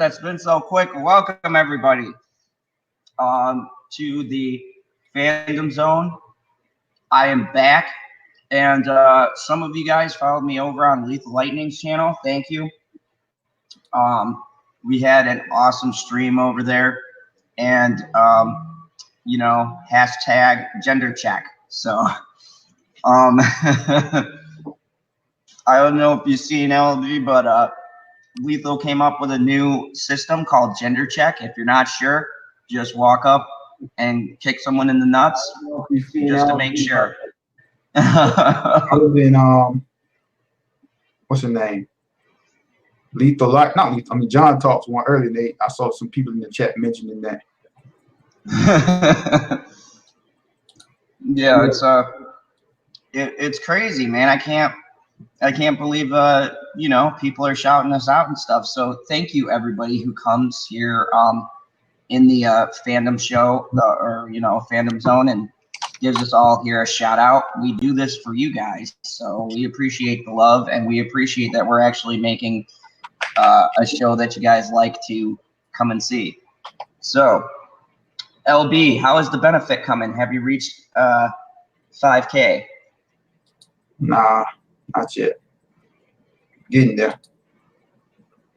That's been so quick. Welcome everybody to the Fandom Zone. I am back, and some of you guys followed me over on Lethal Lightning's channel. Thank you. We had an awesome stream over there, and hashtag gender check. So I don't know if you've seen LB, but Lethal came up with a new system called gender check. If you're not sure, just walk up and kick someone in the nuts just to make sure. Other than what's her name? Lethal Light, not Lethal. I mean, John talked one earlier. I saw some people in the chat mentioning that. Yeah, it's crazy, man. I can't believe people are shouting us out and stuff. So thank you everybody who comes here in the fandom show or Fandom Zone and gives us all here a shout out. We do this for you guys, so we appreciate the love, and we appreciate that we're actually making a show that you guys like to come and see. So LB, how is the benefit coming? Have you reached 5K? Nah, not yet. Getting there.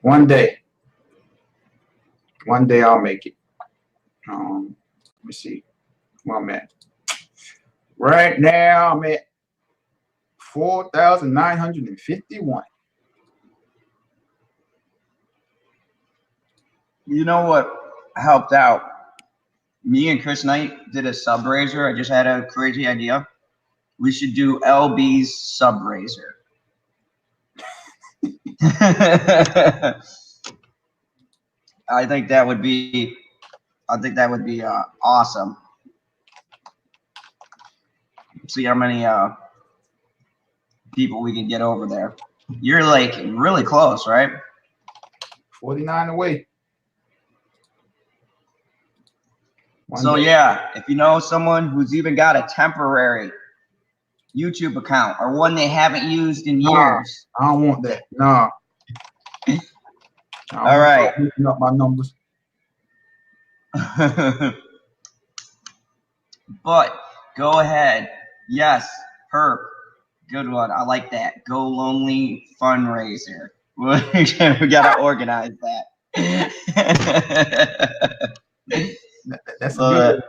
One day I'll make it. Let me see where I'm at. Right now I'm at 4,951. You know what helped out? Me and Chris Knight did a sub raiser. I just had a crazy idea. We should do LB's sub raiser. I think that would be awesome. See how many people we can get over there. You're like really close, right? 49 away. So yeah, if you know someone who's even got a temporary YouTube account or one they haven't used in years. I don't want that. No. All right. Picking up my numbers. But go ahead. Yes, Herb. Good one. I like that. Go Lonely fundraiser. We gotta organize that. That's good.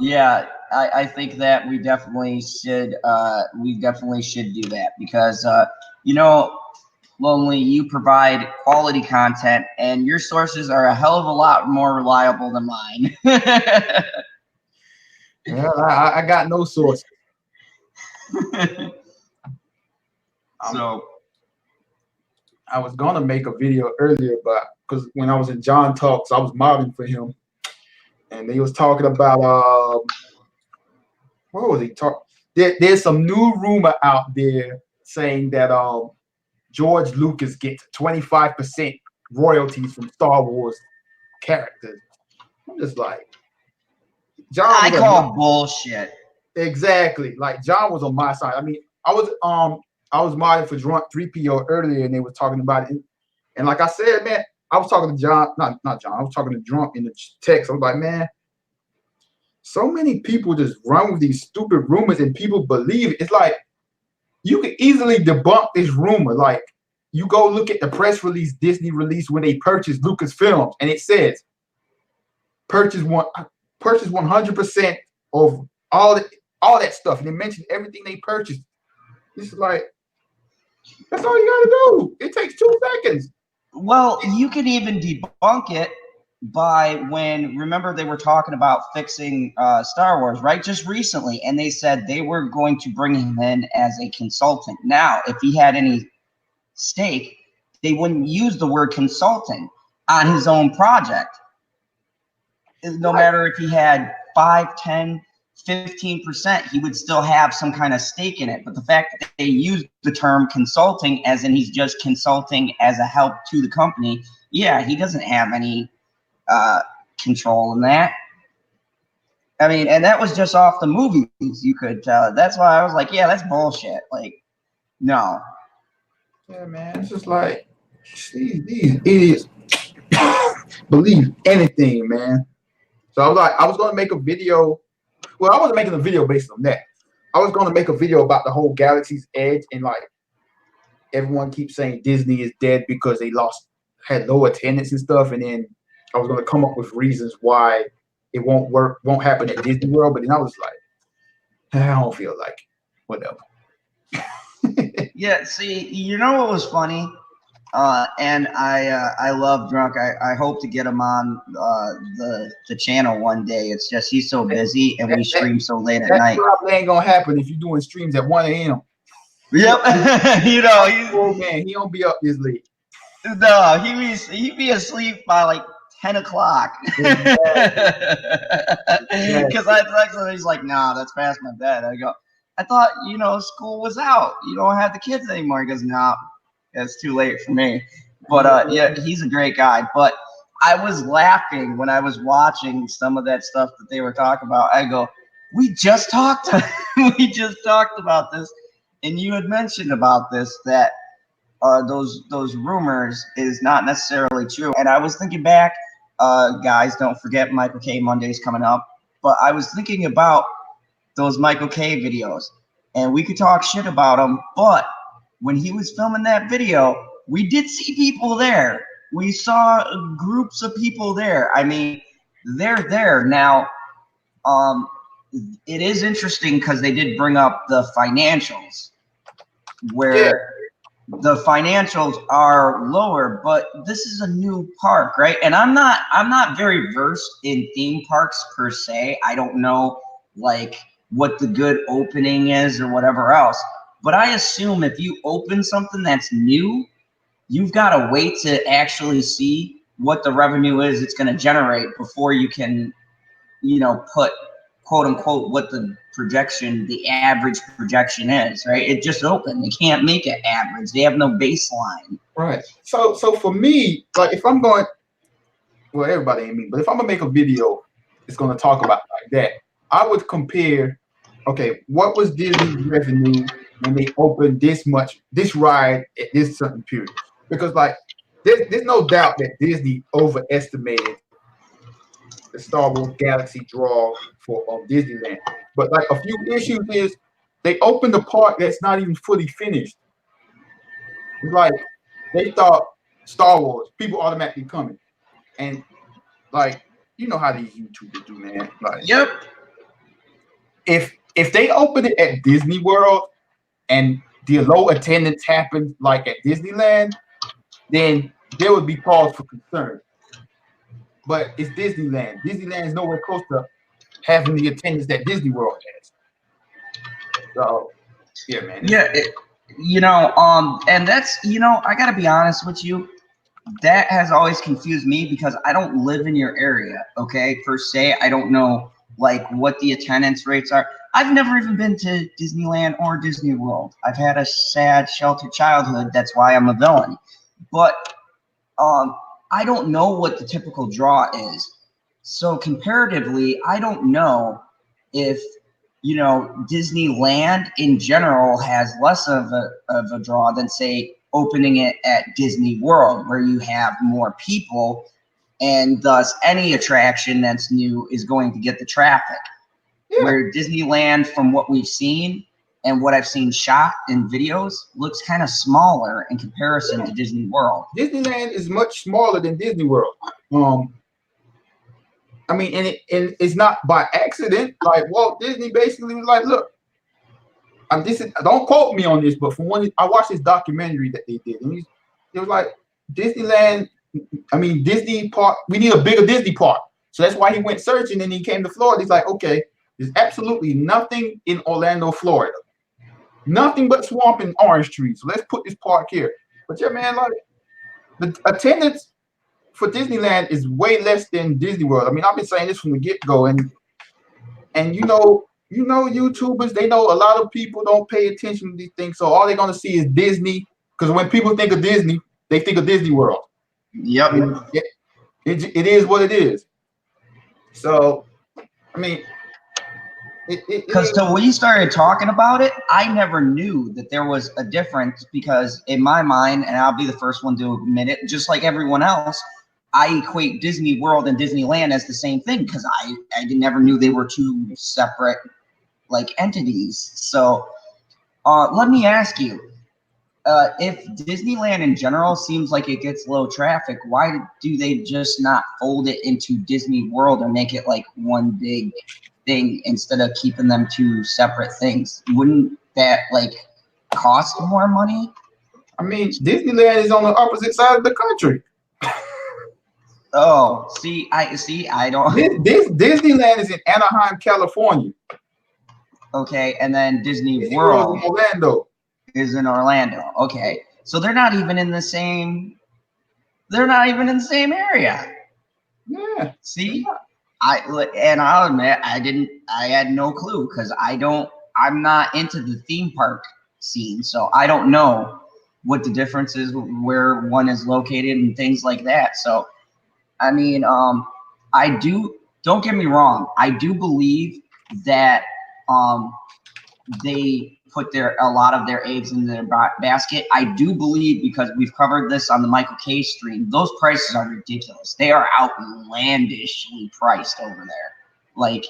Yeah, I think that we definitely should do that because Lonely, you provide quality content and your sources are a hell of a lot more reliable than mine. Well, I got no source. So I was gonna make a video earlier, but because when I was in John Talks, I was modeling for him, and he was talking about what was he talking? There's some new rumor out there saying that George Lucas gets 25% royalties from Star Wars characters. I'm just like, John. I call bullshit. Exactly. Like John was on my side. I mean, I was modding for Drunk 3PO earlier, and they were talking about it. And like I said, man, I was talking to John, not John. I was talking to Drunk in the text. I was like, man, so many people just run with these stupid rumors, and people believe it. It's like you can easily debunk this rumor. Like you go look at the press release Disney released when they purchased Lucasfilms, and it says purchase 100% of all that stuff, and they mentioned everything they purchased. It's like that's all you gotta do. It takes 2 seconds. Well, you could even debunk it by remember they were talking about fixing Star Wars, right? Just recently, and they said they were going to bring him in as a consultant. Now, if he had any stake, they wouldn't use the word consulting on his own project. No matter if he had 5, 10, 15%, he would still have some kind of stake in it. But the fact that they used the term consulting as in he's just consulting as a help to the company, yeah, he doesn't have any control in that. I mean, and that was just off the movies, you could tell. That's why I was like, yeah, that's bullshit. Like, no. Yeah, man. It's just like these idiots believe anything, man. So I was gonna make a video. Well, I wasn't making a video based on that. I was gonna make a video about the whole Galaxy's Edge, and like everyone keeps saying Disney is dead because they had low attendance and stuff, and then I was gonna come up with reasons why it won't happen at Disney World. But then I was like, I don't feel like it. Whatever. Yeah, see, you know what was funny? And I love Drunk. I hope to get him on the channel one day. It's just he's so busy and we stream so late at night. That probably ain't gonna happen if you're doing streams at 1 a.m. Yep. You know, he's old man. He don't be up this late. No, he'd be asleep by like 10 o'clock. Because I text him, he's like, nah, that's past my bed. I go, I thought, you know, school was out. You don't have the kids anymore. He goes, nah, it's too late for me. But yeah, he's a great guy. But I was laughing when I was watching some of that stuff that they were talking about. I go, we just talked about this. And you had mentioned about this, that those rumors is not necessarily true. And I was thinking back, guys, don't forget Michael K. Monday's coming up. But I was thinking about those Michael K. videos, and we could talk shit about him. But when he was filming that video, we did see people there. We saw groups of people there. I mean, they're there now. It is interesting because they did bring up the financials, where the financials are lower, but this is a new park, right? And I'm not very versed in theme parks per se. I don't know like what the good opening is or whatever else. But I assume if you open something that's new, you've got to wait to actually see what the revenue is it's going to generate before you can, you know, put quote unquote what the projection, the average projection is, right? It just opened. They can't make it average. They have no baseline. Right. So for me, like if I'm going, well, everybody ain't me, but if I'm gonna make a video, it's gonna talk about like that. I would compare, okay, what was Disney's revenue when they opened this ride at this certain period? Because like there's no doubt that Disney overestimated the Star Wars Galaxy draw for Disneyland. But like a few issues is they opened a park that's not even fully finished. Like they thought Star Wars, people automatically coming. And like, you know how these YouTubers do, man. Like, yep. If they open it at Disney World and the low attendance happens like at Disneyland, then there would be cause for concern. But it's Disneyland. Disneyland is nowhere close to having the attendance that Disney World has. So, yeah, man. Yeah, you know, and that's, you know, I gotta be honest with you. That has always confused me because I don't live in your area, okay, per se. I don't know, like, what the attendance rates are. I've never even been to Disneyland or Disney World. I've had a sad, sheltered childhood. That's why I'm a villain. But I don't know what the typical draw is. So comparatively, I don't know if, you know, Disneyland in general has less of a draw than, say, opening it at Disney World, where you have more people, and thus any attraction that's new is going to get the traffic. Yeah. Where Disneyland, from what we've seen and what I've seen shot in videos, looks kind of smaller in comparison to Disney World. Disneyland is much smaller than Disney World. I mean, and it's not by accident. Like Walt Disney basically was like, look, don't quote me on this, but from when I watched this documentary that they did, and it was like Disneyland. I mean, Disney park. We need a bigger Disney park, so that's why he went searching. And he came to Florida. He's like, okay, there's absolutely nothing in Orlando, Florida, nothing but swamp and orange trees. So let's put this park here. But yeah, man, like the attendance for Disneyland is way less than Disney World. I mean, I've been saying this from the get-go, and you know, YouTubers, they know a lot of people don't pay attention to these things, so all they're gonna see is Disney. Because when people think of Disney, they think of Disney World. Yep. It is what it is. So, I mean, Because till we started talking about it, I never knew that there was a difference, because in my mind, and I'll be the first one to admit it, just like everyone else, I equate Disney World and Disneyland as the same thing, because I never knew they were two separate like entities. So let me ask you, if Disneyland in general seems like it gets low traffic, why do they just not fold it into Disney World and make it like one big thing instead of keeping them two separate things? Wouldn't that like cost more money? I mean, Disneyland is on the opposite side of the country. Oh, I don't. This Disneyland is in Anaheim, California. Okay, and then Disney World World in Orlando is in Orlando. Okay, so they're not even in the same. They're not even in the same area. Yeah. See, I'll admit I had no clue, because I'm not into the theme park scene, so I don't know what the difference is, where one is located and things like that. So I mean, don't get me wrong, I do believe that they put a lot of their eggs in their basket. I do believe, because we've covered this on the Michael K stream, those prices are ridiculous. They are outlandishly priced over there. Like,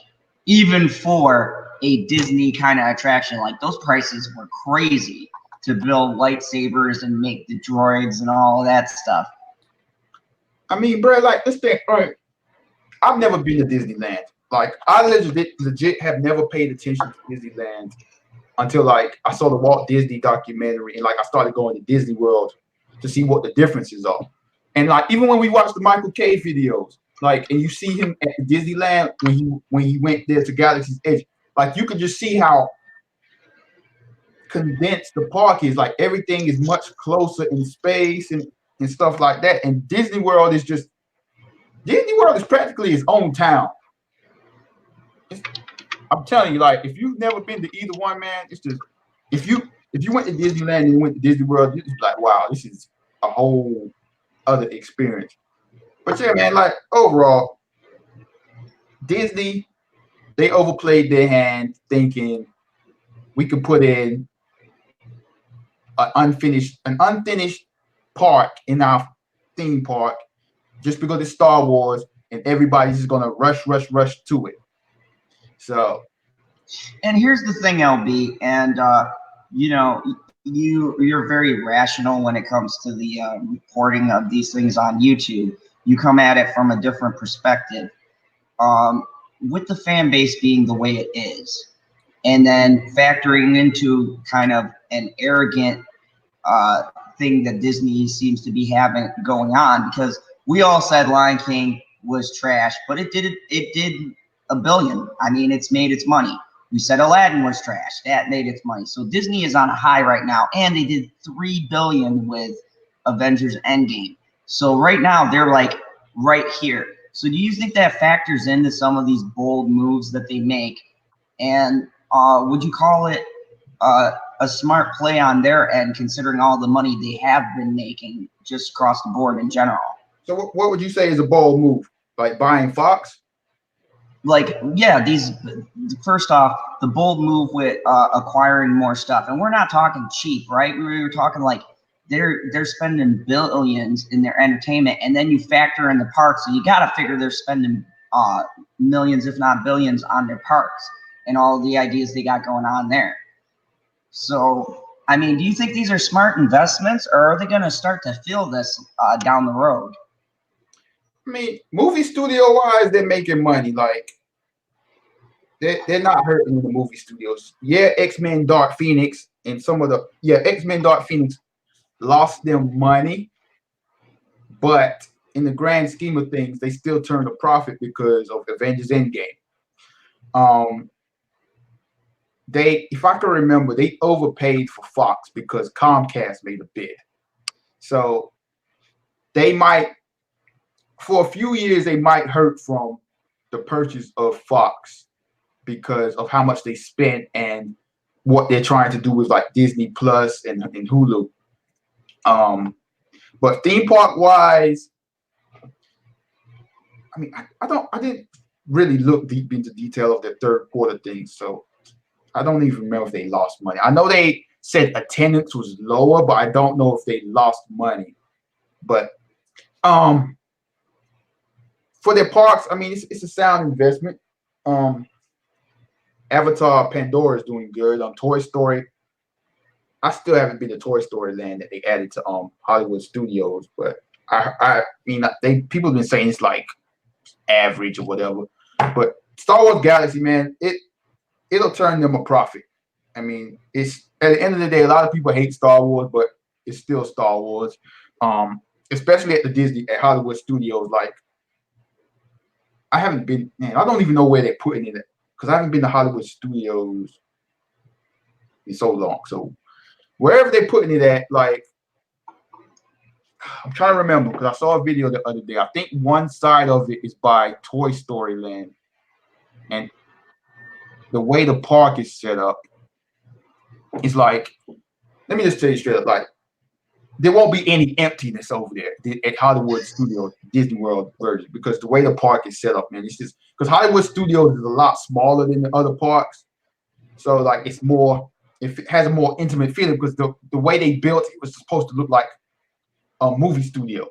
even for a Disney kind of attraction, like those prices were crazy to build lightsabers and make the droids and all of that stuff. I mean, bro, like this thing, right? I've never been to Disneyland. Like, I legit have never paid attention to Disneyland until like I saw the Walt Disney documentary, and like I started going to Disney World to see what the differences are. And like even when we watched the Michael K videos, like, and you see him at the Disneyland when he went there to Galaxy's Edge, like you could just see how condensed the park is. Like everything is much closer in space and stuff like that. And Disney World is practically its own town. I'm telling you, like, if you've never been to either one, man, it's just if you went to Disneyland and you went to Disney World, you're just like, wow, this is a whole other experience. But yeah, man, like overall, Disney, they overplayed their hand, thinking we could put in an unfinished part in our theme park just because it's Star Wars and everybody's just gonna rush to it. So, and here's the thing, LB, and you know, you're very rational when it comes to the reporting of these things on YouTube. You come at it from a different perspective. With the fan base being the way it is, and then factoring into kind of an arrogant thing that Disney seems to be having going on, because we all said Lion King was trash, but it did $1 billion. I mean, it's made its money. We said Aladdin was trash. That made its money. So Disney is on a high right now, and they did $3 billion with Avengers Endgame. So right now they're like right here. So do you think that factors into some of these bold moves that they make? And would you call it a smart play on their end, considering all the money they have been making just across the board in general? So what would you say is a bold move? Like buying Fox? Like, yeah, first off, the bold move with acquiring more stuff, and we're not talking cheap, right? We were talking like they're spending billions in their entertainment, and then you factor in the parks, so you got to figure they're spending millions, if not billions, on their parks and all the ideas they got going on there. So, I mean, do you think these are smart investments, or are they going to start to feel this down the road? I mean, movie studio wise, they're making money. Like they're not hurting the movie studios. Yeah, X-Men Dark Phoenix and X-Men Dark Phoenix lost them money, but in the grand scheme of things, they still turned a profit because of Avengers Endgame. If I can remember, they overpaid for Fox because Comcast made a bid. So they might, for a few years, they might hurt from the purchase of Fox because of how much they spent and what they're trying to do with like Disney Plus and Hulu. But theme park wise, I mean, really look deep into detail of their third quarter things. So I don't even remember if they lost money. I know they said attendance was lower, but I don't know if they lost money. But for their parks, I mean, it's a sound investment. Avatar Pandora is doing good. Toy Story, I still haven't been to Toy Story Land that they added to Hollywood Studios, but I mean, people have been saying it's like average or whatever. But Star Wars Galaxy, man, it'll turn them a profit. I mean, it's at the end of the day, a lot of people hate Star Wars, but it's still Star Wars. Especially at Hollywood Studios. Like, I haven't been, man, I don't even know where they're putting it at, because I haven't been to Hollywood Studios in so long. So wherever they're putting it at, like, I'm trying to remember, because I saw a video the other day. I think one side of it is by Toy Story Land, and the way the park is set up is like, let me just tell you straight up, like, there won't be any emptiness over there at Hollywood Studios, Disney World version, because the way the park is set up, man, it's just because Hollywood Studios is a lot smaller than the other parks, so like it has a more intimate feeling, because the way they built it was supposed to look like a movie studio.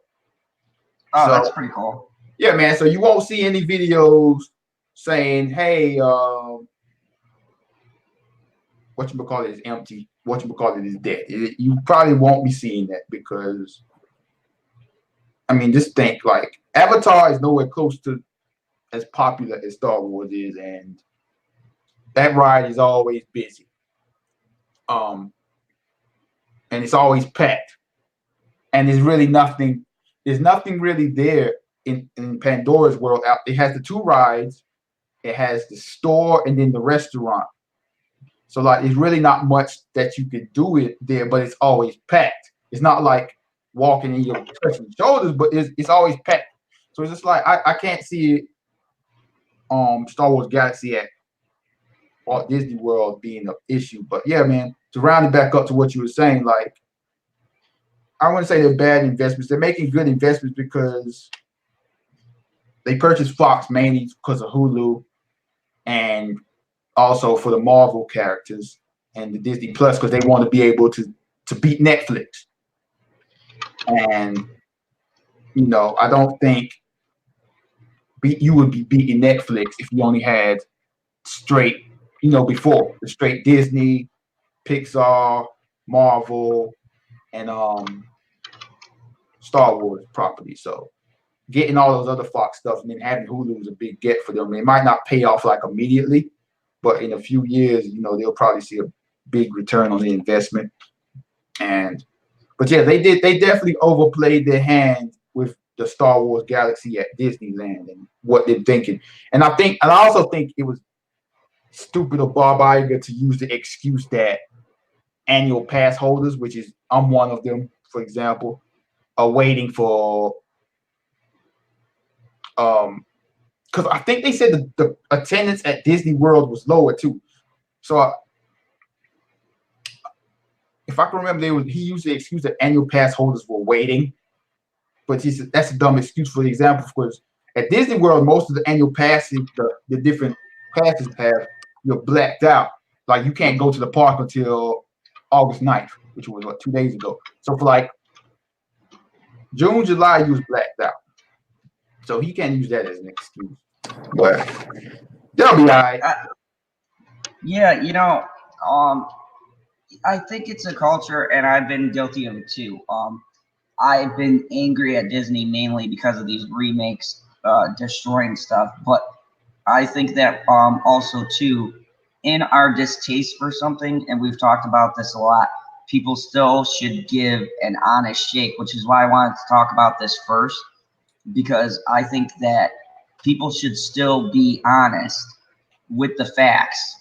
Oh, so, that's pretty cool. Yeah, man. So you won't see any videos saying, "Hey, whatchamacallit is empty. Whatchamacallit is dead." You probably won't be seeing that, because, I mean, just think, like, Avatar is nowhere close to as popular as Star Wars is, and that ride is always busy. And it's always packed. And there's nothing really there in Pandora's world. It has the two rides, it has the store, and then the restaurant. So like, it's really not much that you could do it there, but it's always packed. It's not like walking and you're touching shoulders, but it's always packed. So it's just like, I can't see it, Star Wars Galaxy at Walt Disney World being an issue. But yeah, man, to round it back up to what you were saying, like, I wouldn't say they're bad investments. They're making good investments because they purchased Fox mainly because of Hulu, and also for the Marvel characters and the Disney Plus, because they want to be able to beat Netflix. And, you know, I don't think you would be beating Netflix if you only had straight, before the straight Disney, Pixar, Marvel, and Star Wars property. So getting all those other Fox stuff and then having Hulu is a big get for them. It might not pay off like immediately, but in a few years, they'll probably see a big return on the investment. But yeah, they definitely overplayed their hand with the Star Wars Galaxy at Disneyland and what they're thinking. And I also think it was stupid of Bob Iger to use the excuse that annual pass holders, which is I'm one of them, for example, are waiting for because I think they said the attendance at Disney World was lower too. So if I can remember, he used the excuse that annual pass holders were waiting, but he said that's a dumb excuse. For example, because at Disney World, most of the annual passes, the different passes have, you're blacked out. Like, you can't go to the park until August 9th, which was 2 days ago. So for like June, July, you was blacked out. So he can't use that as an excuse. But they'll be all right. Yeah, I think it's a culture, and I've been guilty of it too. I've been angry at Disney mainly because of these remakes destroying stuff. But I think that also too, in our distaste for something, and we've talked about this a lot, people still should give an honest shake, which is why I wanted to talk about this first, because I think that people should still be honest with the facts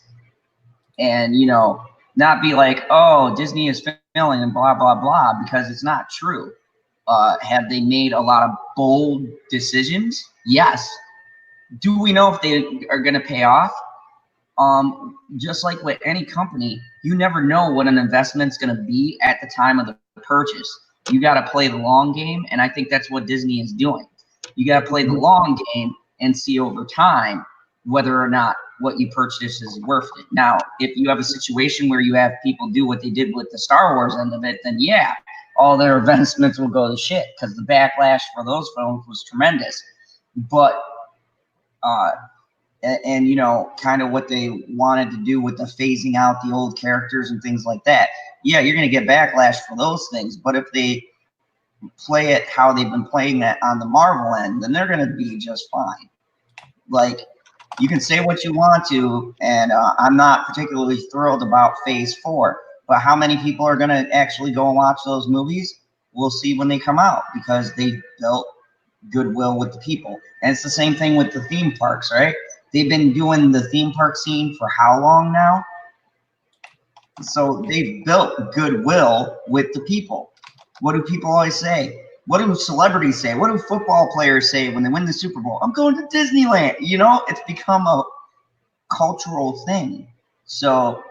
and, not be like, oh, Disney is failing and blah, blah, blah, because it's not true. Have they made a lot of bold decisions? Yes. Do we know if they are going to pay off? Just like with any company, you never know what an investment's going to be at the time of the purchase. You got to play the long game, and I think that's what Disney is doing. You got to play the long game and see over time whether or not what you purchase is worth it. Now, if you have a situation where you have people do what they did with the Star Wars end of it, then yeah, all their investments will go to shit because the backlash for those films was tremendous. But and you know, kind of what they wanted to do with the phasing out the old characters and things like that. Yeah, you're gonna get backlash for those things. But if they play it how they've been playing it on the Marvel end, then they're gonna be just fine. Like, you can say what you want to, and I'm not particularly thrilled about Phase 4. But how many people are gonna actually go and watch those movies? We'll see when they come out, because they built goodwill with the people. And it's the same thing with the theme parks, right? They've been doing the theme park scene for how long now? So they've built goodwill with the people. What do people always say? What do celebrities say? What do football players say when they win the Super Bowl? I'm going to Disneyland. You know, it's become a cultural thing. So,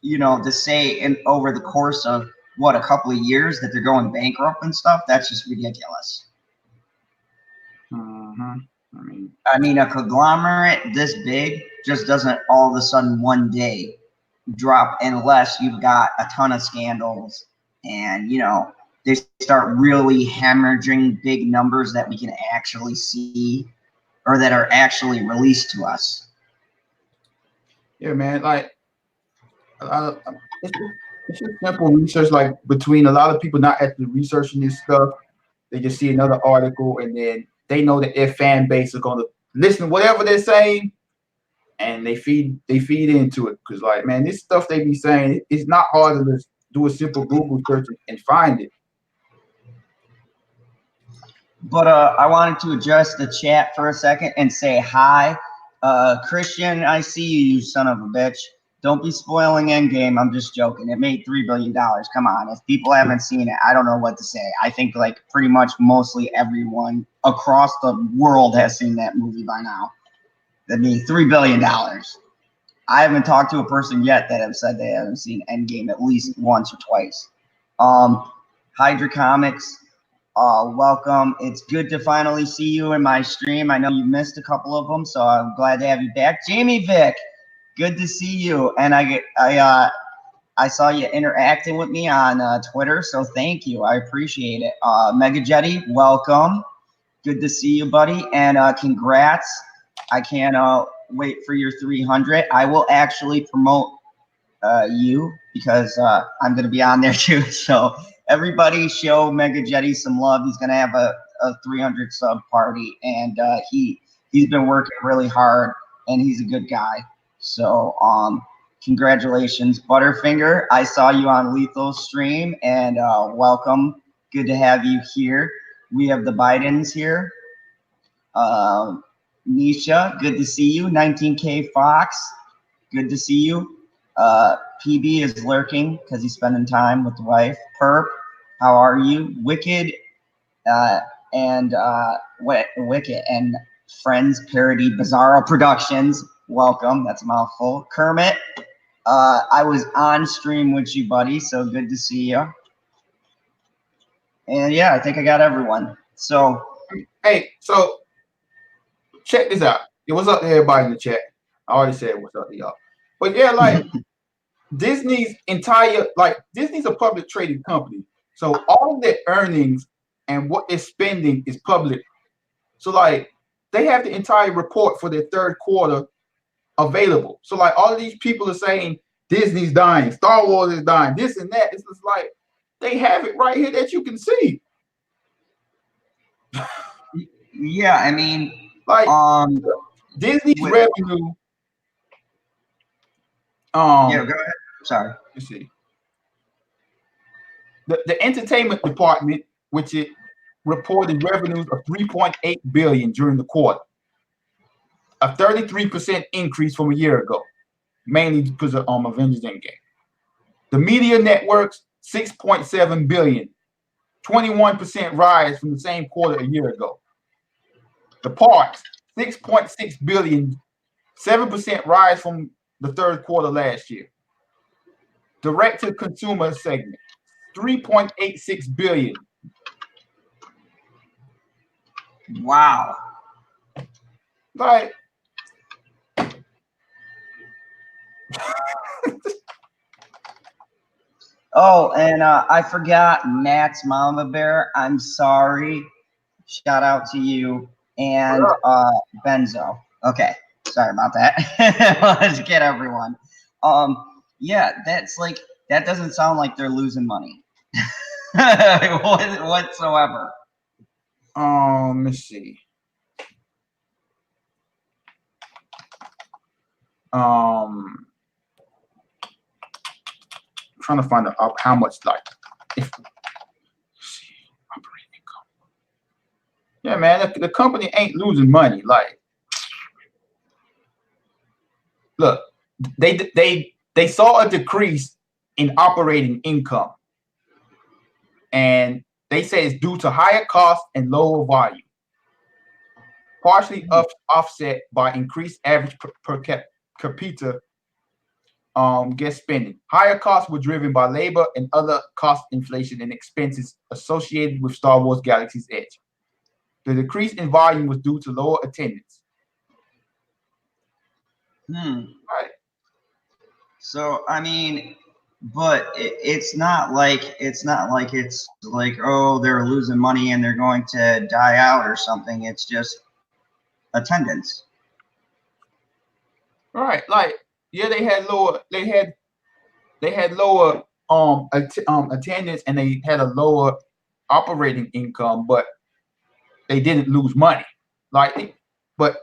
you know, to say over the course of what, a couple of years that they're going bankrupt and stuff, that's just ridiculous. I mean, a conglomerate this big just doesn't all of a sudden one day drop unless you've got a ton of scandals and, you know, they start really hemorrhaging big numbers that we can actually see or that are actually released to us. Yeah, man. Like, it's just simple research. Like, between a lot of people not actually researching this stuff, they just see another article and then they know that their fan base is going to listen to whatever they're saying, and they feed into it. Because, like, man, this stuff they be saying, it's not hard to just do a simple Google search and find it. But I wanted to address the chat for a second and say hi. Christian, I see you, you son of a bitch. Don't be spoiling Endgame. I'm just joking. It made $3 billion. Come on. If people haven't seen it, I don't know what to say. I think like pretty much mostly everyone across the world has seen that movie by now. That means $3 billion. I haven't talked to a person yet that have said they haven't seen Endgame at least once or twice. Hydra Comics, welcome. It's good to finally see you in my stream. I know you missed a couple of them, so I'm glad to have you back. Jamie Vick, good to see you. And I saw you interacting with me on Twitter, so thank you. I appreciate it. Mega Jetty, welcome. Good to see you, buddy. And congrats. I can't wait for your 300. I will actually promote you because I'm going to be on there too. So everybody show Mega Jetty some love. He's going to have a 300 sub party, and he's been working really hard, and he's a good guy. So congratulations, Butterfinger. I saw you on Lethal's stream, and welcome. Good to have you here. We have the Bidens here. Nisha, good to see you. 19K Fox, good to see you. PB is lurking because he's spending time with the wife. Perp, how are you? Wicked and Wicked and Friends Parody Bizarro Productions, welcome. That's a mouthful. Kermit, I was on stream with you, buddy, so good to see you. And yeah, I think I got everyone. So, hey, so check this out. Yeah, what's up to everybody in the chat? I already said what's up to y'all. But yeah, like Disney's a public traded company. So all of their earnings and what they're spending is public. So like they have the entire report for their third quarter available. So like all of these people are saying Disney's dying, Star Wars is dying, this and that. It's just like they have it right here that you can see. Yeah, I mean, like Disney's revenue. Yeah, go ahead. Sorry. Let's see. The entertainment department, which it reported revenues of $3.8 billion during the quarter, a 33% increase from a year ago, mainly because of Avengers Endgame. The media networks, $6.7 billion, 21% rise from the same quarter a year ago. The parks, $6.6 billion, 7% rise from the third quarter last year. Direct-to-consumer segment, $3.86 billion. Wow. Like, oh, and I forgot Matt's Mama Bear. I'm sorry. Shout out to you and Benzo. Okay, sorry about that. Let's get everyone. Yeah, that's like that doesn't sound like they're losing money whatsoever. Let's see. Trying to find out how much, like, if operating income. Yeah, man, the company ain't losing money. Like, look, they saw a decrease in operating income, and they say it's due to higher costs and lower volume, partially offset by increased average per capita guest spending. Higher costs were driven by labor and other cost inflation and expenses associated with Star Wars Galaxy's Edge. The decrease in volume was due to lower attendance. Right. So I mean, but it's not like it's like, oh, they're losing money and they're going to die out or something. It's just attendance. Right. Like, yeah, they had lower attendance, and they had a lower operating income, but they didn't lose money. Like, but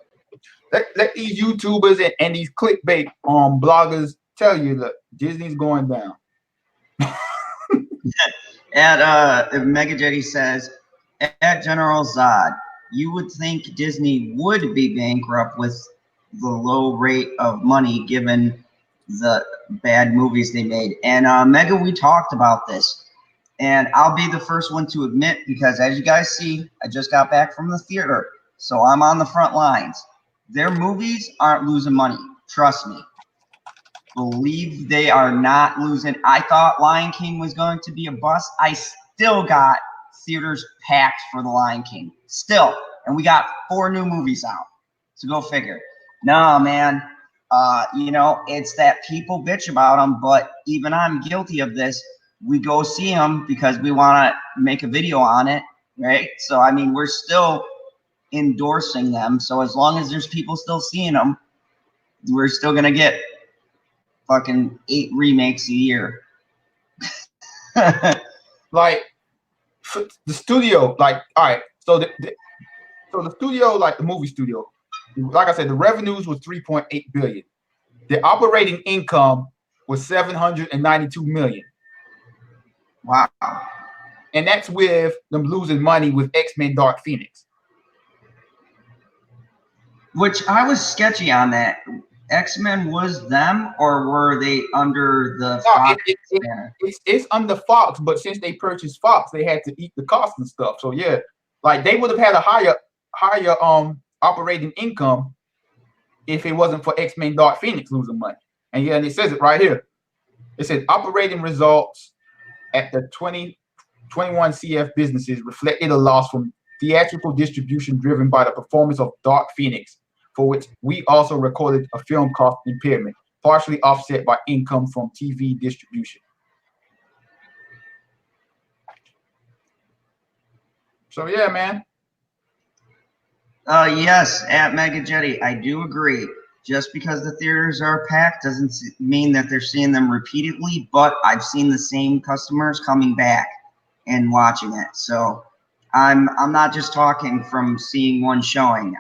let these YouTubers and these clickbait bloggers tell you that Disney's going down. And Mega Jetty says, at General Zod, you would think Disney would be bankrupt with the low rate of money given the bad movies they made. And Mega, we talked about this, and I'll be the first one to admit, because as you guys see, I just got back from the theater, so I'm on the front lines. Their movies aren't losing money. Trust me. Believe they are not losing. I thought Lion King was going to be a bust. I still got theaters packed for the Lion King. Still. And we got 4 new movies out. So go figure. No, man. You know, it's that people bitch about them, but even I'm guilty of this. We go see them because we want to make a video on it, right? So, I mean, we're still endorsing them. So as long as there's people still seeing them, we're still going to get fucking 8 remakes a year. Like, the studio, like, all right, so the studio, like the movie studio, like I said, the revenues was 3.8 billion. The operating income was 792 million. Wow. And that's with them losing money with X-Men Dark Phoenix. Which I was sketchy on that. X-Men was them, or were they under the Fox banner? It's under Fox, but since they purchased Fox, they had to eat the cost and stuff. So yeah, like they would have had a higher operating income if it wasn't for X-Men Dark Phoenix losing money. And yeah, and it says it right here. It said operating results at the 2021 CF businesses reflected a loss from theatrical distribution driven by the performance of Dark Phoenix, for which we also recorded a film cost impairment, partially offset by income from TV distribution. So yeah, man. Yes, at Mega Jetty, I do agree. Just because the theaters are packed doesn't mean that they're seeing them repeatedly, but I've seen the same customers coming back and watching it. So I'm not just talking from seeing one showing.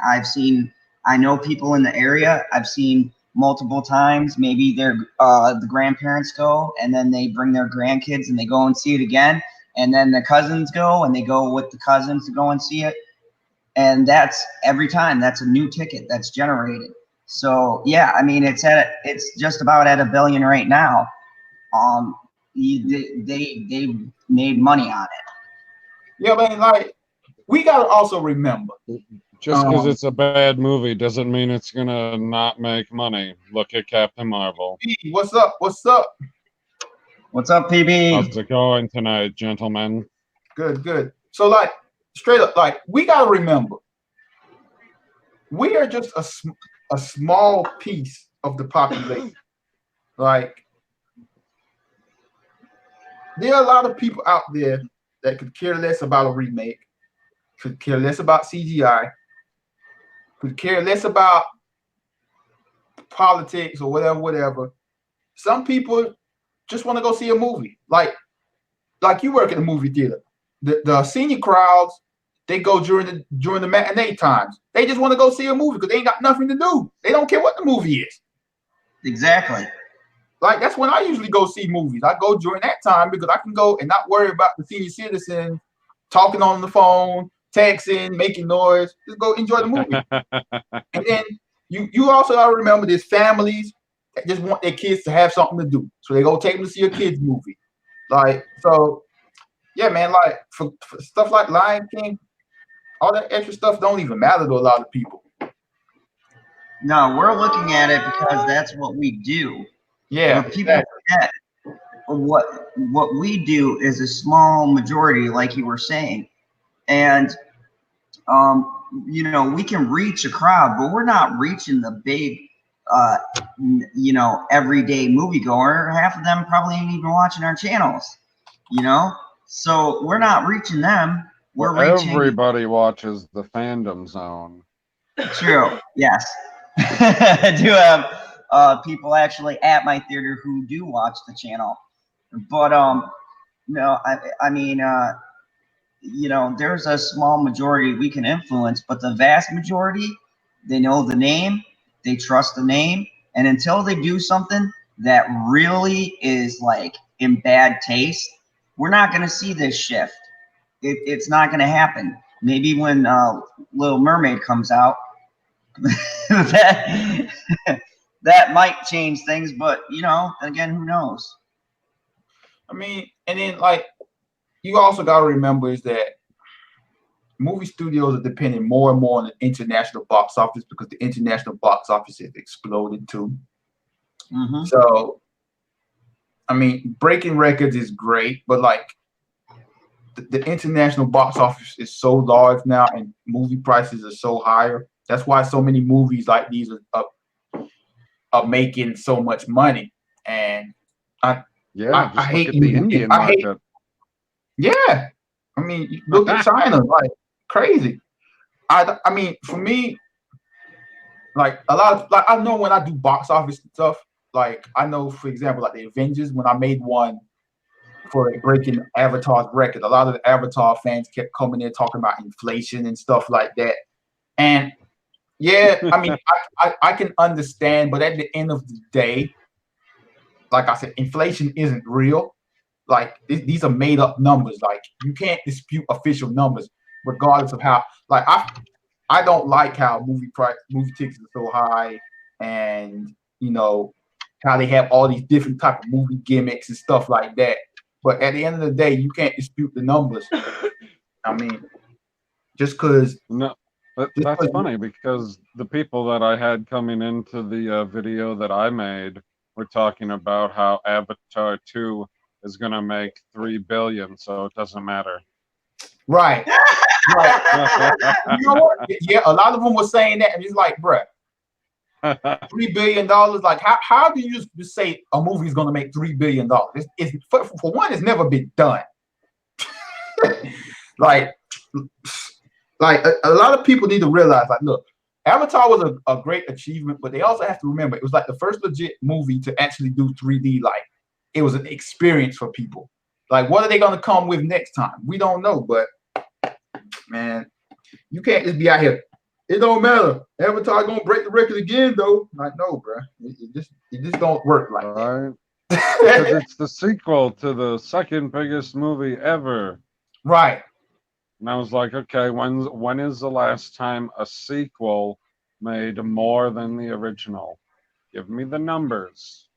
I know people in the area. I've seen multiple times. Maybe the grandparents go, and then they bring their grandkids and they go and see it again. And then the cousins go and they go with the cousins to go and see it. And that's every time. That's a new ticket that's generated. So yeah, I mean, it's just about at $1 billion right now. They made money on it. Yeah, man. Like, we gotta also remember, just because it's a bad movie doesn't mean it's gonna not make money. Look at Captain Marvel. What's up? What's up? What's up, PB? How's it going tonight, gentlemen? Good, good. So, like, straight up, like, we gotta remember, we are just a small piece of the population. Like, there are a lot of people out there that could care less about a remake, could care less about CGI, could care less about politics or whatever. Some people just want to go see a movie. Like you work in a movie theater. The senior crowds, they go during the matinee times. They just want to go see a movie because they ain't got nothing to do. They don't care what the movie is. Exactly. Like, that's when I usually go see movies. I go during that time because I can go and not worry about the senior citizen talking on the phone, texting, making noise. Just go enjoy the movie. And then you also gotta remember there's families that just want their kids to have something to do. So they go take them to see a kids movie. Like, so yeah, man, like for stuff like Lion King, all that extra stuff don't even matter to a lot of people. No, we're looking at it because that's what we do. Yeah, but people forget what we do is a small majority, like you were saying, and you know, we can reach a crowd, but we're not reaching the big, you know, everyday moviegoer. Half of them probably ain't even watching our channels, you know. So we're not reaching them. We're reaching. Everybody watches the Fandom Zone. True. Yes. I do have people actually at my theater who do watch the channel, but no, I mean, you know, there's a small majority we can influence, but the vast majority, they know the name, they trust the name, and until they do something that really is like in bad taste, we're not going to see this shift. It's not going to happen. Maybe when Little Mermaid comes out, that might change things, but you know, again, who knows? I mean, and then like you also got to remember is that movie studios are depending more and more on the international box office because the international box office has exploded too. Mm-hmm. So, I mean, breaking records is great, but like the international box office is so large now, and movie prices are so higher. That's why so many movies like these are making so much money. And I hate the Indian market. Yeah, I mean, look at China, like crazy. I mean, for me, like a lot of, like I know when I do box office stuff, like I know, for example, like the Avengers, when I made one for breaking Avatar's record, a lot of the Avatar fans kept coming in talking about inflation and stuff like that. And yeah, I mean, I can understand, but at the end of the day, like I said, inflation isn't real. Like these are made up numbers. Like you can't dispute official numbers, regardless of how. Like I don't like how movie tickets are so high, and you know how they have all these different type of movie gimmicks and stuff like that. But at the end of the day, you can't dispute the numbers. I mean, just because. No, that's funny because the people that I had coming into the video that I made were talking about how Avatar 2 is going to make $3 billion, so it doesn't matter. Right. Right. You know what? Yeah, a lot of them were saying that, and it's like, bruh, $3 billion. Like, how do you just say a movie is going to make $3 billion? It's for one, it's never been done. like a lot of people need to realize, like, look, Avatar was a great achievement, but they also have to remember it was like the first legit movie to actually do 3D. Like, it was an experience for people. Like, what are they going to come with next time? We don't know, but man, you can't just be out here. It don't matter. Avatar gonna break the record again, though. Like, no, bro. It just don't work like that. Because it's the sequel to the second biggest movie ever. Right. And I was like, okay, when is the last time a sequel made more than the original? Give me the numbers.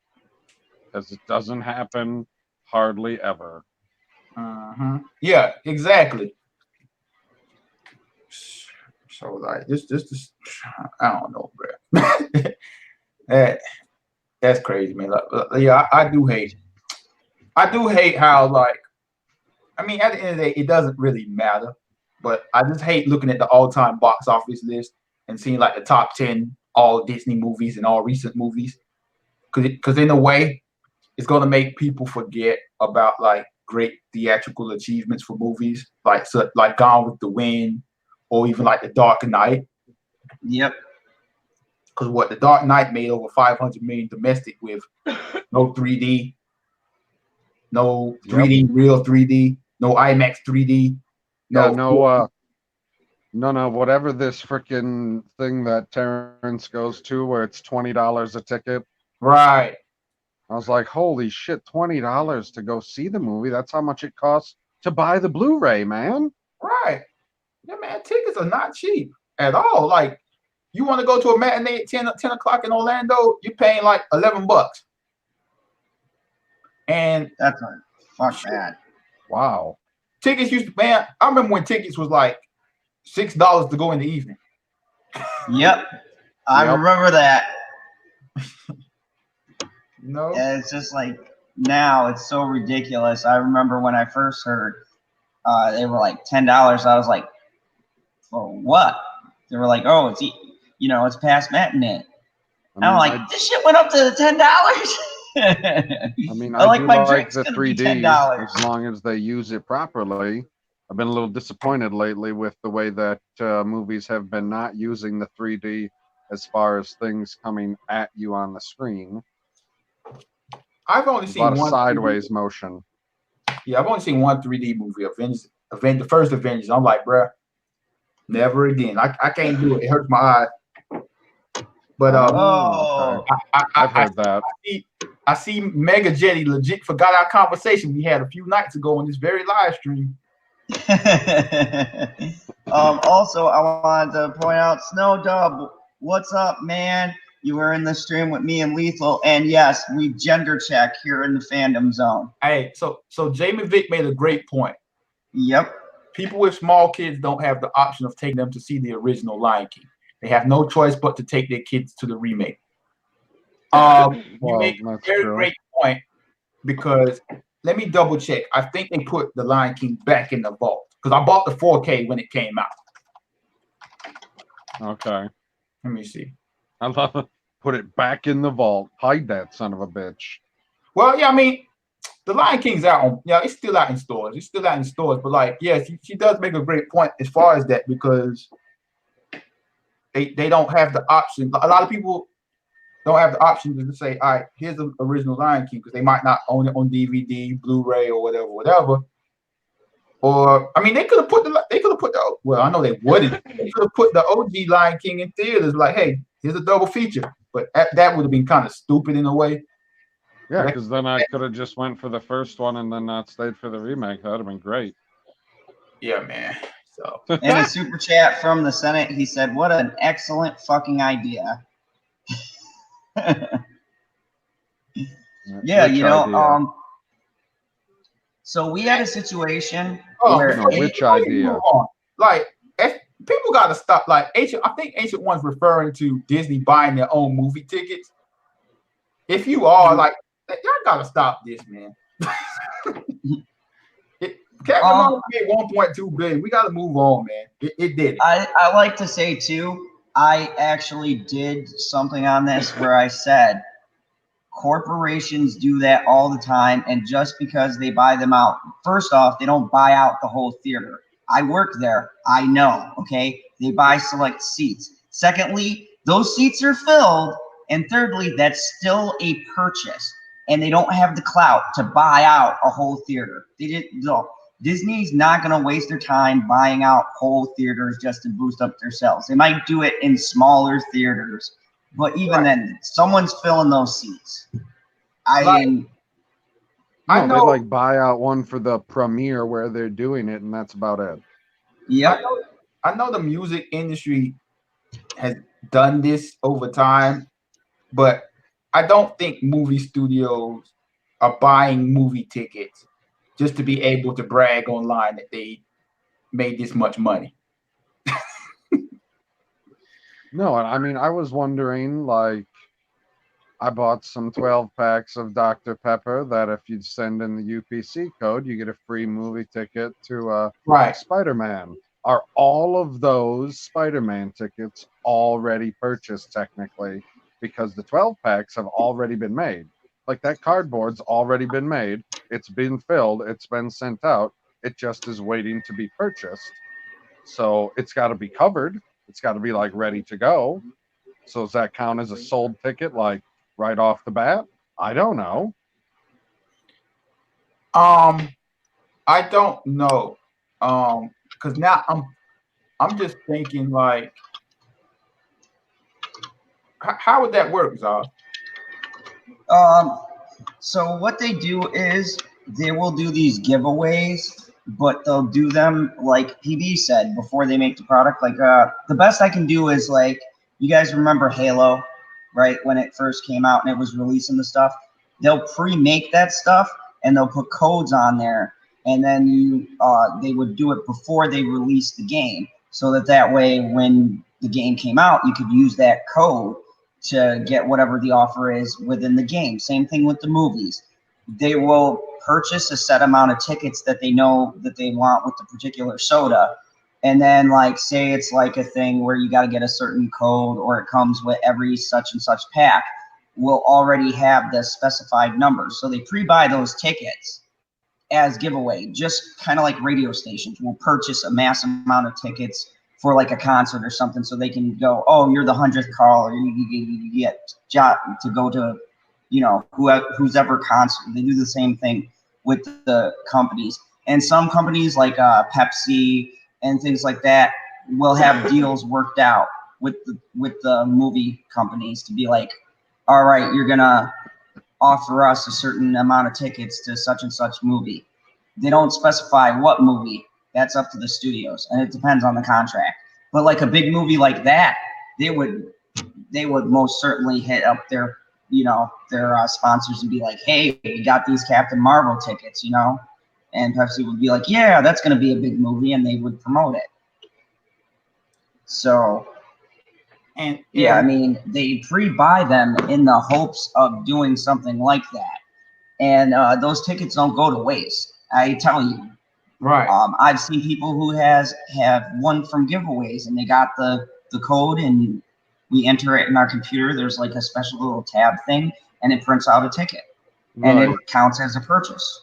Because it doesn't happen hardly ever. Yeah, exactly. So like this I don't know, bro. That's crazy, man. Like, yeah, I do hate how, like, I mean, at the end of the day, it doesn't really matter. But I just hate looking at the all-time box office list and seeing like the top 10 all Disney movies and all recent movies, because in a way, it's gonna make people forget about like great theatrical achievements for movies, like Gone with the Wind, or even like The Dark Knight. Yep. Because the Dark Knight made over 500 million domestic with no 3D, no 3D, real 3D, no IMAX 3D. No, whatever this freaking thing that Terrence goes to where it's $20 a ticket. Right. I was like, holy shit, $20 to go see the movie. That's how much it costs to buy the Blu-ray, man. Right. Yeah, man, tickets are not cheap at all. Like, you want to go to a matinee at 10 o'clock in Orlando, you're paying like $11. And that's not fuck that. Wow. Tickets used to, man, I remember when tickets was like $6 to go in the evening. Yep. I remember that. No. And it's just like now it's so ridiculous. I remember when I first heard they were like $10. I was like, for what? They were like, oh, it's past matinee. I'm like, this shit went up to $10. I mean, I like the 3D as long as they use it properly. I've been a little disappointed lately with the way that movies have been not using the 3D as far as things coming at you on the screen. I've only seen one sideways motion. Yeah, I've only seen one 3D movie, the first Avengers. I'm like, bruh, never again. I can't do it. It hurts my eye. But I've heard that. I see Mega Jetty legit forgot our conversation we had a few nights ago on this very live stream. Also, I wanted to point out, Snow Dub, what's up, man? You were in the stream with me and Lethal, and yes, we gender check here in the Fandom Zone. Hey, so Jamie Vick made a great point. Yep. People with small kids don't have the option of taking them to see the original Lion King. They have no choice but to take their kids to the remake. You make a very great point, because let me double check. I think they put the Lion King back in the vault, because I bought the 4K when it came out. Okay. Let me see. I love it. Put it back in the vault. Hide that son of a bitch. Well, yeah, I mean, the Lion King's out. It's still out in stores. It's still out in stores. But like, yeah, she does make a great point as far as that, because they don't have the option. A lot of people don't have the option to say, all right, here's the original Lion King, because they might not own it on DVD, Blu-ray, or whatever. Or I mean, they could have put the well, I know they wouldn't. They could have put the OG Lion King in theaters, like, hey, here's a double feature. But that would have been kind of stupid in a way. Yeah, because then I could have just went for the first one and then not stayed for the remake. That would have been great. Yeah, man. So in a super chat from the Senate, he said, "What an excellent fucking idea." Yeah, which idea? So we had a situation where which idea? Like, people gotta stop. Like, I think Ancient One's referring to Disney buying their own movie tickets. If you are like, y'all gotta stop this, man. Captain Marvel made 1.2 billion. We gotta move on, man. It did. I like to say too, I actually did something on this where I said corporations do that all the time, and just because they buy them out, first off, they don't buy out the whole theater. I work there. I know, okay? They buy select seats. Secondly, those seats are filled. And thirdly, that's still a purchase. And they don't have the clout to buy out a whole theater. Disney's not going to waste their time buying out whole theaters just to boost up their sales. They might do it in smaller theaters. But even then, someone's filling those seats. I know they like buy out one for the premiere where they're doing it, and that's about it. Yeah, I know the music industry has done this over time, but I don't think movie studios are buying movie tickets just to be able to brag online that they made this much money. No, I mean, I was wondering, like, I bought some 12 packs of Dr. Pepper that if you send in the UPC code, you get a free movie ticket to Spider-Man. are all of those Spider-Man tickets already purchased technically, because the 12 packs have already been made. Like that cardboard's already been made. It's been filled. It's been sent out. It just is waiting to be purchased. So it's got to be covered. It's got to be like ready to go. So does that count as a sold ticket, like right off the bat? I don't know. I don't know. Because now I'm just thinking like, how would that work, Zod? So what they do is they will do these giveaways, but they'll do them like PB said before they make the product. Like the best I can do is like, you guys remember Halo, right? When it first came out and it was releasing the stuff, they'll pre-make that stuff and they'll put codes on there, and then they would do it before they released the game, so that way when the game came out, you could use that code to get whatever the offer is within the game. Same thing with the movies. They will purchase a set amount of tickets that they know that they want with the particular soda. And then like, say it's like a thing where you got to get a certain code, or it comes with every such and such pack, will already have the specified numbers. So they pre-buy those tickets as giveaway, just kind of like radio stations will purchase a mass amount of tickets for like a concert or something, so they can go, oh, you're the 100th caller, you get to go to, you know, who's ever concert. They do the same thing with the companies. And some companies like Pepsi and things like that will have deals worked out with the movie companies to be like, all right, you're gonna offer us a certain amount of tickets to such and such movie. They don't specify what movie. That's up to the studios, and it depends on the contract. But like a big movie like that, they would most certainly hit up their, you know, their sponsors and be like, hey, we got these Captain Marvel tickets, you know, and Pepsi would be like, yeah, that's going to be a big movie, and they would promote it. So, And yeah, I mean, they pre-buy them in the hopes of doing something like that, and those tickets don't go to waste. I tell you. right. I've seen people who have won from giveaways, and they got the code, and we enter it in our computer. There's like a special little tab thing, and it prints out a ticket, and it counts as a purchase.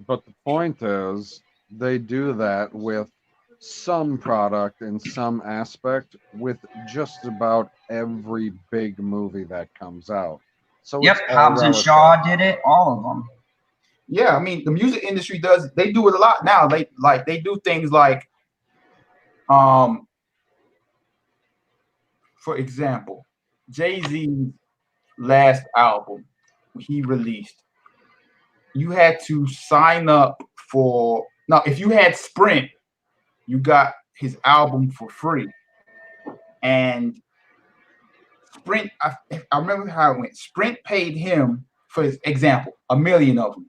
But the point is, they do that with some product in some aspect with just about every big movie that comes out. So Yep, Hobbs and Shaw did it, all of them. Yeah, I mean, the music industry they do it a lot now. They do things like, for example, Jay-Z's last album he released, you had to sign up for, now if you had Sprint, you got his album for free. And Sprint, I remember how it went. Sprint paid him, for his example, 1 million of them.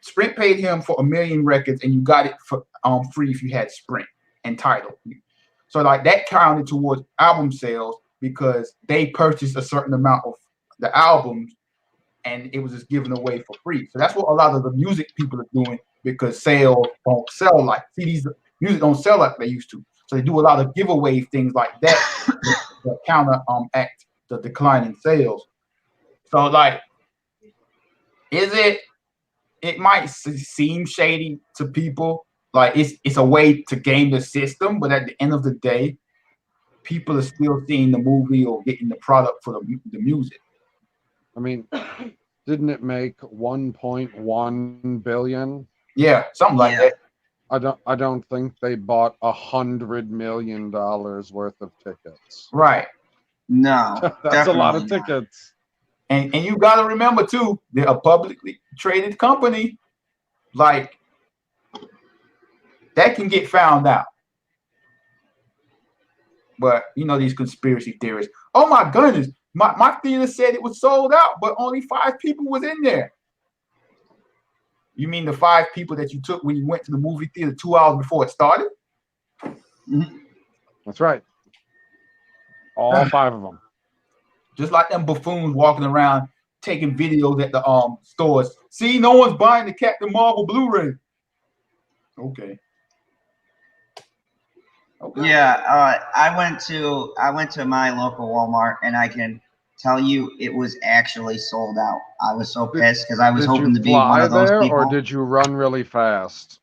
Sprint paid him for 1 million records, and you got it for free if you had Sprint and Tidal. So like that counted towards album sales because they purchased a certain amount of the albums, and it was just given away for free. So that's what a lot of the music people are doing, because sales don't sell like CDs. Music don't sell like they used to. So they do a lot of giveaway things like that to counteract the decline in sales. So like, it might seem shady to people, like it's a way to game the system, but at the end of the day, people are still seeing the movie or getting the product for the music. I mean, didn't it make 1.1 billion? Yeah, something like that. I don't think they bought $100 million worth of tickets. Right. No, that's a lot of tickets. And you got to remember too, they're a publicly traded company. Like, that can get found out. But you know, these conspiracy theories. Oh my goodness, my theater said it was sold out, but only 5 people was in there. You mean the 5 people that you took when you went to the movie theater 2 hours before it started? Mm-hmm. That's right. All 5 of them. Just like them buffoons walking around taking videos at the stores. See, no one's buying the Captain Marvel Blu-ray. Okay. Okay. Yeah, I went to my local Walmart, and I can tell you it was actually sold out. I was so pissed because I was Did hoping you to be one fly of those there, or people. did you run really fast?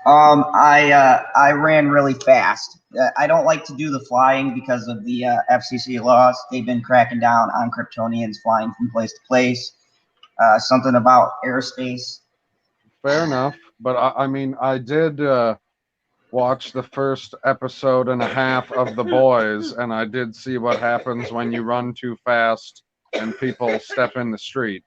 I ran really fast. I don't like to do the flying because of the FCC laws. They've been cracking down on Kryptonians flying from place to place. Something about airspace. Fair enough, but I mean, I did watch the first episode and a half of The Boys, and I did see what happens when you run too fast and people step in the street.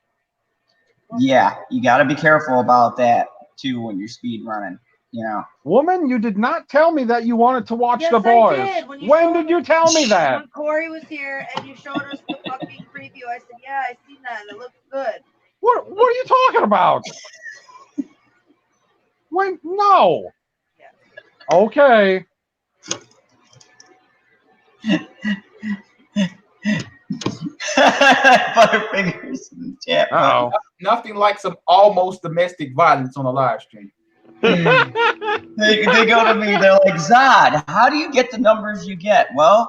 Yeah, you got to be careful about that too when you're speed running. You know. Woman, you did not tell me that you wanted to watch Yes, The Boys. I did. When did you tell me that? When Corey was here and you showed us the fucking preview, I said, yeah, I seen that and it looks good. What are you talking about? When? No. Yeah. Okay. Butterfingers in the chat. Uh-oh. Nothing like some almost domestic violence on a live stream. They go to me, they're like, Zod, how do you get the numbers you get? Well,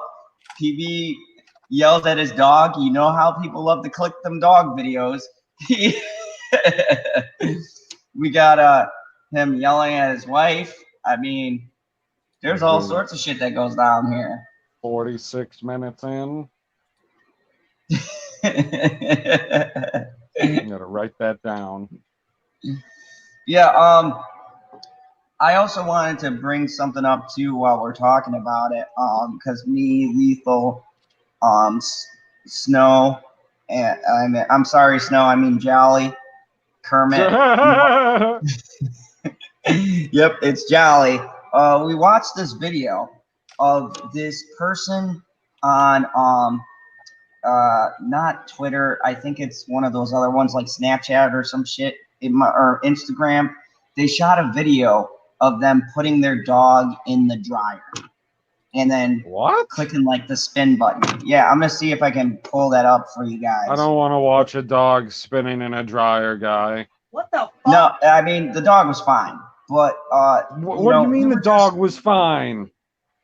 PB yelled at his dog. You know how people love to click them dog videos. We got him yelling at his wife. I mean, there's all sorts of shit that goes down here. 46 minutes in. Yeah, You gotta write that down. I also wanted to bring something up too while we're talking about it. Because me, Lethal, Snow, and I'm sorry, Snow, I mean Jolly, Kermit. Yep, it's Jolly. We watched this video of this person on not Twitter. I think it's one of those other ones like Snapchat or some shit, or Instagram. They shot a video of them putting their dog in the dryer and then What? clicking like the spin button. Yeah, I'm gonna see if I can pull that up for you guys. I don't want to watch a dog spinning in a dryer, guy. What the fuck? No, I mean the dog was fine, but What do you mean the dog was fine?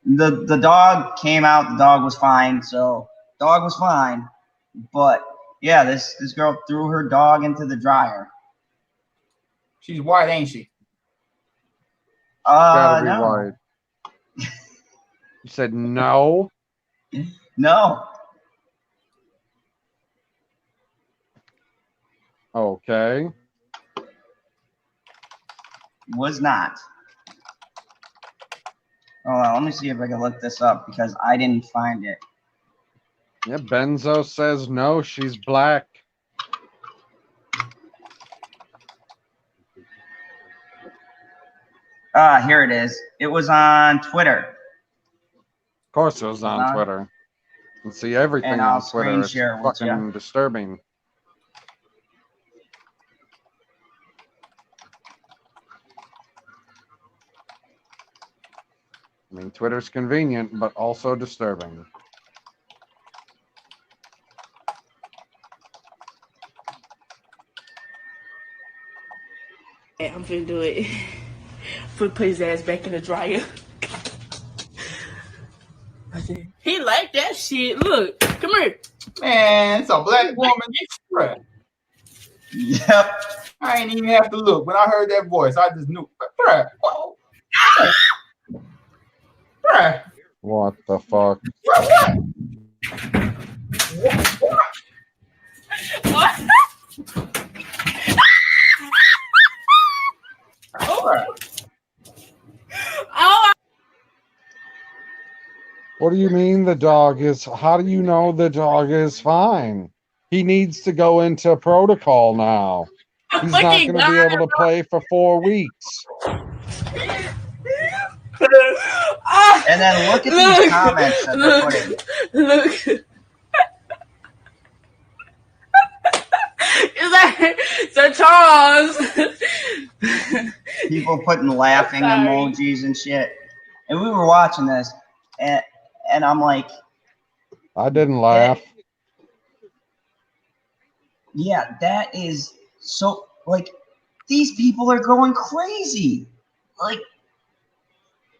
The dog came out. The dog was fine. So dog was fine, but yeah, this girl threw her dog into the dryer. She's white, ain't she? Gotta be No. white. You said no? No. Okay. Was not. Hold on, let me see if I can look this up because I didn't find it. Yeah, Benzo says no, she's black. Here it is. It was on Twitter. Of course it was on Twitter. You can see everything And I'll on Twitter. screen It's share with fucking you. disturbing. I mean, Twitter's convenient, but also disturbing. Yeah, I'm finna do it. Put his ass back in the dryer. He like that shit. Look, come here. Man, it's a black woman. Bruh. Yep. I ain't even have to look. When I heard that voice, I just knew. Bruh. Whoa. Bruh. What the fuck? What? What? Bruh. Oh, What do you mean the dog is? How do you know the dog is fine? He needs to go into protocol now. He's not going to be able to play for 4 weeks. And then look at these comments that they're putting. Look. It's like Sir Charles. People putting laughing Sorry. emojis and shit. And we were watching this, and I'm like, I didn't laugh. yeah, that is so, like, these people are going crazy. like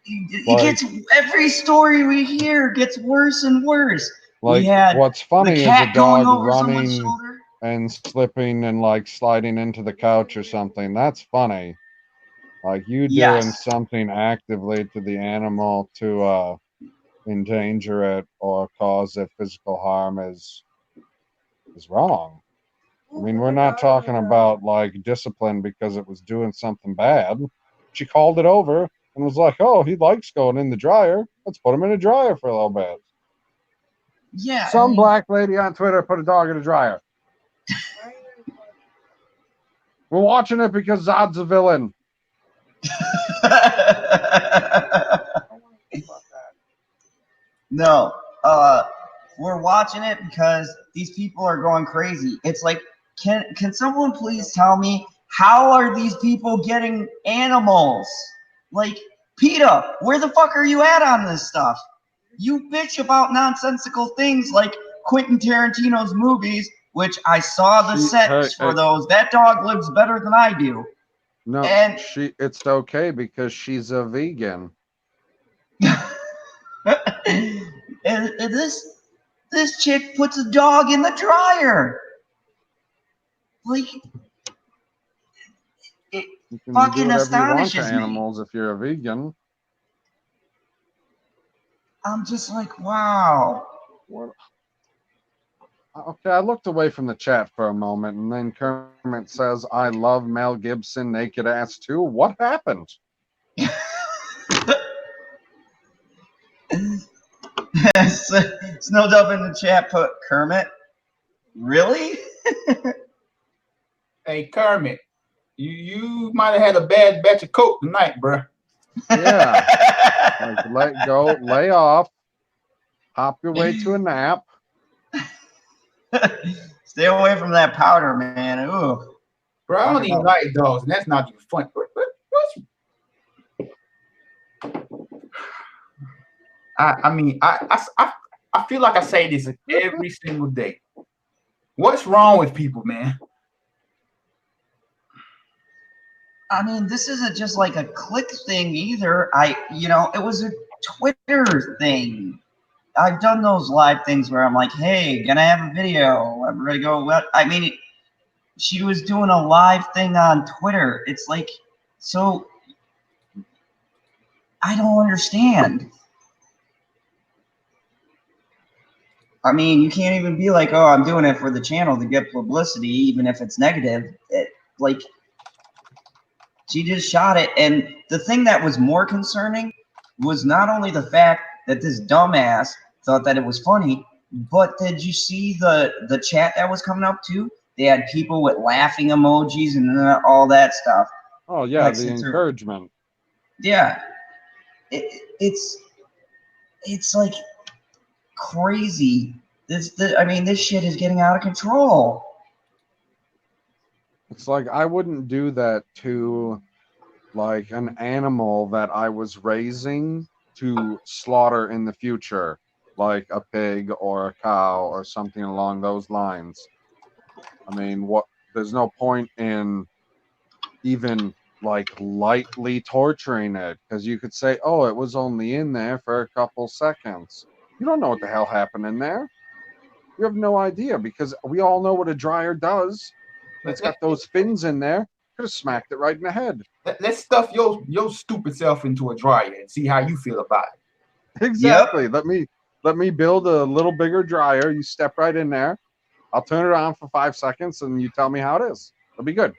it gets every story we hear gets worse and worse. Like, we had what's funny the is cat a going dog over someone's running shoulder. and slipping and like sliding into the couch or something. That's funny. Like you doing Yes. something actively to the animal to endanger it or cause it physical harm is wrong. I mean, we're not talking about like discipline because it was doing something bad. She called it over and was like, "Oh, he likes going in the dryer. Let's put him in a dryer for a little bit." Yeah. Some black lady on Twitter put a dog in a dryer. We're watching it because Zod's a villain. No, we're watching it because these people are going crazy. It's like, can someone please tell me how are these people getting animals? Like, PETA, where the fuck are you at on this stuff? You bitch about nonsensical things like Quentin Tarantino's movies, which I saw the sets for those. That dog lives better than I do. No, And it's okay because she's a vegan. and this chick puts a dog in the dryer. Like, it You can fucking do whatever you want to astonishes me. animals if you're a vegan. I'm just like, wow. What? Okay, I looked away from the chat for a moment, and then Kermit says, "I love Mel Gibson naked ass too." What happened? Snowed up in the chat put Kermit. Really? Hey Kermit, you might have had a bad batch of coke tonight, bruh. Yeah. Like, let go, lay off, hop your way to a nap. Stay away from that powder, man. Ooh. Bro, I don't even like dogs, and that's not even funny. I mean, I feel like I say this every single day. What's wrong with people, man? I mean, this isn't just like a click thing either. It was a Twitter thing. I've done those live things where I'm like, hey, gonna have a video. I'm ready to go. What? I mean, she was doing a live thing on Twitter. It's like, so I don't understand. I mean, you can't even be like, oh, I'm doing it for the channel to get publicity, even if it's negative. Like, she just shot it. And the thing that was more concerning was not only the fact that this dumbass thought that it was funny, but did you see the chat that was coming up too? They had people with laughing emojis and all that stuff. Oh yeah, like, the encouragement. Yeah, it's like crazy. I mean, this shit is getting out of control. It's like I wouldn't do that to like an animal that I was raising to slaughter in the future, like a pig or a cow or something along those lines. I mean, there's no point in even like lightly torturing it, because you could say, oh, it was only in there for a couple seconds. You don't know what the hell happened in there. You have no idea, because we all know what a dryer does. It's got those fins in there. Could have smacked it right in the head. Let's stuff your stupid self into a dryer and see how you feel about it. Exactly. Yep. Let me build a little bigger dryer. You step right in there. I'll turn it on for 5 seconds, and you tell me how it is. It'll be good.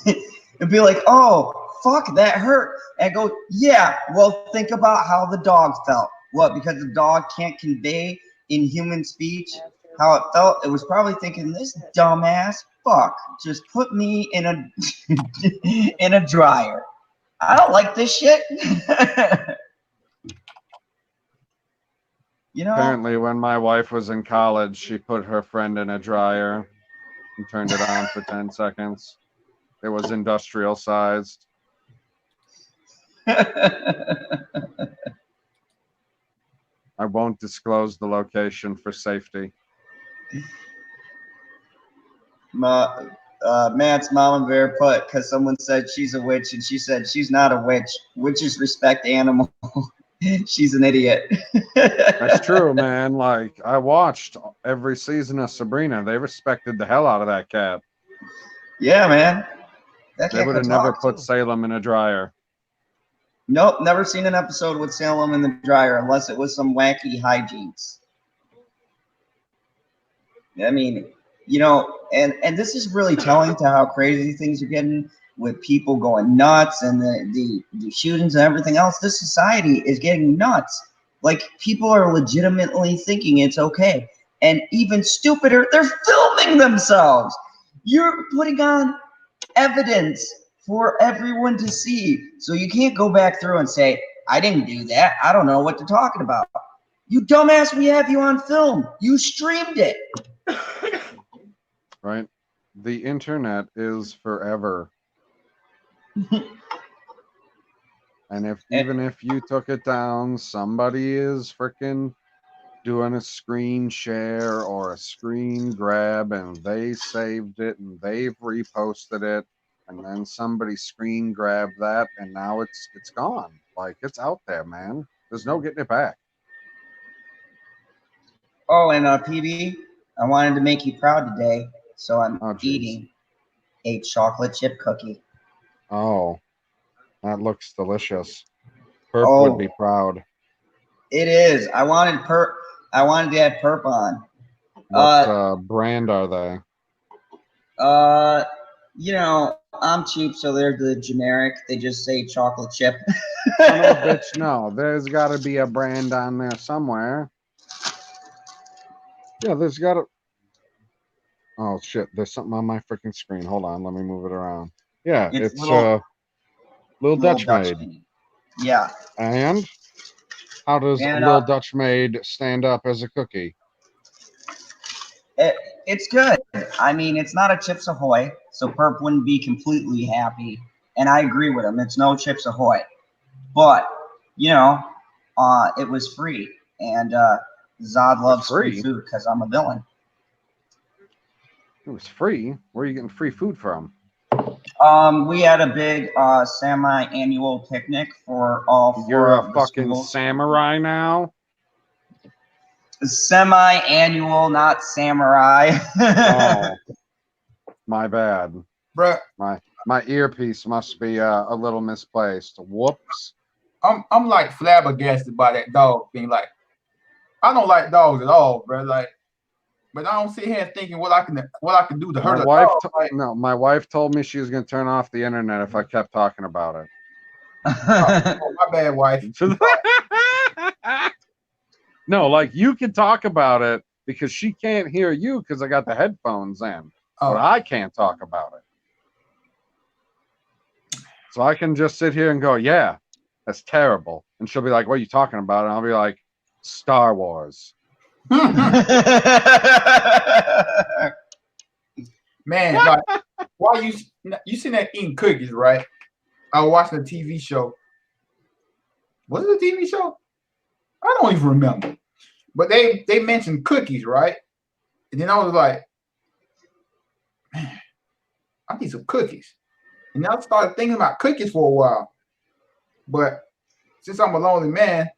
It'd be like, oh, fuck, that hurt. And go, yeah, well, think about how the dog felt. What, because the dog can't convey in human speech how it felt? It was probably thinking, this dumbass fuck just put me in a in a dryer. I don't like this shit. You know? Apparently, when my wife was in college, she put her friend in a dryer and turned it on for 10 seconds. It was industrial sized. I won't disclose the location for safety. Matt's mama bear put because someone said she's a witch and she said she's not a witch. Witches respect animals. She's an idiot. That's true, man. Like I watched every season of Sabrina. They respected the hell out of that cat. Yeah, man. That They cat would could have never talk, put too. Salem in a dryer. Nope, never seen an episode with Salem in the dryer unless it was some wacky hijinks. I mean, you know, and this is really telling to how crazy things are getting with people going nuts and the shootings and everything else. This society is getting nuts. Like people are legitimately thinking it's okay. And even stupider, they're filming themselves. You're putting on evidence for everyone to see. So you can't go back through and say, I didn't do that. I don't know what they're talking about. You dumbass, we have you on film. You streamed it. Right? The internet is forever. And even if you took it down, somebody is freaking doing a screen share or a screen grab and they saved it and they've reposted it and then somebody screen grabbed that and now it's gone. Like it's out there, man. There's no getting it back. Oh, and PB, I wanted to make you proud today, so I'm geez. eating a chocolate chip cookie. Oh, that looks delicious. Perp would be proud. It is. I wanted to have Perp on. What brand are they? You know, I'm cheap, so they're the generic. They just say chocolate chip. Son of a bitch, no. There's got to be a brand on there somewhere. Yeah, there's got to. Oh shit! There's something on my freaking screen. Hold on, let me move it around. Yeah, it's Little Dutch Maid. Yeah. And how does Little Dutch Maid stand up as a cookie? It's good. I mean, it's not a Chips Ahoy, so Perp wouldn't be completely happy. And I agree with him. It's no Chips Ahoy. But, you know, it was free. And Zod loves free food because I'm a villain. It was free? Where are you getting free food from? We had a big semi-annual picnic for all four You're of a the fucking schools. samurai now? Semi-annual, not samurai. Oh, my bad. Bruh. My earpiece must be a little misplaced. Whoops. I'm like flabbergasted by that dog thing. Like, I don't like dogs at all, bro. Like, but I don't sit here thinking what I can do to hurt a dog. My wife told me she was gonna turn off the internet if I kept talking about it. Oh, my bad, wife. No, like you can talk about it because she can't hear you because I got the headphones in, but I can't talk about it. So I can just sit here and go, yeah, that's terrible. And she'll be like, what are you talking about? And I'll be like, Star Wars. Man, like, why you seen that eating cookies, right? I was watching a TV show. Was it a TV show? I don't even remember. But they mentioned cookies, right? And then I was like, man, I need some cookies. And I started thinking about cookies for a while. But since I'm a lonely man,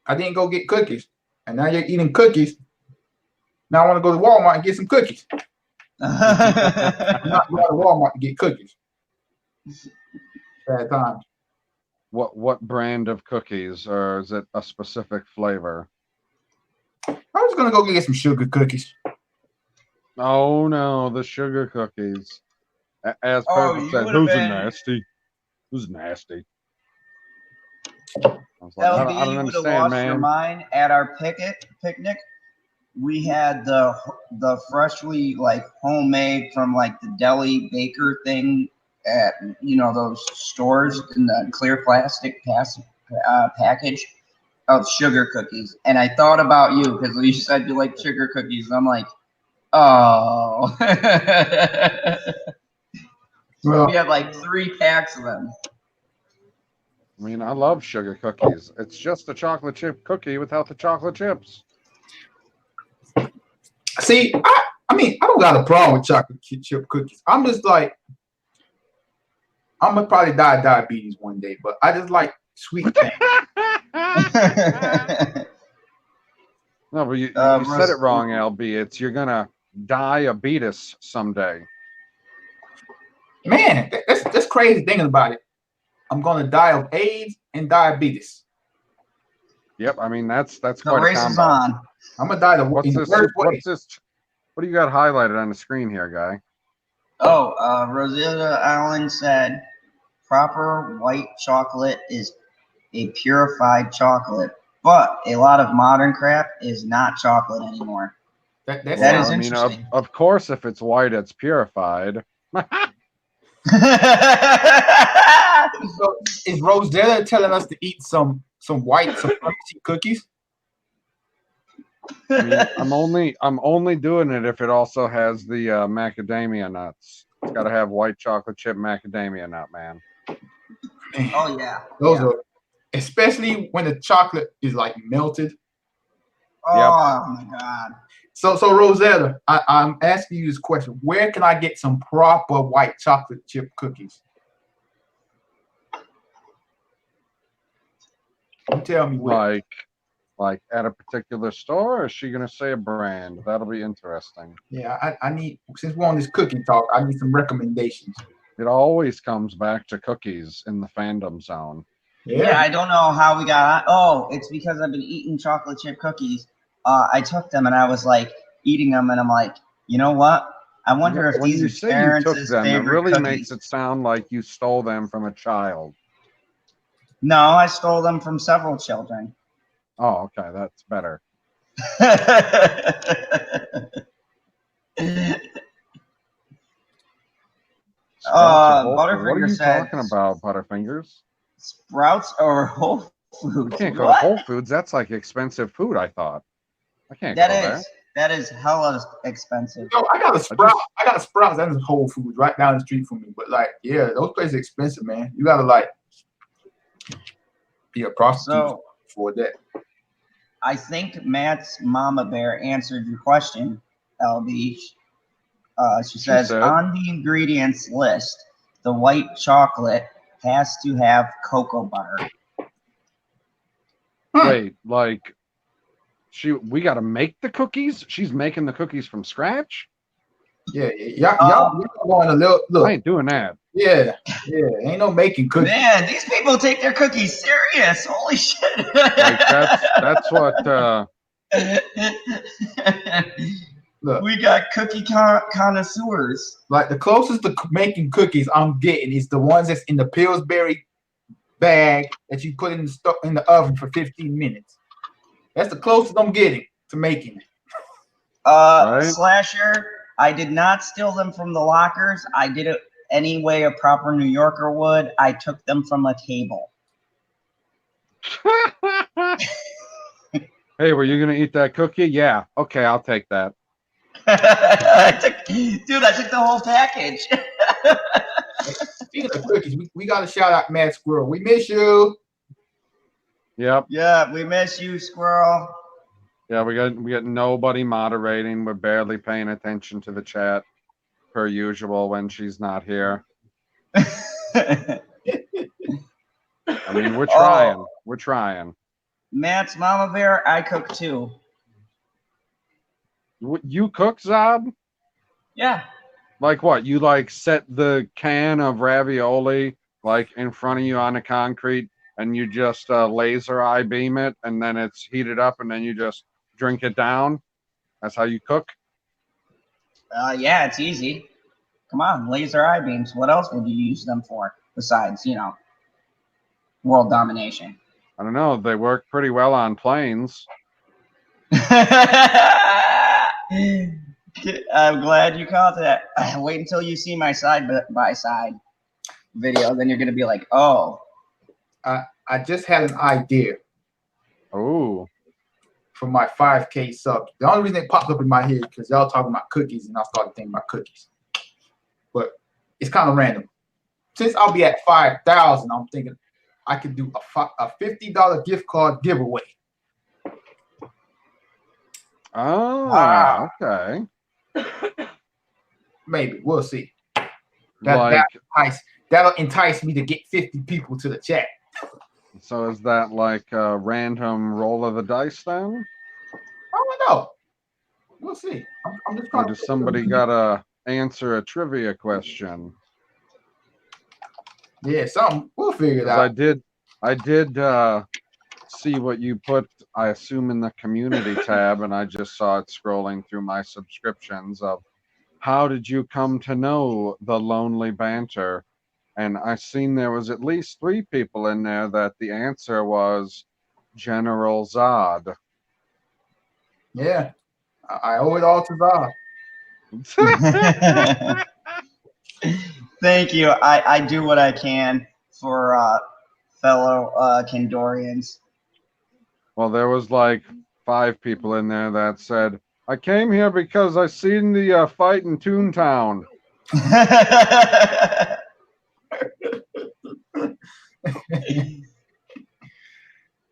I didn't go get cookies. And now you're eating cookies. Now I want to go to Walmart and get some cookies. I'm not going to Walmart to get cookies. Bad times. What brand of cookies, or is it a specific flavor? I was gonna go get some sugar cookies. Oh no, the sugar cookies. As Purple said, who's nasty? Who's nasty? I was like, I don't understand, man. Your mind at our picnic. We had the freshly like homemade from like the deli baker thing at those stores in the clear plastic package of sugar cookies. And I thought about you because you said you like sugar cookies. And I'm like, oh. So we had like 3 packs of them. I mean, I love sugar cookies. It's just a chocolate chip cookie without the chocolate chips. See, I mean, I don't got a problem with chocolate chip cookies. I'm just like, I'm gonna probably die of diabetes one day, but I just like sweet things. No, but you said it wrong, LB. It's you're gonna diabetes someday. Man, that's crazy thinking about it. I'm gonna die of AIDS and diabetes. Yep, I mean that's The quite race a is combo. on. I'm gonna die What's this? What's this? What do you got highlighted on the screen here, guy? Oh, Rosita Allen said, proper white chocolate is a purified chocolate, but a lot of modern crap is not chocolate anymore. That That sounds, is I mean, interesting. of course, if it's white, it's purified. so is Rosetta telling us to eat some white supremacy cookies? I mean, I'm only doing it if it also has the macadamia nuts. It's got to have white chocolate chip macadamia nut, man. Oh yeah, Those are, especially when the chocolate is like melted. Oh my god. So Rosetta, I'm asking you this question: where can I get some proper white chocolate chip cookies? You tell me where. Like at a particular store, or is she gonna say a brand? That'll be interesting. Yeah, I need, since we're on this cookie talk, I need some recommendations. It always comes back to cookies in the fandom zone. Yeah, I don't know how we got on. Oh, it's because I've been eating chocolate chip cookies. I took them and I was like eating them, and I'm like, you know what? I wonder if when these you are say you Terrence's took them, it favorite really cookies. makes it sound like you stole them from a child. No, I stole them from several children. Oh, okay, that's better. Butterfinger what are you said, talking about, Butterfingers? Sprouts or Whole Foods? I can't go to Whole Foods. That's like expensive food, I thought. I can't go there. That is hella expensive. Yo, I got a Sprouts and a Whole Foods right down the street from me. But like, yeah, those places are expensive, man. You gotta like be a prostitute for that. I think Matt's Mama Bear answered your question, LB. She says, on the ingredients list, the white chocolate has to have cocoa butter. Wait, like we got to make the cookies? She's making the cookies from scratch? Yeah, y'all going a little. Look, I ain't doing that. Yeah, ain't no making cookies. Man, these people take their cookies serious. Holy shit! Like that's what. Look, we got cookie connoisseurs. Like the closest to making cookies I'm getting is the ones that's in the Pillsbury bag that you put in the oven for 15 minutes. That's the closest I'm getting to making it. Right? Slasher, I did not steal them from the lockers. I did it any way a proper New Yorker would. I took them from a table. Hey, were you gonna eat that cookie? Yeah. Okay, I'll take that. I took the whole package. Speaking of cookies, we got to shout out Mad Squirrel. We miss you. Yep. Yeah, we miss you, Squirrel. Yeah, we got nobody moderating. We're barely paying attention to the chat, per usual, when she's not here. I mean, we're trying. We're trying. Matt's Mama Bear, I cook too. You cook, Zod? Yeah. Like what? You like set the can of ravioli like in front of you on the concrete, and you just laser eye beam it, and then it's heated up, and then you just drink it down? That's how you cook? Yeah, it's easy. Come on, laser eye beams. What else would you use them for besides, world domination? I don't know. They work pretty well on planes. I'm glad you caught that. Wait until you see my side-by-side video. Then you're going to be like, oh. I just had an idea. Oh. For my 5K subs. The only reason it popped up in my head because y'all talking about cookies and I started thinking about cookies. But it's kind of random. Since I'll be at 5,000, I'm thinking I could do a $50 gift card giveaway. Oh, okay. Maybe we'll see. Like, That'll entice me to get 50 people to the chat. so is that like a random roll of the dice then? I don't know. We'll see. I'm just Or trying does somebody gotta answer a trivia question? Yeah, something. We'll figure it 'Cause out. I did see what you put, I assume, in the community tab, and I just saw it scrolling through my subscriptions of how did you come to know the Lonely Banter? And I seen there was at least 3 people in there that the answer was General Zod. Yeah, I owe it all to Zod. Thank you. I do what I can for fellow Kandorians. Well, there was like 5 people in there that said, I came here because I seen the fight in Toontown.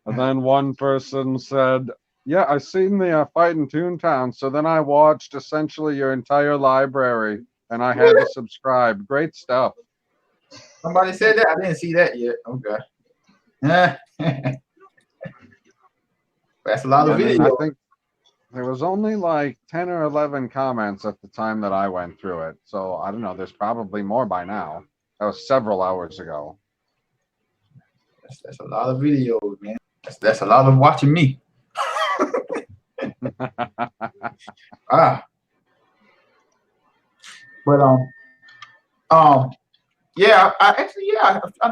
And then one person said, yeah, I seen the fight in Toontown, so then I watched essentially your entire library, and I had to subscribe. Great stuff. Somebody said that. I didn't see that yet. Okay. That's a lot of I mean, videos. I think there was only like 10 or 11 comments at the time that I went through it. So I don't know. There's probably more by now. That was several hours ago. That's a lot of videos, man. That's a lot of watching me. But yeah, I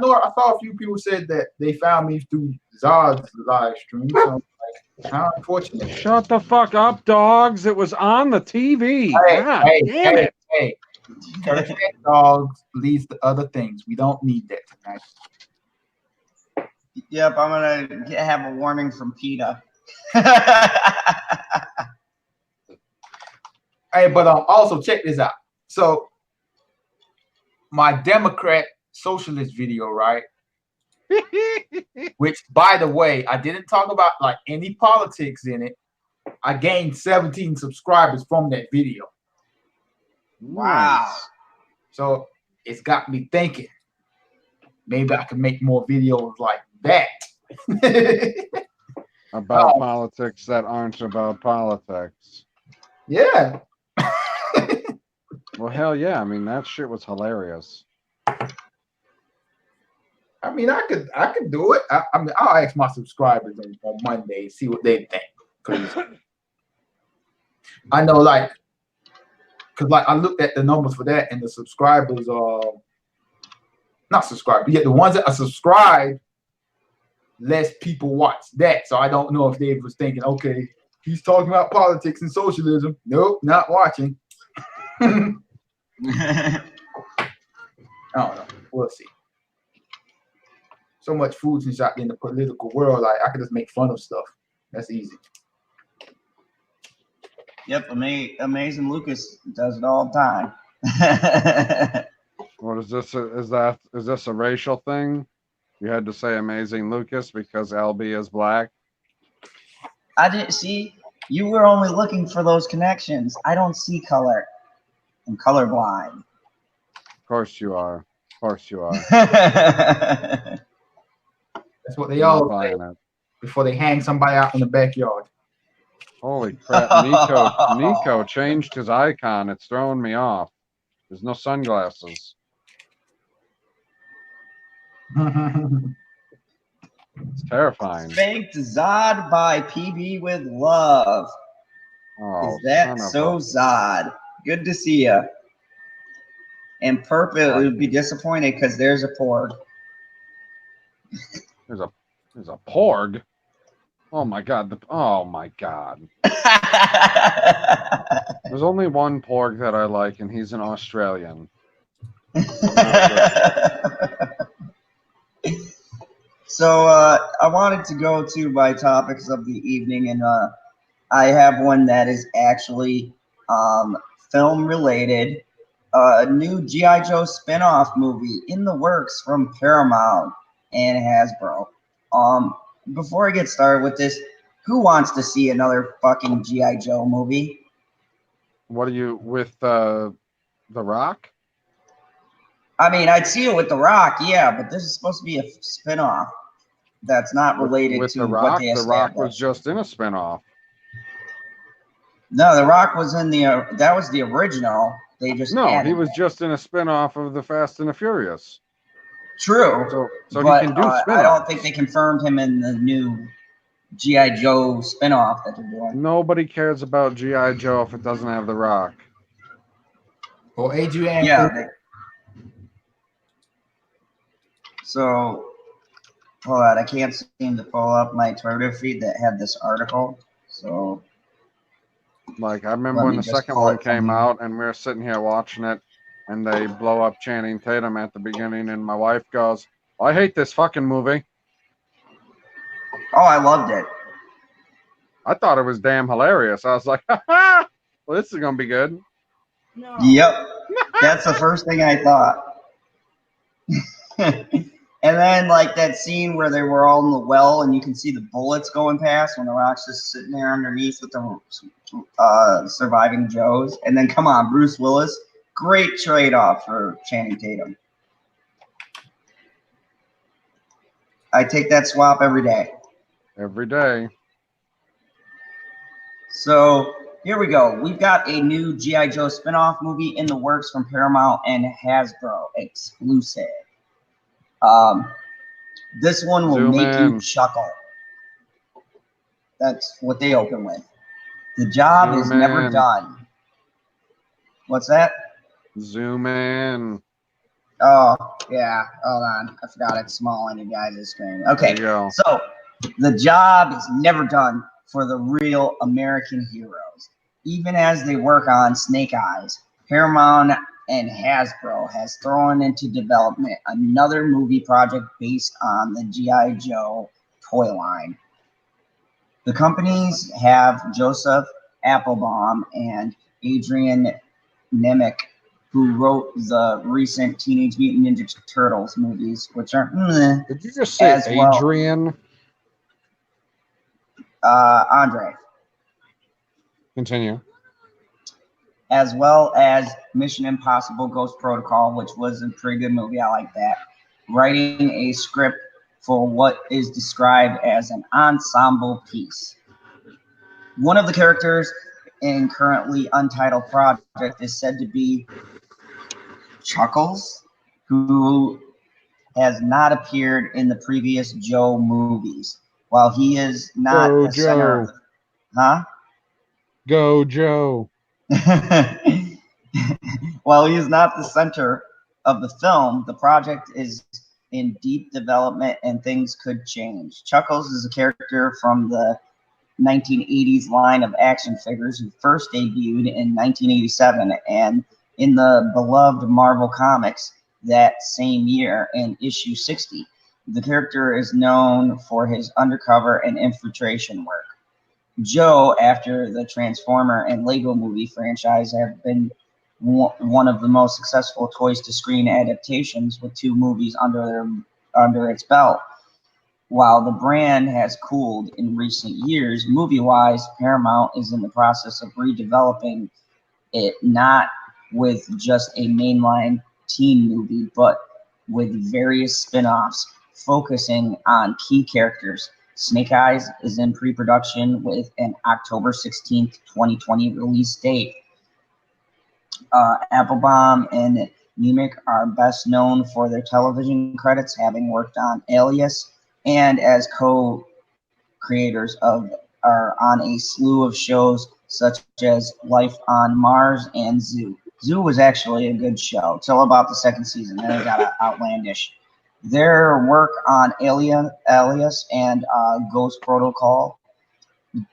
know I saw a few people said that they found me through Zod's live stream. So I'm like, how unfortunate. Shut the fuck up, dogs. It was on the TV. God damn it. Hey. Curse that dogs leads to other things. We don't need that tonight. Yep, I'm gonna have a warning from PETA. Hey, but also check this out. So my Democrat socialist video, right? Which, by the way, I didn't talk about like any politics in it. I gained 17 subscribers from that video. Wow. Nice. So it's got me thinking. Maybe I can make more videos like that. About politics that aren't about politics. Yeah. Well, hell yeah. I mean, that shit was hilarious. I mean, I could do it. I mean, I'll ask my subscribers on Monday and see what they think. Cause I know, like, cause like I looked at the numbers for that, and the subscribers are not subscribed. Yet the ones that are subscribed, less people watch that. So I don't know if they was thinking, okay, he's talking about politics and socialism. Nope, not watching. I don't know. We'll see. So much foolishness out in the political world. Like I could just make fun of stuff. That's easy. Yep, Amazing Lucas does it all the time. What is this? Is this a racial thing? You had to say Amazing Lucas because LB is black? I didn't see. You were only looking for those connections. I don't see color. I'm colorblind. Of course you are. Of course you are. That's what they all say It. before they hang somebody out in the backyard. Holy crap. Nico changed his icon. It's throwing me off. There's no sunglasses. It's terrifying. Thanked Zod by PB with love. Oh, is that so, Zod? Good to see ya. And Perp would be disappointed because there's a porg. There's a porg. Oh my god. Oh my god. There's only one porg that I like, and he's an Australian. So I wanted to go to my topics of the evening, and I have one that is actually film related. A new G.I. Joe spinoff movie in the works from Paramount and Hasbro. Before I get started with this, who wants to see another fucking G.I. Joe movie? What are you with The Rock? I mean, I'd see it with The Rock, yeah, but this is supposed to be a spinoff that's not related With to The what Rock? they The Rock was established. just in a spinoff. No, The Rock was in that was the original. They just No, added he was it. just in a spinoff of The Fast and the Furious. True, So but he can do spinoffs. I don't think they confirmed him in the new G.I. Joe spinoff that they're doing. Nobody cares about G.I. Joe if it doesn't have The Rock. Or Adrian. Yeah. So, hold on, I can't seem to pull up my Twitter feed that had this article. So, Like, I remember Let when me the just second pull one it from came here. out and we were sitting here watching it and they blow up Channing Tatum at the beginning and my wife goes, I hate this fucking movie. oh, I loved it. I thought it was damn hilarious. I was like, ha ha, well, this is going to be good. No. Yep, that's the first thing I thought. And then, like, that scene where they were all in the well and you can see the bullets going past when The Rock's just sitting there underneath with the surviving Joes. And then, come on, Bruce Willis. Great trade-off for Channing Tatum. I take that swap every day. Every day. So, here we go. We've got a new G.I. Joe spinoff movie in the works from Paramount and Hasbro exclusive. This one will Zoom make you in. chuckle. That's what they open with. The job is Zoom never in. done. What's that? Zoom in. Oh, yeah. Hold on. I forgot it's small on you guys' screen. Okay. There you go. So, the job is never done for the real American heroes. Even as they work on Snake Eyes, Paramount and Hasbro has thrown into development another movie project based on the G.I. Joe toy line. The companies have Joseph Applebaum and Adrian Nemec, who wrote the recent Teenage Mutant Ninja Turtles movies, which are Did you just say as well. Adrian? Andre, Continue. as well as Mission Impossible Ghost Protocol, which was a pretty good movie. I like that. Writing a script for what is described as an ensemble piece. One of the characters in currently untitled project is said to be Chuckles, who has not appeared in the previous Joe movies. While he is not Go the center of Joe. the, Go Joe. While he is not the center of the film, the project is in deep development and things could change. Chuckles is a character from the 1980s line of action figures who first debuted in 1987 and in the beloved Marvel Comics that same year in issue 60. The character is known for his undercover and infiltration work. Joe, after the Transformer and Lego movie franchise, have been one of the most successful toys-to-screen adaptations with 2 movies under its belt. While the brand has cooled in recent years, movie-wise, Paramount is in the process of redeveloping it, not with just a mainline teen movie, but with various spin-offs focusing on key characters. Snake Eyes is in pre-production with an October 16th, 2020 release date. Applebaum and Nemec are best known for their television credits, having worked on Alias, and as co-creators are on a slew of shows such as Life on Mars and Zoo. Zoo was actually a good show till about the 2nd season, then it got outlandish. Their work on Alias and Ghost Protocol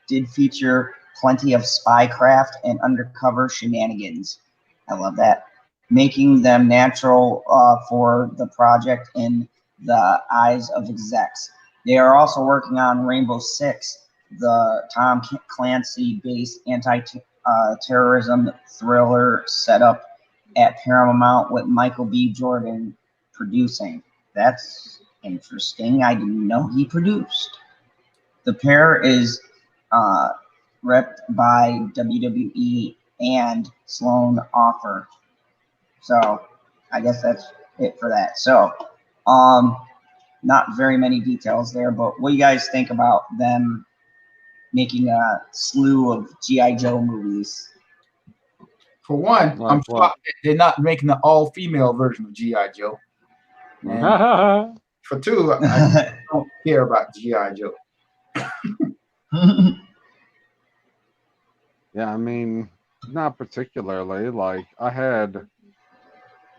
did feature plenty of spycraft and undercover shenanigans. I love that. Making them natural for the project in the eyes of execs. They are also working on Rainbow Six, the Tom Clancy-based anti-terrorism thriller set up at Paramount with Michael B. Jordan producing. That's interesting. I didn't know he produced. The pair is repped by WWE and Sloan offer. So I guess that's it for that. So not very many details there, but what do you guys think about them making a slew of G.I. Joe movies? For one, Like I'm what? shocked that they're not making an all-female version of G.I. Joe. And for two, I don't care about G.I. Joe. Yeah, I mean, not particularly. Like, I had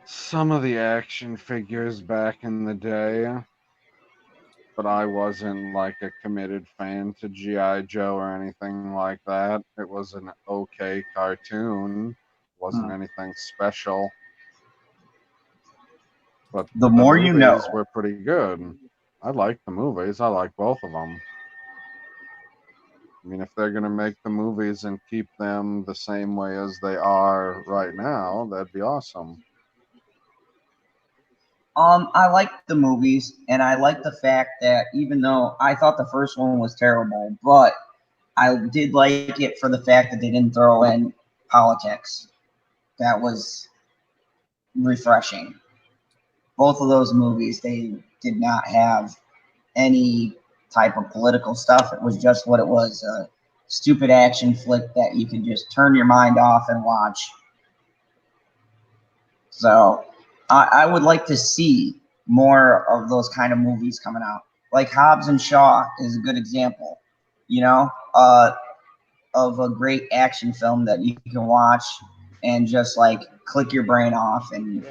some of the action figures back in the day, but I wasn't like a committed fan to G.I. Joe or anything like that. It was an okay cartoon, wasn't anything special. But The more you know. movies were pretty good. I like the movies. I like both of them. I mean, if they're going to make the movies and keep them the same way as they are right now, that'd be awesome. I like the movies, and I like the fact that even though I thought the first one was terrible, but I did like it for the fact that they didn't throw in politics. That was refreshing. Both of those movies, they did not have any type of political stuff. It was just what it was, a stupid action flick that you could just turn your mind off and watch. So I would like to see more of those kind of movies coming out. Like Hobbs and Shaw is a good example, you know, of a great action film that you can watch and just like click your brain off and,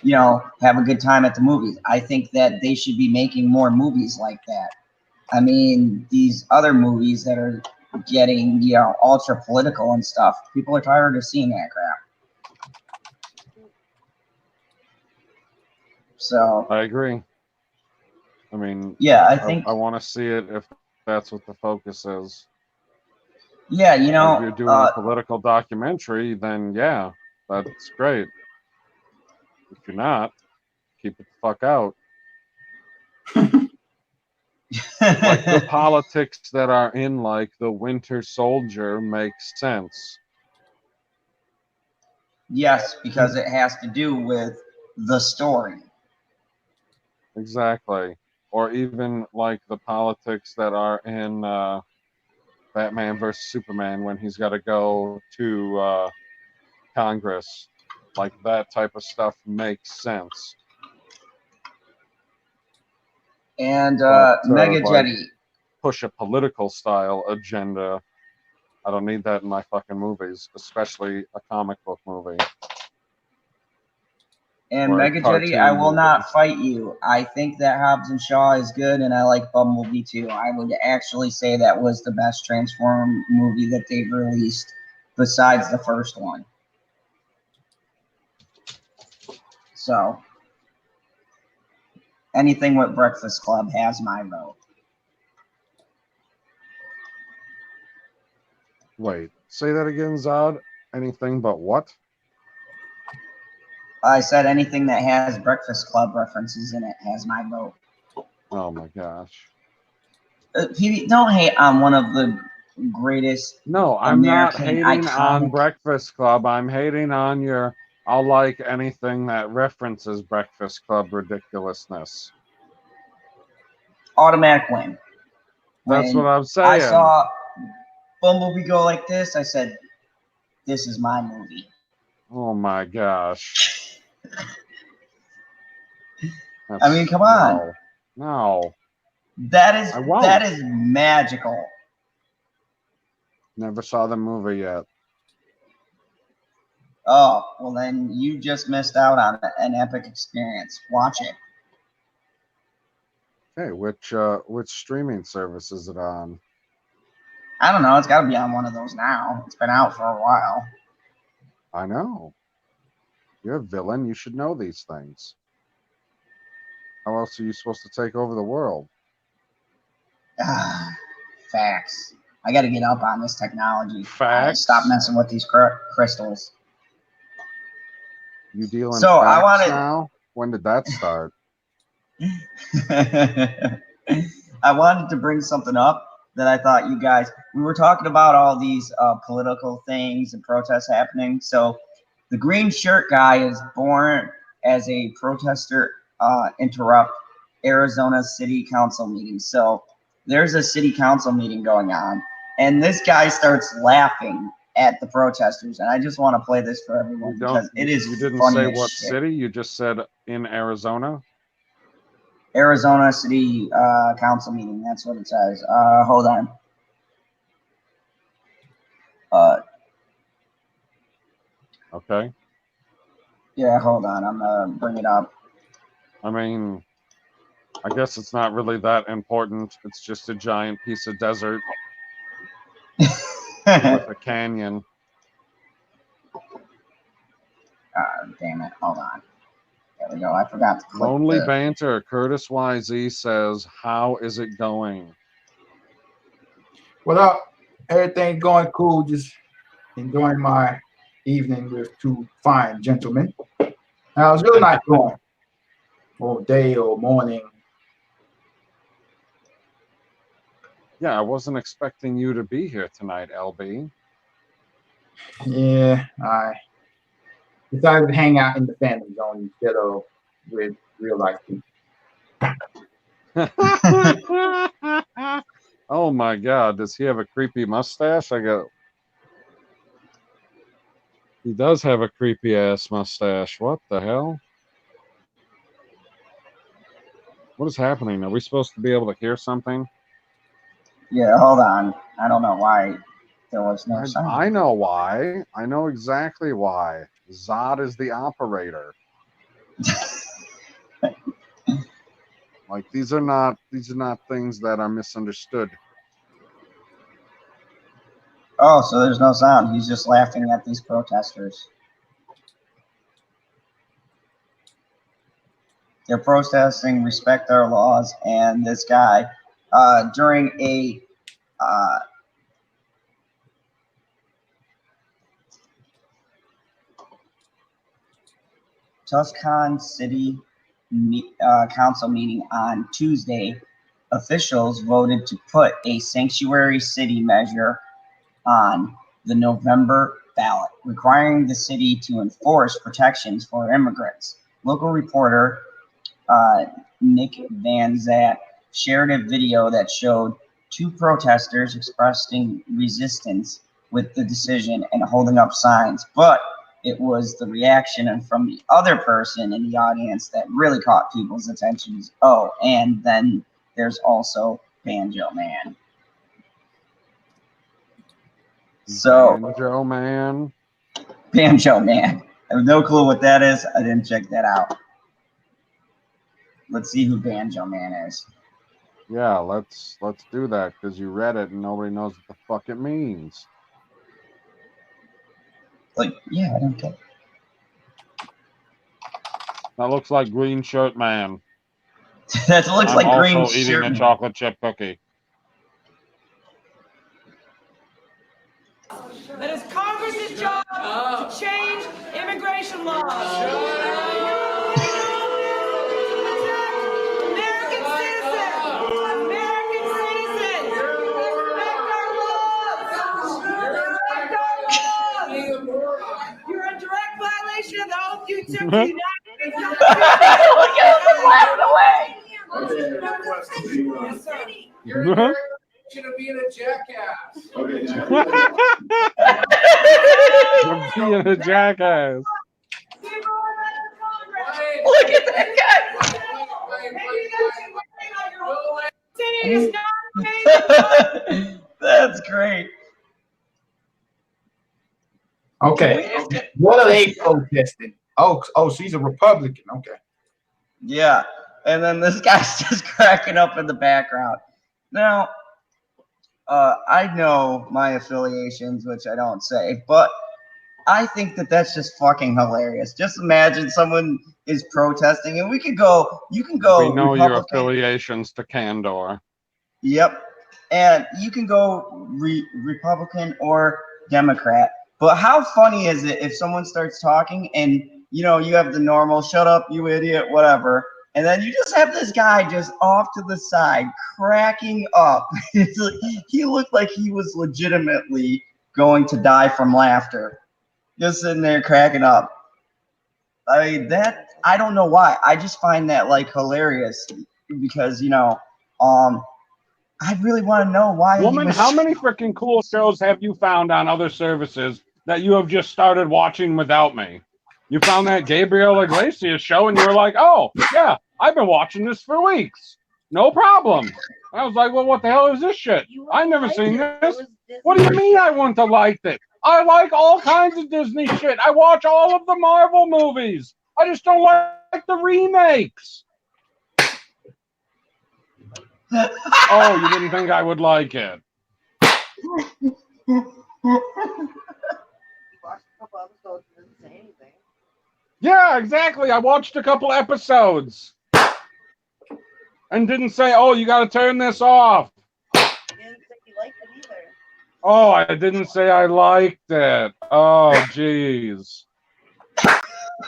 you know, have a good time at the movies. I think that they should be making more movies like that. I mean, these other movies that are getting, you know, ultra political and stuff, people are tired of seeing that crap. So I agree. I mean, yeah, I think I want to see it if that's what the focus is. yeah, you know, If you're doing a political documentary, then yeah, that's great. If you're not, keep it the fuck out. Like the politics that are in like the Winter Soldier makes sense. yes, because it has to do with the story. Exactly. Or even like the politics that are in Batman versus Superman when he's got to go to Congress. Like that type of stuff makes sense. And Like, Jetty. push a political style agenda. I don't need that in my fucking movies, especially a comic book movie. And or a Mega Jetty, I cartoon will movie. not fight you. I think that Hobbs and Shaw is good, and I like Bumblebee too. I would actually say that was the best Transform movie that they've released, besides the first one. So, anything with Breakfast Club has my vote. Wait, say that again, Zod? Anything but what? I said anything that has Breakfast Club references in it has my vote. Oh my gosh. PB, don't hate on one of the greatest. No, I'm not American hating on iconic- Breakfast Club. I'm hating on your I'll like anything that references Breakfast Club ridiculousness. Automatic win. That's When what I'm saying. I saw Bumblebee go like this, I said, this is my movie. Oh my gosh. I mean, come on. No. That I won't. is magical. Never saw the movie yet. Oh, well then you just missed out on an epic experience. Watch it. Hey, which streaming service is it on? I don't know. It's got to be on one of those now. It's been out for a while. I know. You're a villain. You should know these things. How else are you supposed to take over the world? Facts. I got to get up on this technology. Facts? Stop messing with these crystals. You dealing So, I facts wanted- now? When did that start? I wanted to bring something up that I thought you guys, we were talking about all these political things and protests happening. So the green shirt guy is born as a protester interrupt Arizona City Council meeting. So there's a city council meeting going on, and this guy starts laughing at the protesters. And I just want to play this for everyone because it is. You didn't funny say as what shit. city. You just said in Arizona. Arizona City Council meeting. That's what it says. Hold on. Okay. Yeah, hold on. I'm gonna bring it up. I mean, I guess it's not really that important. It's just a giant piece of desert with a canyon. Damn it. Hold on. There we go. I forgot to click Lonely the... Banter. Curtis YZ says, "How is it going?" Well, everything going cool. Just enjoying my evening with two fine gentlemen. It was really nice going. Or day or morning. Yeah, I wasn't expecting you to be here tonight, LB. Yeah, I decided to hang out in the Fandom zone instead of with real life people. Oh my God, does he have a creepy mustache? He does have a creepy ass mustache. What the hell? What is happening? Are we supposed to be able to hear something? Yeah, hold on. I don't know why there was no sound. I know why. I know exactly why. Zod is the operator. Like these are not things that are misunderstood. Oh, so there's no sound. He's just laughing at these protesters. They're protesting, respect our laws, and this guy, during a Tuscan City Council meeting on Tuesday, officials voted to put a sanctuary city measure on the November ballot, requiring the city to enforce protections for immigrants. Local reporter Nick Van Zat shared a video that showed two protesters expressing resistance with the decision and holding up signs, but it was the reaction from the other person in the audience that really caught people's attention. Oh, and then there's also Banjo Man. So Banjo Man. Banjo Man. I have no clue what that is. I didn't check that out. Let's see who Banjo Man is. Yeah, let's do that because you read it and nobody knows what the fuck it means. Like, yeah, I don't get it. That looks like Green Shirt Man. That looks like I'm green also eating shirt a man. chocolate chip cookie. That is Congress's job to change immigration laws. American citizens. American citizens. Respect our laws. Respect our laws. You're a direct violation of the oath you took to the United States Constitution. Look at him laughing away. Yes, sir. You're in the should have been a jackass. Okay. You're being a jackass. Look at that guy. That's great. Okay. What are they protesting? Oh, she's a Republican. Okay. Yeah. And then this guy's just cracking up in the background. Now, I know my affiliations, which I don't say, but I think that that's just fucking hilarious. Just imagine someone is protesting, and you can go. We know your Republican. affiliations to Candor. Yep, and you can go Republican or Democrat. But how funny is it if someone starts talking and you have the normal "shut up, you idiot," whatever, And then you just have this guy just off to the side cracking up. He looked like he was legitimately going to die from laughter. Just sitting there cracking up. I mean, that, I don't know why. I just find that like hilarious because, you know, I really want to know why. Woman, how many freaking cool shows have you found on other services that you have just started watching without me? You found that Gabriel Iglesias show and you were like, oh, yeah, I've been watching this for weeks. No problem. I was like, well, what the hell is this shit? I've never seen this. What do you mean I wouldn't have liked it? I like all kinds of Disney shit. I watch all of the Marvel movies. I just don't like the remakes. Oh, you didn't think I would like it? Yeah, exactly. I watched a couple episodes and didn't say, oh, you got to turn this off. You didn't say you liked it either. Oh, I didn't say I liked it. Oh, jeez.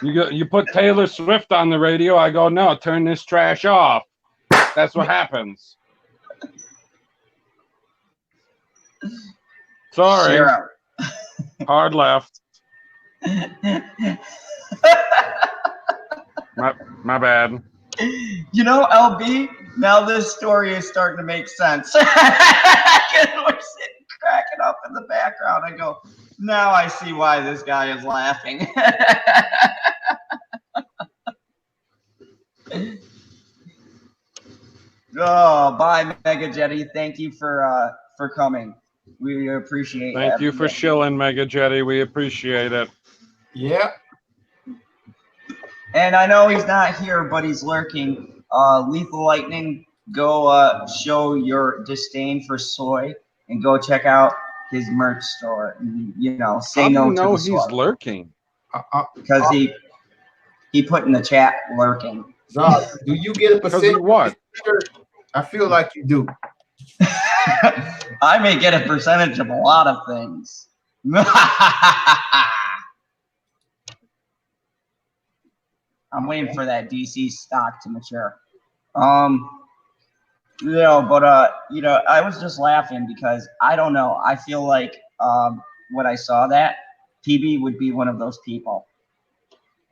You put Taylor Swift on the radio. I go, no, turn this trash off. That's what happens. Sorry. Share Hard left. My bad. You know, LB, now this story is starting to make sense. We're sitting cracking up in the background. I go, now I see why this guy is laughing. Oh, bye, Mega Jetty. Thank you for coming. We appreciate it. Thank you for shilling, Mega Jetty. We appreciate it. Yeah. And I know he's not here, but he's lurking. Lethal Lightning, go show your disdain for soy and go check out his merch store. And, you know, say no to the How do soy. you know he's lurking? Because he put in the chat lurking. Zod, do you get a percentage? Of what? I feel like you do. I may get a percentage of a lot of things. I'm waiting for that DC stock to mature. You know, but you know, I was just laughing because I don't know. I feel like when I saw that, PB would be one of those people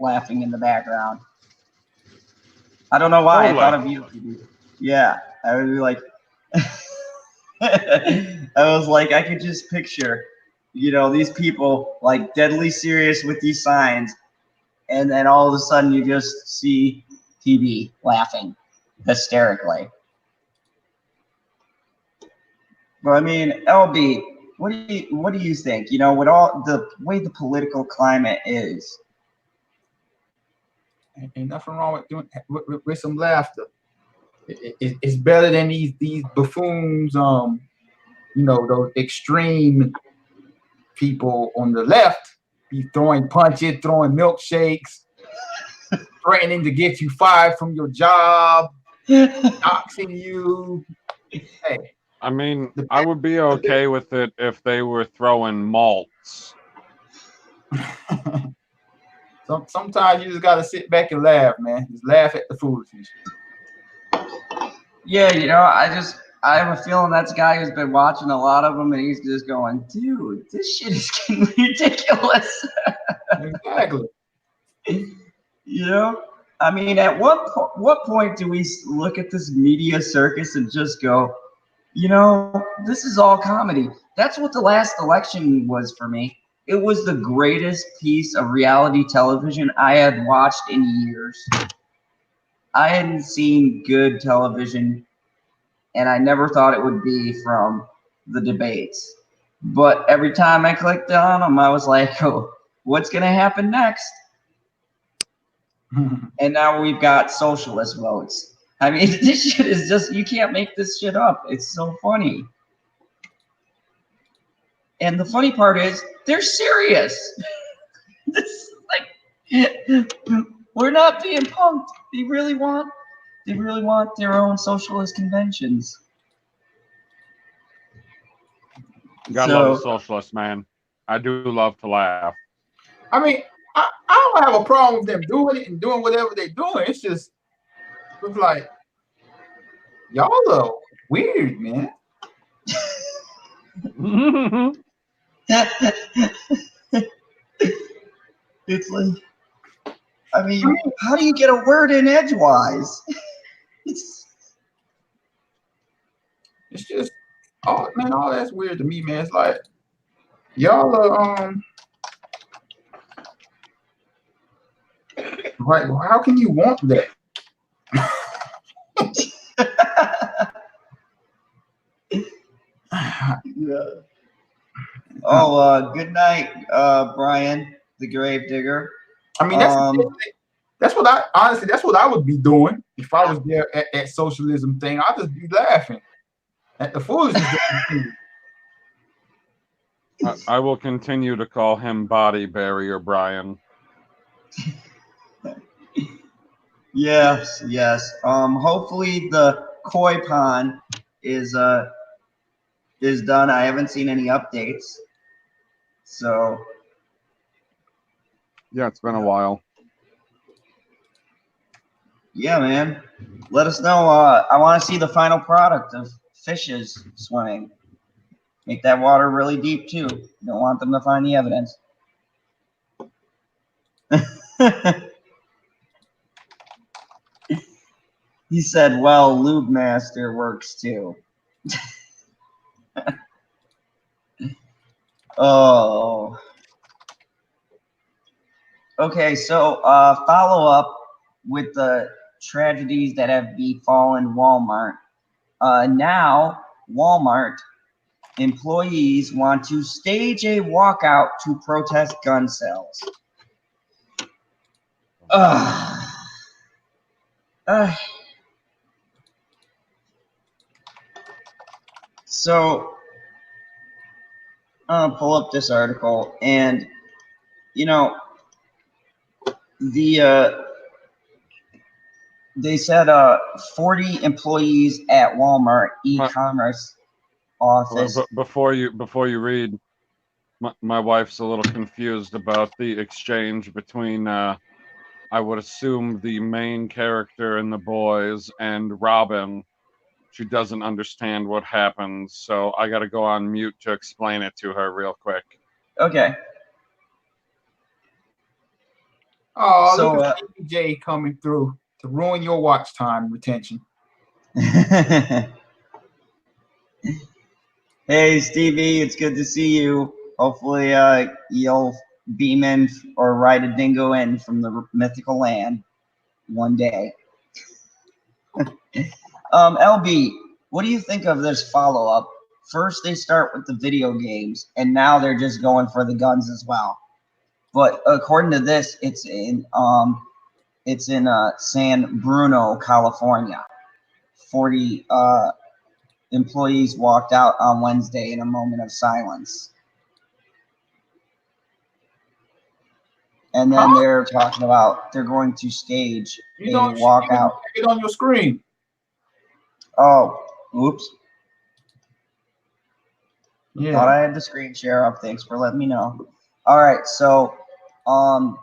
laughing in the background. I don't know why I thought of you, PB. Yeah, I would be like, I was like, I could just picture, you know, these people like deadly serious with these signs, and then all of a sudden you just see PB laughing hysterically. But I mean, LB, what do you think? You know, with all the way the political climate is, Ain't nothing wrong with doing with some laughter. It's better than these buffoons. You know, those extreme people on the left be throwing punches, throwing milkshakes, threatening to get you fired from your job, doxing you. Hey, I mean, I would be okay with it if they were throwing malts. Sometimes you just gotta sit back and laugh, man. Just laugh at the foolishness. yeah, you know, I have a feeling that's a guy who's been watching a lot of them, and he's just going, dude, this shit is getting ridiculous. Exactly. You know, I mean, at what point do we look at this media circus and just go, you know, this is all comedy? That's what the last election was for me. It was the greatest piece of reality television I had watched in years. I hadn't seen good television, and I never thought it would be from the debates. But every time I clicked on them, I was like, oh, what's going to happen next? And now we've got socialist votes. I mean, this shit is just, you can't make this shit up. It's so funny. And the funny part is, they're serious. This, like, we're not being punked. They really want their own socialist conventions. You gotta love a socialist, man. I do love to laugh. I mean, I don't have a problem with them doing it and doing whatever they're doing. It's just was like, y'all are weird, man. It's like, I mean, how do you get a word in edgewise? It's just, oh man, all that's weird to me, man. It's like y'all are right. Well, how can you want that? Yeah. Oh, good night, Brian, the Gravedigger. I mean, that's what I honestly, that's what I would be doing if I was there at that socialism thing. I'd just be laughing at the foolishness. I will continue to call him Body Barrier Brian. Yes, yes. Hopefully the koi pond is done. I haven't seen any updates. So yeah, it's been a while. Yeah, man. Let us know. I want to see the final product of fishes swimming. Make that water really deep too. Don't want them to find the evidence. He said, well, Lube Master works too. Oh. Okay, so follow up with the tragedies that have befallen Walmart. Now, Walmart employees want to stage a walkout to protest gun sales. So, I'll pull up this article, and, you know, they said 40 employees at Walmart e-commerce office. Before you read, my wife's a little confused about the exchange between I would assume the main character in The Boys and Robin. She doesn't understand what happens, so I got to go on mute to explain it to her real quick. Okay. Oh, So, look at Jay coming through to ruin your watch time retention. Hey, Stevie, it's good to see you. Hopefully, you'll beam in or ride a dingo in from the mythical land one day. LB, what do you think of this follow-up? First, they start with the video games, and now they're just going for the guns as well. But according to this, it's in San Bruno, California. 40 employees walked out on Wednesday in a moment of silence. And then they're talking about they're going to stage a walkout. It on your screen. Oh, oops. Yeah. Thought I had the screen share up. Thanks for letting me know. All right, so and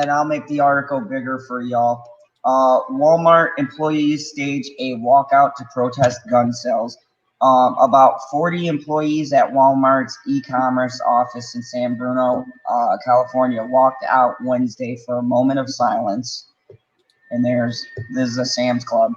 I'll make the article bigger for y'all. Walmart employees stage a walkout to protest gun sales. About 40 employees at Walmart's e-commerce office in San Bruno, California, walked out Wednesday for a moment of silence. And this is a Sam's Club.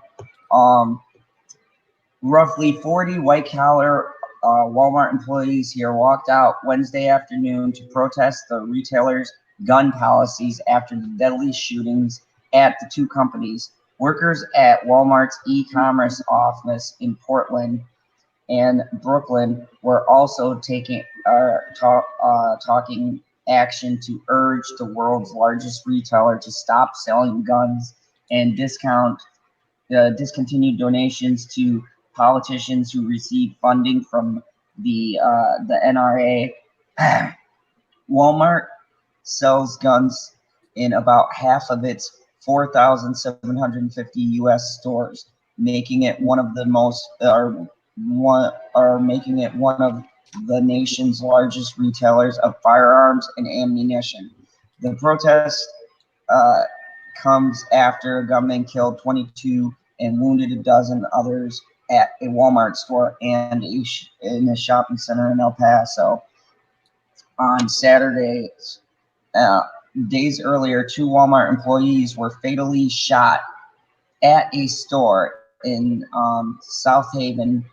Roughly 40 white-collar Walmart employees here walked out Wednesday afternoon to protest the retailer's gun policies after the deadly shootings at the two companies. Workers at Walmart's e-commerce office in Portland and Brooklyn were also taking action to urge the world's largest retailer to stop selling guns and discontinue donations to politicians who receive funding from the NRA. Walmart sells guns in about half of its 4,750 U.S. stores, making it one of the nation's largest retailers of firearms and ammunition. The protest comes after a gunman killed 22 and wounded a dozen others at a Walmart store and in a shopping center in El Paso. On Saturday, days earlier, 2 Walmart employees were fatally shot at a store in South Haven,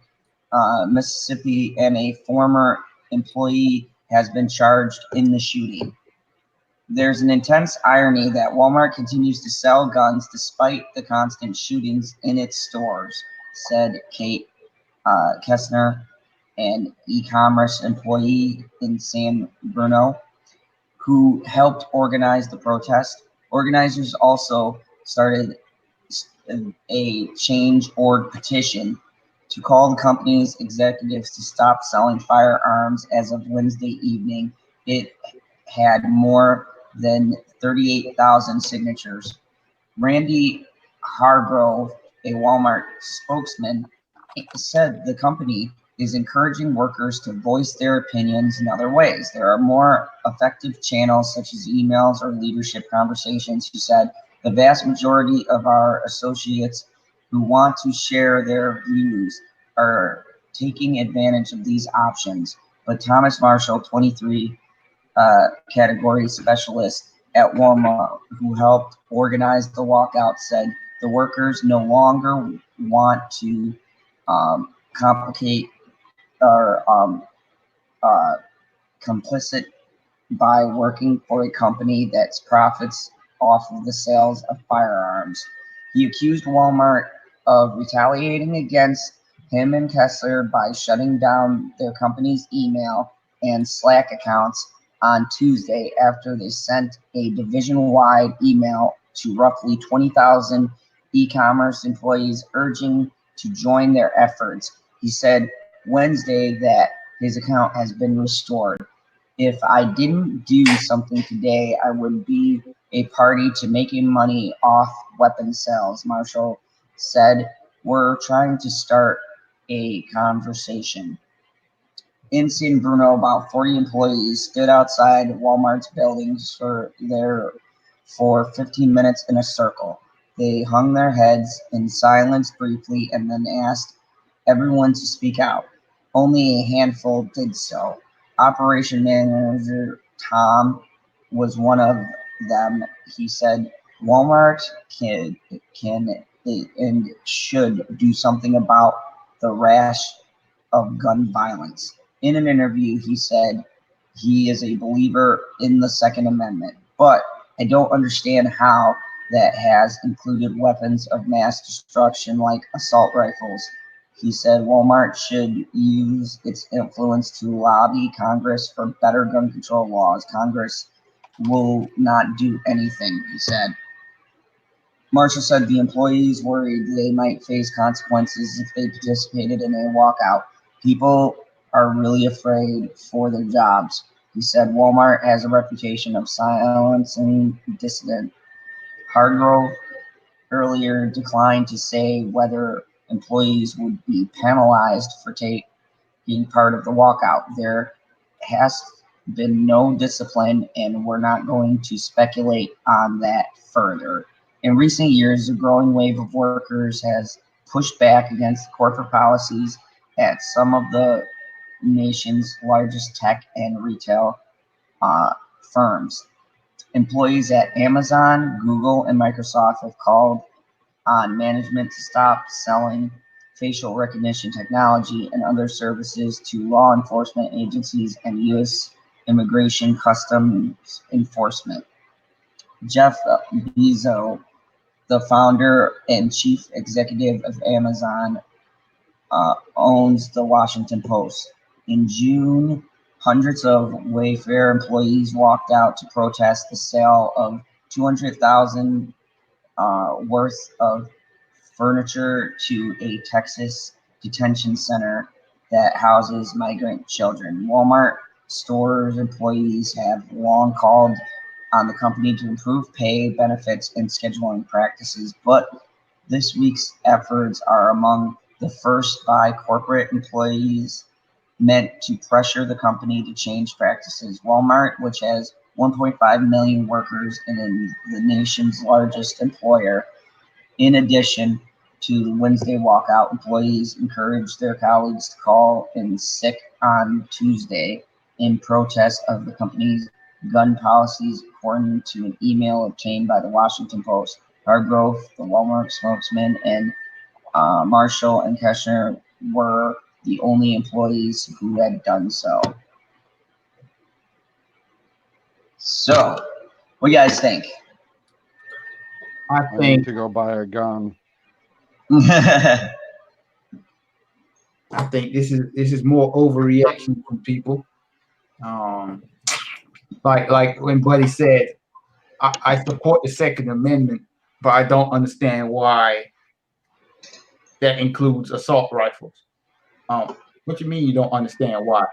Mississippi, and a former employee has been charged in the shooting. There's an intense irony that Walmart continues to sell guns despite the constant shootings in its stores, said Kate Kessner, an e-commerce employee in San Bruno, who helped organize the protest. Organizers also started a change.org petition to call the company's executives to stop selling firearms. As of Wednesday evening, it had more than 38,000 signatures. Randy Hargrove, a Walmart spokesman, said the company is encouraging workers to voice their opinions in other ways. There are more effective channels such as emails or leadership conversations, he said. The vast majority of our associates who want to share their views are taking advantage of these options. But Thomas Marshall, 23, category specialist at Walmart, who helped organize the walkout, said the workers no longer want to complicate or complicit by working for a company that's profits off of the sales of firearms. He accused Walmart of retaliating against him and Kessler by shutting down their company's email and Slack accounts on Tuesday after they sent a division-wide email to roughly 20,000 e-commerce employees urging to join their efforts. He said Wednesday that his account has been restored. If I didn't do something today, I would be a party to making money off weapon sales, Marshall said. We're trying to start a conversation. In San Bruno, about 40 employees stood outside Walmart's buildings for 15 minutes in a circle. They hung their heads in silence briefly and then asked everyone to speak out. Only a handful did so. Operation manager Tom was one of them. He said Walmart can and should do something about the rash of gun violence. In an interview, he said he is a believer in the Second Amendment, but I don't understand how that has included weapons of mass destruction like assault rifles. He said Walmart should use its influence to lobby Congress for better gun control laws. Congress will not do anything, he said. Marshall said the employees worried they might face consequences if they participated in a walkout. People are really afraid for their jobs. He said Walmart has a reputation of silencing dissident. Hargrove earlier declined to say whether employees would be penalized for taking part of the walkout. There has been no discipline, and we're not going to speculate on that further. In recent years, a growing wave of workers has pushed back against corporate policies at some of the nation's largest tech and retail firms. Employees at Amazon, Google, and Microsoft have called on management to stop selling facial recognition technology and other services to law enforcement agencies and U.S. Immigration Customs Enforcement. Jeff Bezos, the founder and chief executive of Amazon, owns the Washington Post. In June, hundreds of Wayfair employees walked out to protest the sale of $200,000 worth of furniture to a Texas detention center that houses migrant children. Walmart stores employees have long called on the company to improve pay, benefits, and scheduling practices, but this week's efforts are among the first by corporate employees meant to pressure the company to change practices. Walmart, which has 1.5 million workers and in the nation's largest employer. In addition to the Wednesday walkout, employees encouraged their colleagues to call in sick on Tuesday in protest of the company's gun policies, according to an email obtained by the Washington Post. Hargrove, the Walmart spokesman, and Marshall and Keshner were the only employees who had done so. So, what do you guys think? I I need think to go buy a gun. I think this is more overreaction from people. Like when Buddy said, I support the Second Amendment, but I don't understand why that includes assault rifles. What you mean you don't understand why?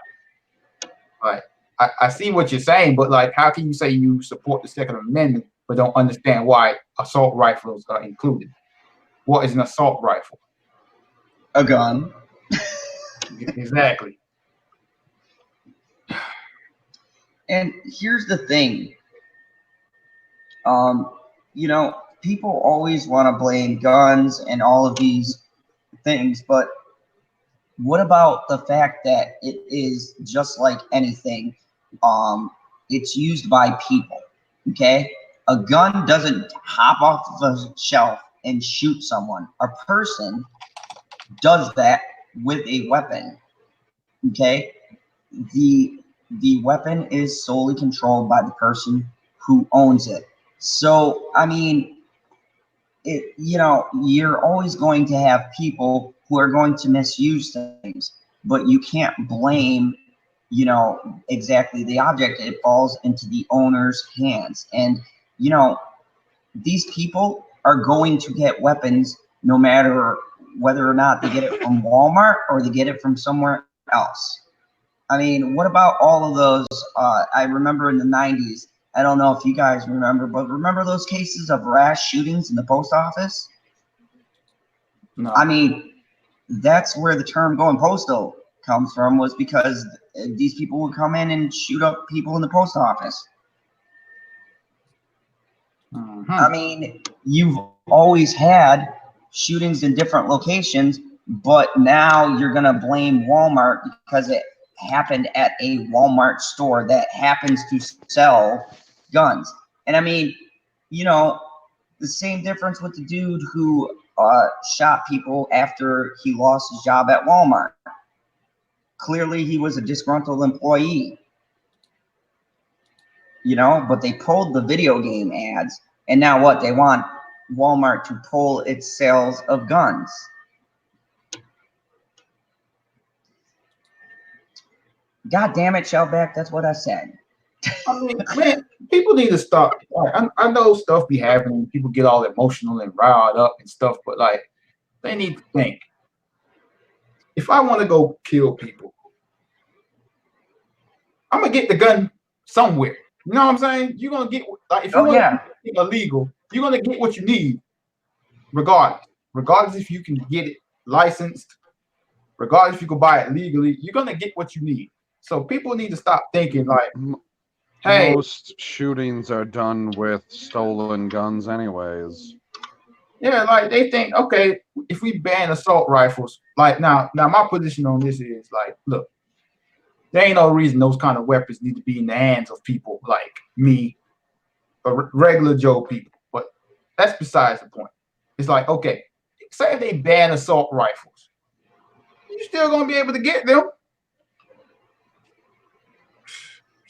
Like I see what you're saying, but like how can you say you support the Second Amendment but don't understand why assault rifles are included? What is an assault rifle? A gun. Exactly. And here's the thing. You know, people always want to blame guns and all of these things, but what about the fact that it is just like anything? It's used by people. Okay, a gun doesn't hop off the shelf and shoot someone. A person does that with a weapon. Okay, the weapon is solely controlled by the person who owns it. So I mean, you're always going to have people who are going to misuse things, but you can't blame exactly the object. It falls into the owner's hands, and these people are going to get weapons no matter whether or not they get it from Walmart or they get it from somewhere else. I mean, what about all of those? I remember in the 90s, I don't know if you guys remember, but remember those cases of rash shootings in the post office? No. I mean, that's where the term going postal comes from, was because these people would come in and shoot up people in the post office. I mean, you've always had shootings in different locations, but now you're going to blame Walmart because it happened at a Walmart store that happens to sell guns. And I mean, the same difference with the dude who shot people after he lost his job at Walmart. Clearly, he was a disgruntled employee. But they pulled the video game ads, and now what? They want Walmart to pull its sales of guns. God damn it, Shellback, that's what I said. I mean, man, people need to stop. Like, I know stuff be happening. People get all emotional and riled up and stuff, but like, they need to think. If I want to go kill people, I'm gonna get the gun somewhere. You know what I'm saying? You're gonna get, like, if you want to get illegal, you're gonna get what you need, regardless if you can get it licensed, regardless if you can buy it legally. You're gonna get what you need. So people need to stop thinking like, hey, most shootings are done with stolen guns anyways. Yeah, like they think, okay, if we ban assault rifles, like now my position on this is like, look, there ain't no reason those kind of weapons need to be in the hands of people like me, or regular Joe people. But that's besides the point. It's like, okay, say if they ban assault rifles, you're still gonna be able to get them.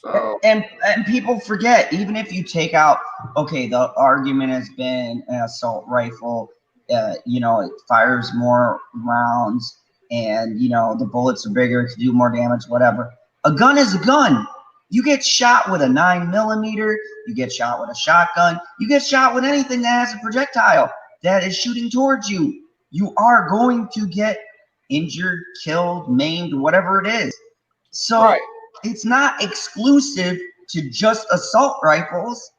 So, and people forget, even if you take out, okay, the argument has been an assault rifle, it fires more rounds, and the bullets are bigger, it can do more damage, whatever. A gun is a gun. You get shot with a 9mm, you get shot with a shotgun, you get shot with anything that has a projectile that is shooting towards you. You are going to get injured, killed, maimed, whatever it is. So right. It's not exclusive to just assault rifles.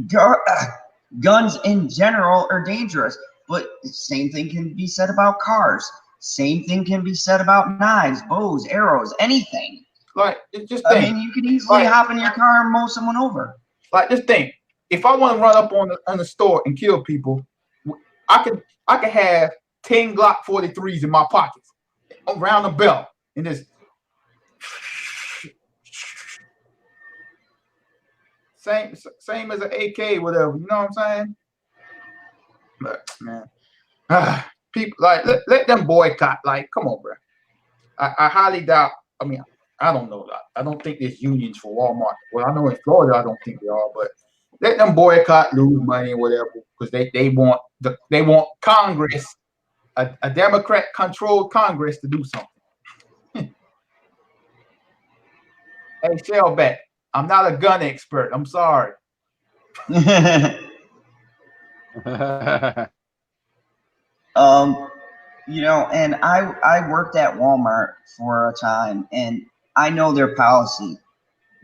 Guns in general are dangerous, but the same thing can be said about cars. Same thing can be said about knives, bows, arrows, anything. Like, it's just I think. mean, you could easily Like- hop in your car and mow someone over. Like, just think. If I want to run up on the store and kill people, I could have 10 Glock 43s in my pockets around the belt and just same as an AK, whatever. You know what I'm saying? But, man, people like let them boycott. Like, come on, bro. I highly doubt. I mean, I don't know that. I don't think there's unions for Walmart. Well, I know in Florida, I don't think they are, but let them boycott, lose money, or whatever, because they want Congress, a Democrat-controlled Congress, to do something. Hey, Shellback, I'm not a gun expert. I'm sorry. You know, and I worked at Walmart for a time, and I know their policy.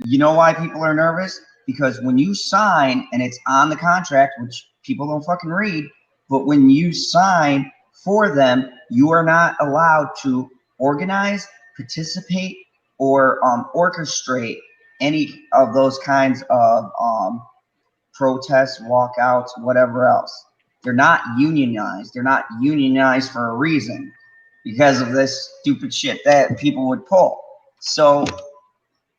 You know why people are nervous? Because when you sign, and it's on the contract, which people don't fucking read, but when you sign for them, you are not allowed to organize, participate, or orchestrate any of those kinds of protests, walkouts, whatever else. They're not unionized. They're not unionized for a reason, because of this stupid shit that people would pull. So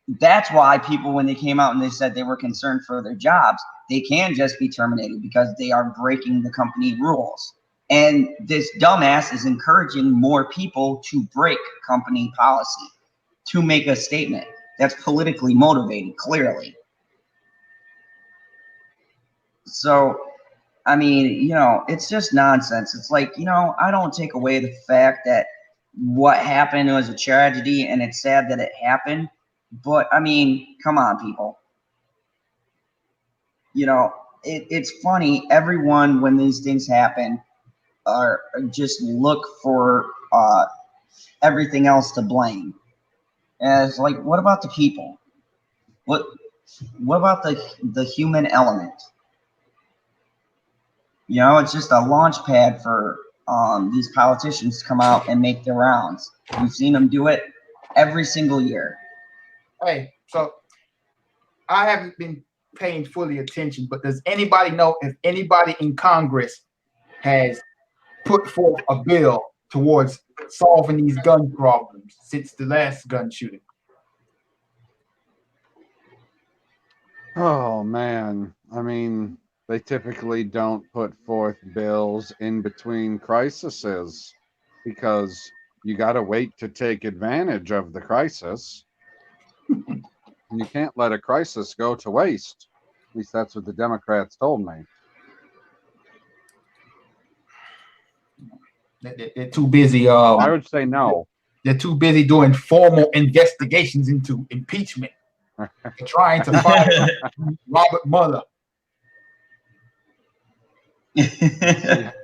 that's why people, when they came out and they said they were concerned for their jobs, they can just be terminated because they are breaking the company rules. And this dumbass is encouraging more people to break company policy, to make a statement that's politically motivated, clearly. So, I mean, you know, it's just nonsense. It's like, you know, I don't take away the fact that what happened was a tragedy and it's sad that it happened. But, I mean, come on, people. You know, it's funny. Everyone, when these things happen, are just look for everything else to blame. And it's like, what about the people? What about the human element? You know, it's just a launch pad for these politicians to come out and make their rounds. We've seen them do it every single year. Hey, so I haven't been paying fully attention, but does anybody know if anybody in Congress has put forth a bill towards solving these gun problems since the last gun shooting? Oh man, I mean, they typically don't put forth bills in between crises because you got to wait to take advantage of the crisis. And you can't let a crisis go to waste. At least that's what the Democrats told me. They're too busy. I would say no. They're too busy doing formal investigations into impeachment, trying to find Robert Mueller.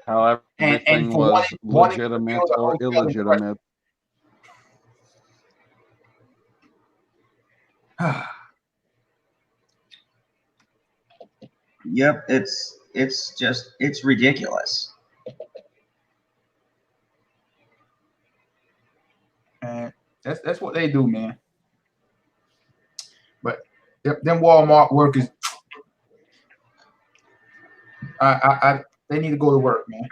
How everything for was wanting to legitimate build a or hotel in illegitimate. Yep, it's ridiculous. And that's what they do, man. But them Walmart workers, they need to go to work, man.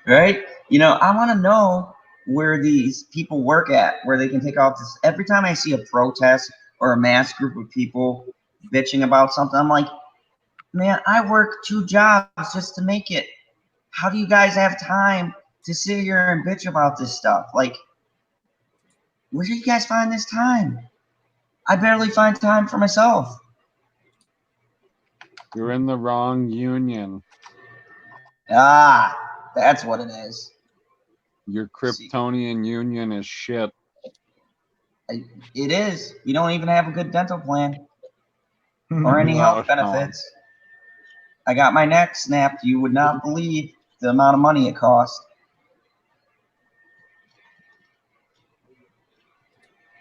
Right? You know, I want to know where these people work at, where they can take off this. Every time I see a protest or a mass group of people bitching about something, I'm like, man, I work 2 jobs just to make it. How do you guys have time to sit here and bitch about this stuff? Like, where do you guys find this time? I barely find time for myself. You're in the wrong union. Ah, that's what it is. Your Kryptonian union is shit. It is. You don't even have a good dental plan or any No, health no. benefits. I got my neck snapped. You would not believe the amount of money it cost.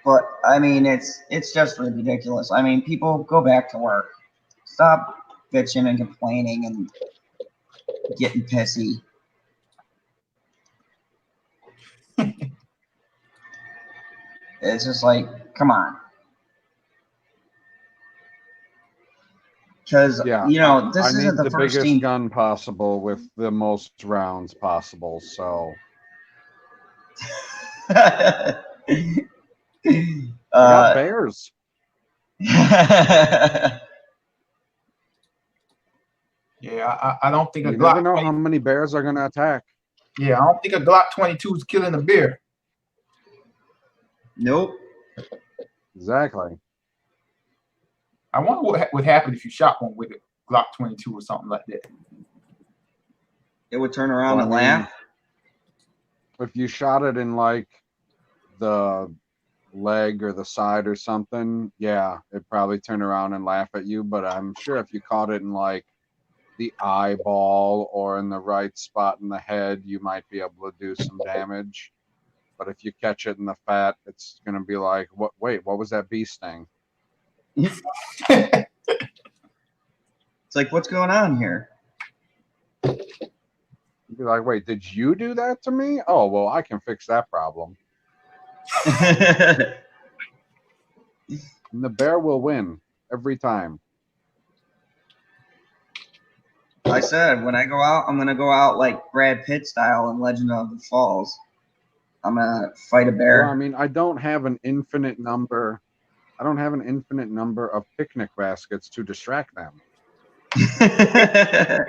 But I mean, it's just ridiculous. I mean, people, go back to work. Stop bitching and complaining and getting pissy. It's just like, come on. Because, Yeah, you know, this I isn't need the the first biggest team. gun possible with the most rounds possible. So I got bears. Yeah, I don't think a You never Glock. know how many bears are gonna attack. Yeah, I don't think a Glock 22 is killing a bear. Nope. Exactly. I wonder what would happen if you shot one with a Glock 22 or something like that. It would turn around Well, and I mean, laugh. If you shot it in like the leg or the side or something, yeah, it'd probably turn around and laugh at you. But I'm sure if you caught it in like the eyeball or in the right spot in the head, you might be able to do some damage. But if you catch it in the fat, it's gonna be like, what? Wait, what was that bee sting? It's like, what's going on here? You'd be like, wait, did you do that to me? Oh, well, I can fix that problem. And the bear will win every time. I said, when I go out, I'm going to go out like Brad Pitt style in Legend of the Falls. I'm going to fight a bear. Well, I mean, I don't have an infinite number. I don't have an infinite number of picnic baskets to distract them.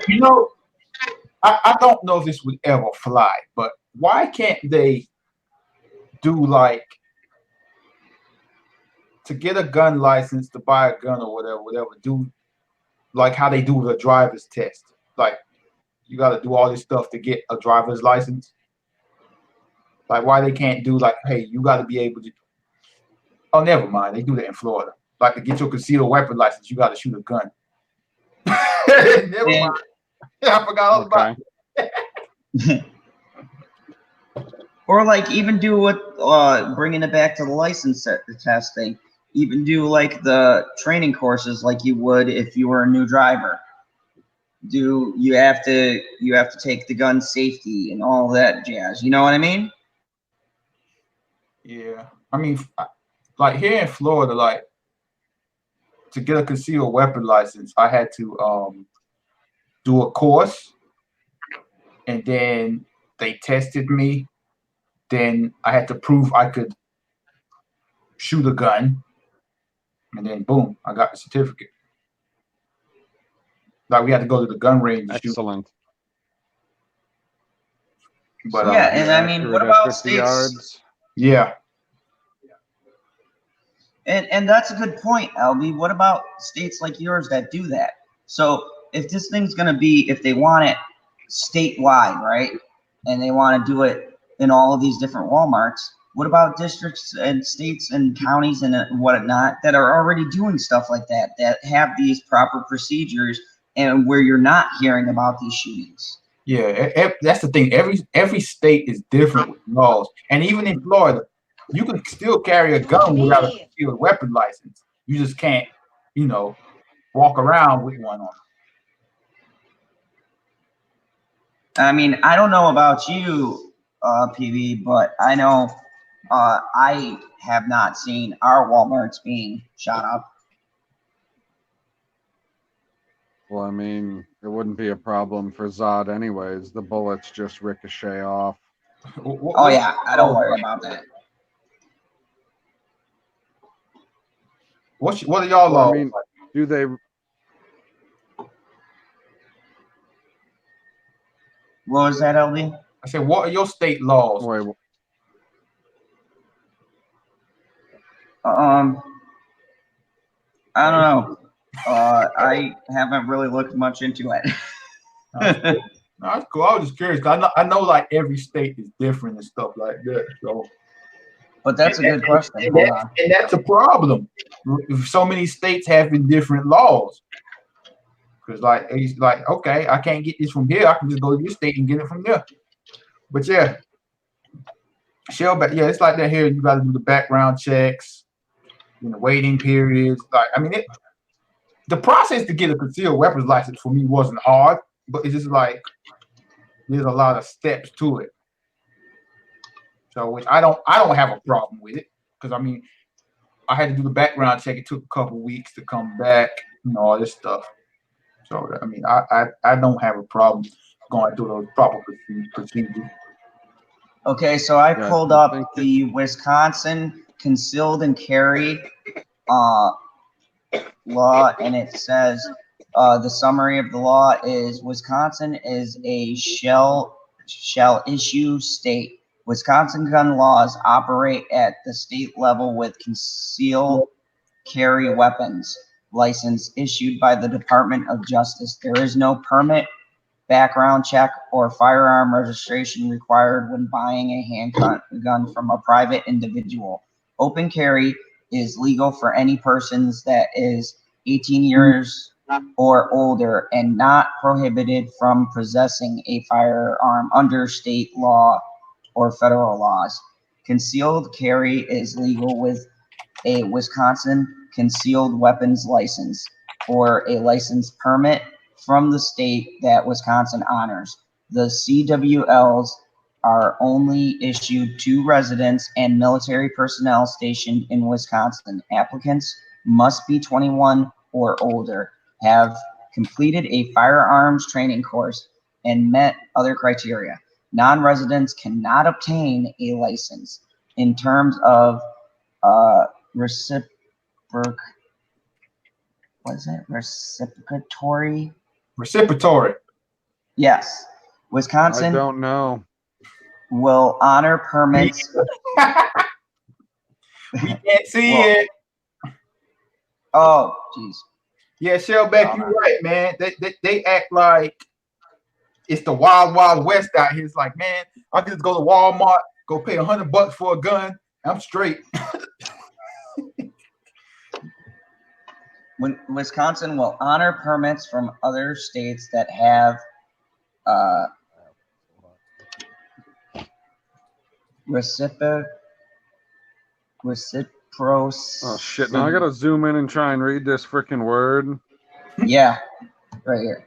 You know, I don't know if this would ever fly, but why can't they do like to get a gun license to buy a gun or whatever, do like how they do the driver's test? Like you got to do all this stuff to get a driver's license. Like why they can't do like, hey, you got to be able to. Oh, never mind. They do that in Florida. Like to get your concealed weapon license, you got to shoot a gun. Never mind. I forgot all about it. Or like even do what bringing it back to the license testing. Even do like the training courses like you would if you were a new driver. You have to take the gun safety and all that jazz. You know what I mean? Yeah, I mean, like here in Florida, like to get a concealed weapon license, I had to do a course, and then they tested me. Then I had to prove I could shoot a gun, and then boom, I got the certificate. Like we had to go to the gun range. Excellent. But yeah, and I mean, what about 50 states? yards? Yeah. And that's a good point, LB. What about states like yours that do that? So if this thing's gonna be, if they want it statewide, right, and they want to do it in all of these different Walmarts, what about districts and states and counties and whatnot that are already doing stuff like that, that have these proper procedures and where you're not hearing about these shootings? Yeah, that's the thing. Every state is different with laws, and even in Florida, you can still carry a gun without a concealed weapon license. You just can't, walk around with one on. I mean, I don't know about you, PB, but I know I have not seen our Walmarts being shot up. Well, I mean, it wouldn't be a problem for Zod anyways. The bullets just ricochet off. Oh yeah, I don't worry about that. What are y'all Well, laws? I mean, do they? What was that, LB? I said, what are your state laws? Wait, I don't know. I haven't really looked much into it. No, that's cool. I was just curious. I know like every state is different and stuff like that. So, But that's a good question. And that's a problem. If so many states having different laws. Because like it's like, okay, I can't get this from here. I can just go to this state and get it from there. But yeah. It's like that here. You got to do the background checks, the waiting periods. Like, I mean, the process to get a concealed weapons license for me wasn't hard, but it's just like there's a lot of steps to it. So, which I don't have a problem with it because I mean, I had to do the background check. It took a couple weeks to come back, all this stuff. So I mean, I don't have a problem going through those proper procedures. Okay, so I Yeah, pulled I up think the Wisconsin concealed and carry law, and it says the summary of the law is Wisconsin is a shall issue state. Wisconsin gun laws operate at the state level with concealed carry weapons license issued by the Department of Justice. There is no permit, background check, or firearm registration required when buying a handgun from a private individual. Open carry is legal for any persons that is 18 years or older and not prohibited from possessing a firearm under state law or federal laws. Concealed carry is legal with a Wisconsin concealed weapons license or a license permit from the state that Wisconsin honors. The CWLs are only issued to residents and military personnel stationed in Wisconsin. Applicants must be 21 or older, have completed a firearms training course, and met other criteria. Non-residents cannot obtain a license. In terms of reciprocatory? Reciprocatory. Yes. I Wisconsin don't know. will honor permits. We can't see Well, it. Oh, jeez. Yeah, Shellback, you're right, man. They act like it's the wild, wild west out here. It's like, man, I can just go to Walmart, go pay $100 for a gun, I'm straight. When Wisconsin will honor permits from other states that have reciprocity. Oh shit! Now I gotta zoom in and try and read this freaking word. Yeah, right here.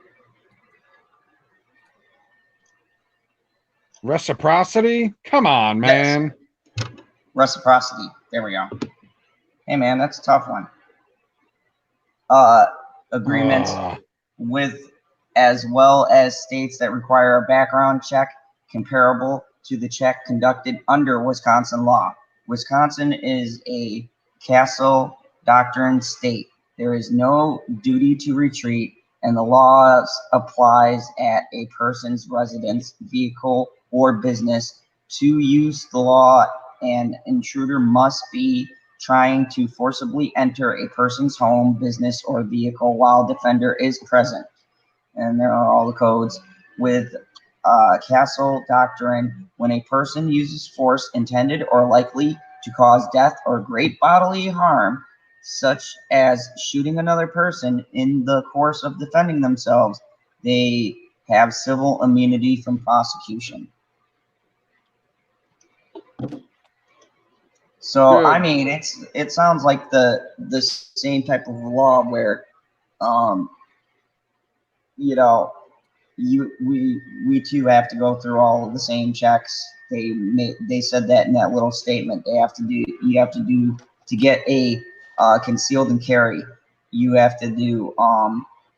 Reciprocity? Come on, man. Yes. Reciprocity. There we go. Hey, man, that's a tough one. Agreements with as well as states that require a background check comparable to the check conducted under Wisconsin law. Wisconsin is a castle doctrine state. There is no duty to retreat, and the law applies at a person's residence, vehicle, or business. To use the law, an intruder must be trying to forcibly enter a person's home, business, or vehicle while defender is present. And there are all the codes. With castle doctrine, when a person uses force intended or likely to cause death or great bodily harm, such as shooting another person in the course of defending themselves, they have civil immunity from prosecution. So, Good. I mean, it sounds like the same type of law where, we too have to go through all of the same checks. They said that in that little statement. You have to do to get a concealed and carry. You have to do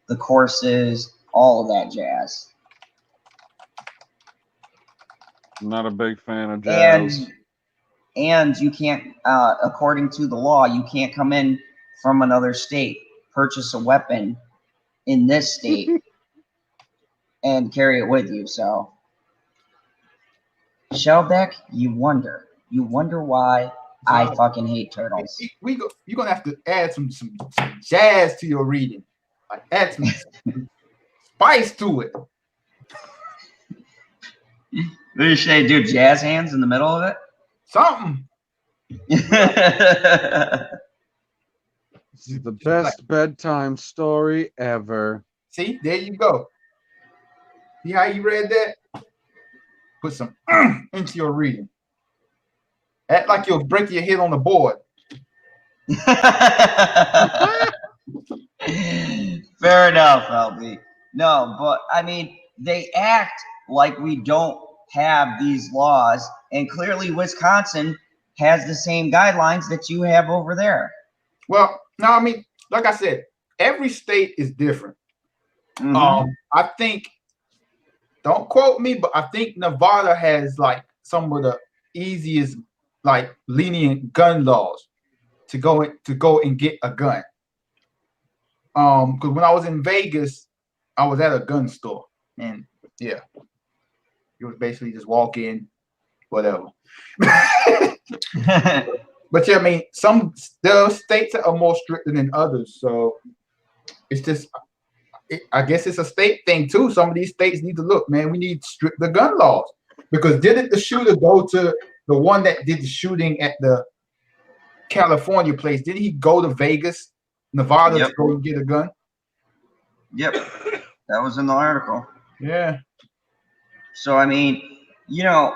the courses, all of that jazz. I'm not a big fan of jazz. And you can't, according to the law, you can't come in from another state, purchase a weapon in this state, and carry it with you. So, Shellback, you wonder why I fucking hate turtles. You're gonna have to add some jazz to your reading, like add some spice to it. Should I do jazz hands in the middle of it? Something. This is the best bedtime story ever. See, there you go. See how you read that? Put some into your reading. Act like you'll break your head on the board. Fair enough, LB. No, but I mean, they act like we don't have these laws, and clearly Wisconsin has the same guidelines that you have over there. Well, no, I mean, like I said, every state is different. I think, don't quote me, but I think Nevada has like some of the easiest, like lenient gun laws to go and get a gun. Because when I was in Vegas, I was at a gun store, and yeah, it was basically just walk in, whatever. But yeah, I mean, there are states that are more stricter than others, so it's just, I guess it's a state thing too. Some of these states need to look, man. We need stricter gun laws, because didn't the shooter go to the one that did the shooting at the California place? Did he go to Vegas, Nevada to go and get a gun? Yep, that was in the article. Yeah. So I mean, you know,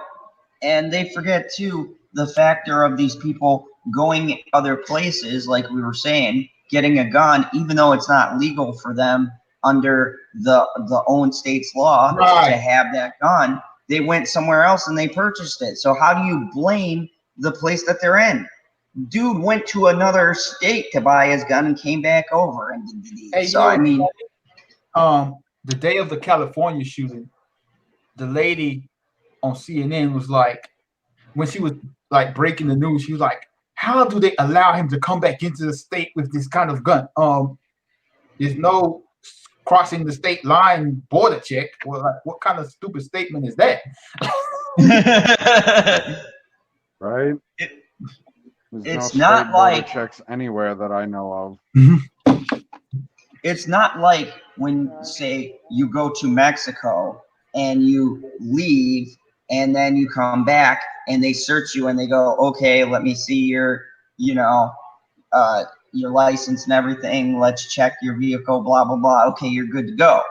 and they forget too the factor of these people going other places, like we were saying, getting a gun, even though it's not legal for them under the own state's law to have that gun. They went somewhere else and they purchased it. So how do you blame the place that they're in? Dude went to another state to buy his gun and came back over and did the deed. Hey, so I mean, the day of the California shooting, the lady on CNN was like, when she was like breaking the news, she was like, how do they allow him to come back into the state with this kind of gun? There's no crossing the state line border check. Well, like, what kind of stupid statement is that? Right? It's no not state border like checks anywhere that I know of. it's not like when, say, you go to Mexico and you leave and then you come back and they search you and they go, okay, let me see your, you know, your license and everything. Let's check your vehicle, blah, blah, blah. Okay, you're good to go.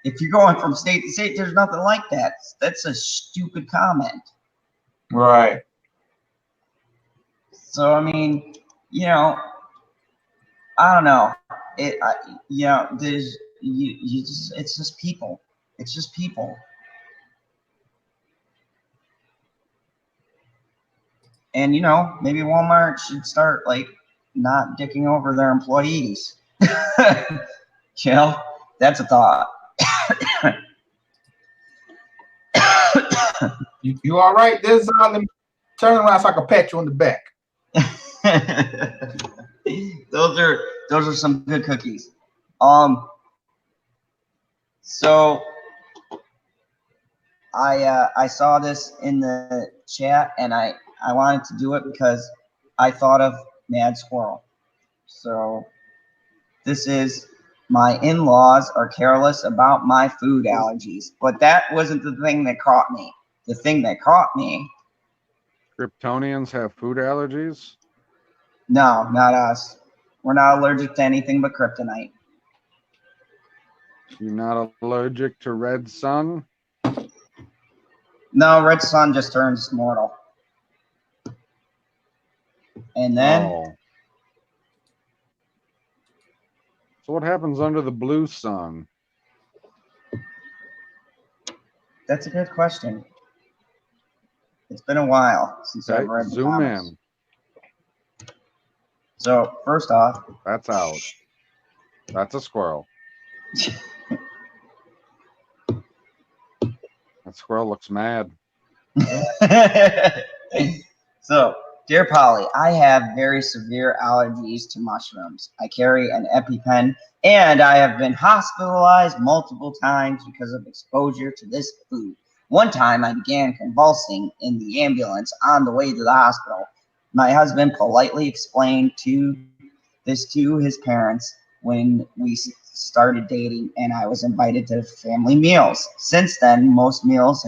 If you're going from state to state, there's nothing like that. That's a stupid comment. Right. So, I mean, you know, I don't know. You know, there's, you just, it's just people. It's just people. And, you know, maybe Walmart should start, like, not dicking over their employees. You know, that's a thought. You all right? There's let me turn around so I can pat you on the back. Those are some good cookies. So I saw this in the chat and I wanted to do it because I thought of Mad Squirrel. So this is, my in-laws are careless about my food allergies. But that wasn't the thing that caught me. The thing that caught me. Kryptonians have food allergies? No, not us. We're not allergic to anything but kryptonite. You're not allergic to red sun? No, red sun just turns mortal. And then... Oh. So what happens under the blue sun? That's a good question. It's been a while since I've read the Zoom comics. in. So, first off... That's out. That's a squirrel. That squirrel looks mad. So, dear Polly, I have very severe allergies to mushrooms. I carry an EpiPen, and I have been hospitalized multiple times because of exposure to this food. One time, I began convulsing in the ambulance on the way to the hospital. My husband politely explained this to his parents when we started dating, and I was invited to family meals. Since then, most meals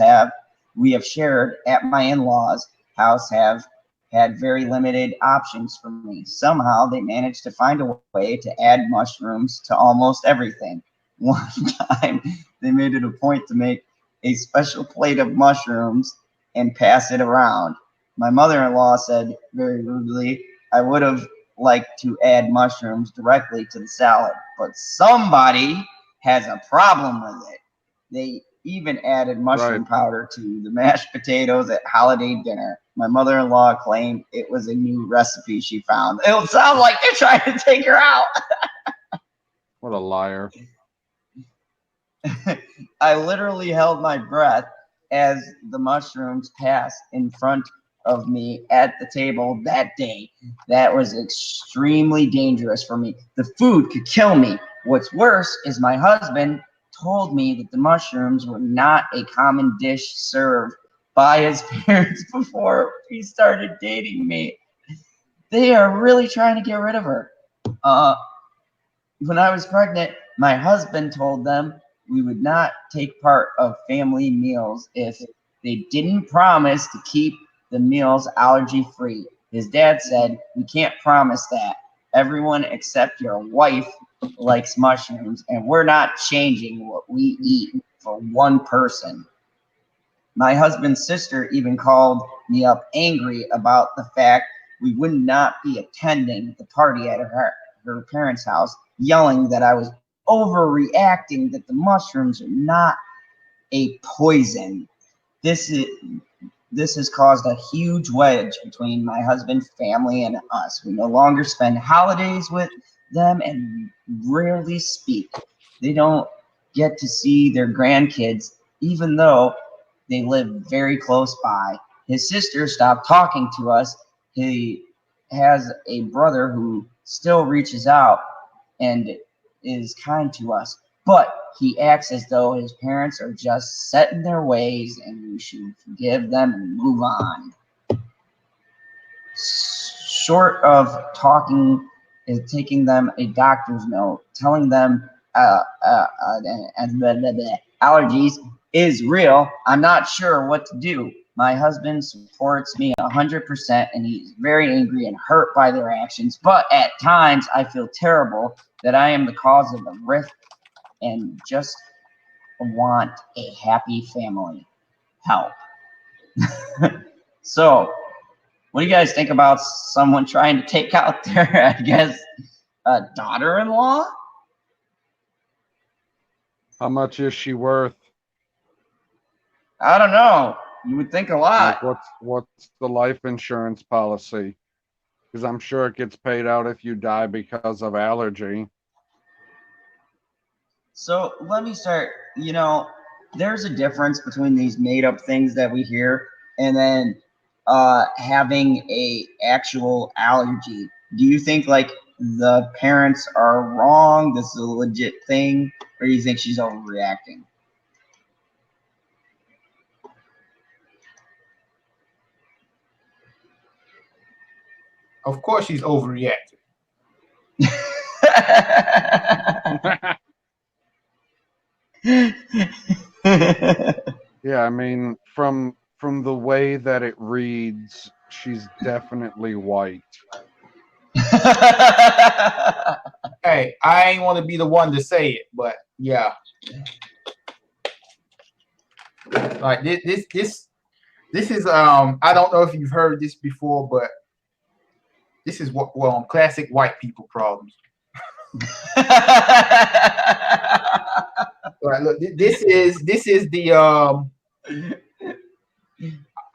we have shared at my in-laws' house have had very limited options for me. Somehow they managed to find a way to add mushrooms to almost everything. One time they made it a point to make a special plate of mushrooms and pass it around. My mother-in-law said very rudely, I would have liked to add mushrooms directly to the salad, but somebody has a problem with it. even added mushroom powder to the mashed potatoes at holiday dinner. My mother-in-law claimed it was a new recipe she found. It sounds like they're trying to take her out. What a liar. I literally held my breath as the mushrooms passed in front of me at the table that day. That was extremely dangerous for me. The food could kill me. What's worse is my husband told me that the mushrooms were not a common dish served by his parents before he started dating me. They are really trying to get rid of her. When I was pregnant, my husband told them we would not take part of family meals if they didn't promise to keep the meals allergy free. His dad said, "We can't promise that. Everyone except your wife likes mushrooms, and we're not changing what we eat for one person." My husband's sister even called me up angry about the fact we would not be attending the party at her parents' house, yelling that I was overreacting, that the mushrooms are not a poison. This has caused a huge wedge between my husband's family and us. We no longer spend holidays with them and rarely speak. They don't get to see their grandkids, even though they live very close by. His sister stopped talking to us. He has a brother who still reaches out and is kind to us, but he acts as though his parents are just set in their ways and we should forgive them and move on. Short of talking is taking them a doctor's note, telling them allergies is real. I'm not sure what to do. My husband supports me 100% and he's very angry and hurt by their actions, but at times I feel terrible that I am the cause of the rift and just want a happy family. Help. So, what do you guys think about someone trying to take out their, I guess, daughter-in-law? How much is she worth? I don't know. You would think a lot. Like what's the life insurance policy? Because I'm sure it gets paid out if you die because of allergy. So let me start. You know, there's a difference between these made-up things that we hear and then having a actual allergy. Do you think like the parents are wrong? This is a legit thing, or do you think she's overreacting? Of course, she's overreacting. Yeah, I mean, from the way that it reads, she's definitely white. Hey, I ain't want to be the one to say it, but yeah. Like this is I don't know if you've heard this before, but this is what classic white people problems. Right, look, this is the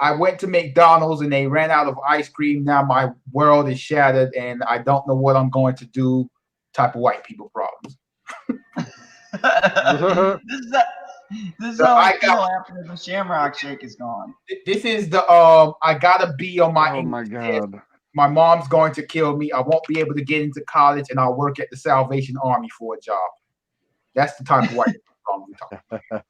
I went to McDonald's and they ran out of ice cream. Now my world is shattered and I don't know what I'm going to do. Type of white people problems. This is how I feel after the Shamrock Shake is gone. This is the I gotta be on my Oh my God. test. My mom's going to kill me. I won't be able to get into college and I'll work at the Salvation Army for a job. That's the type of white problem we're talking about.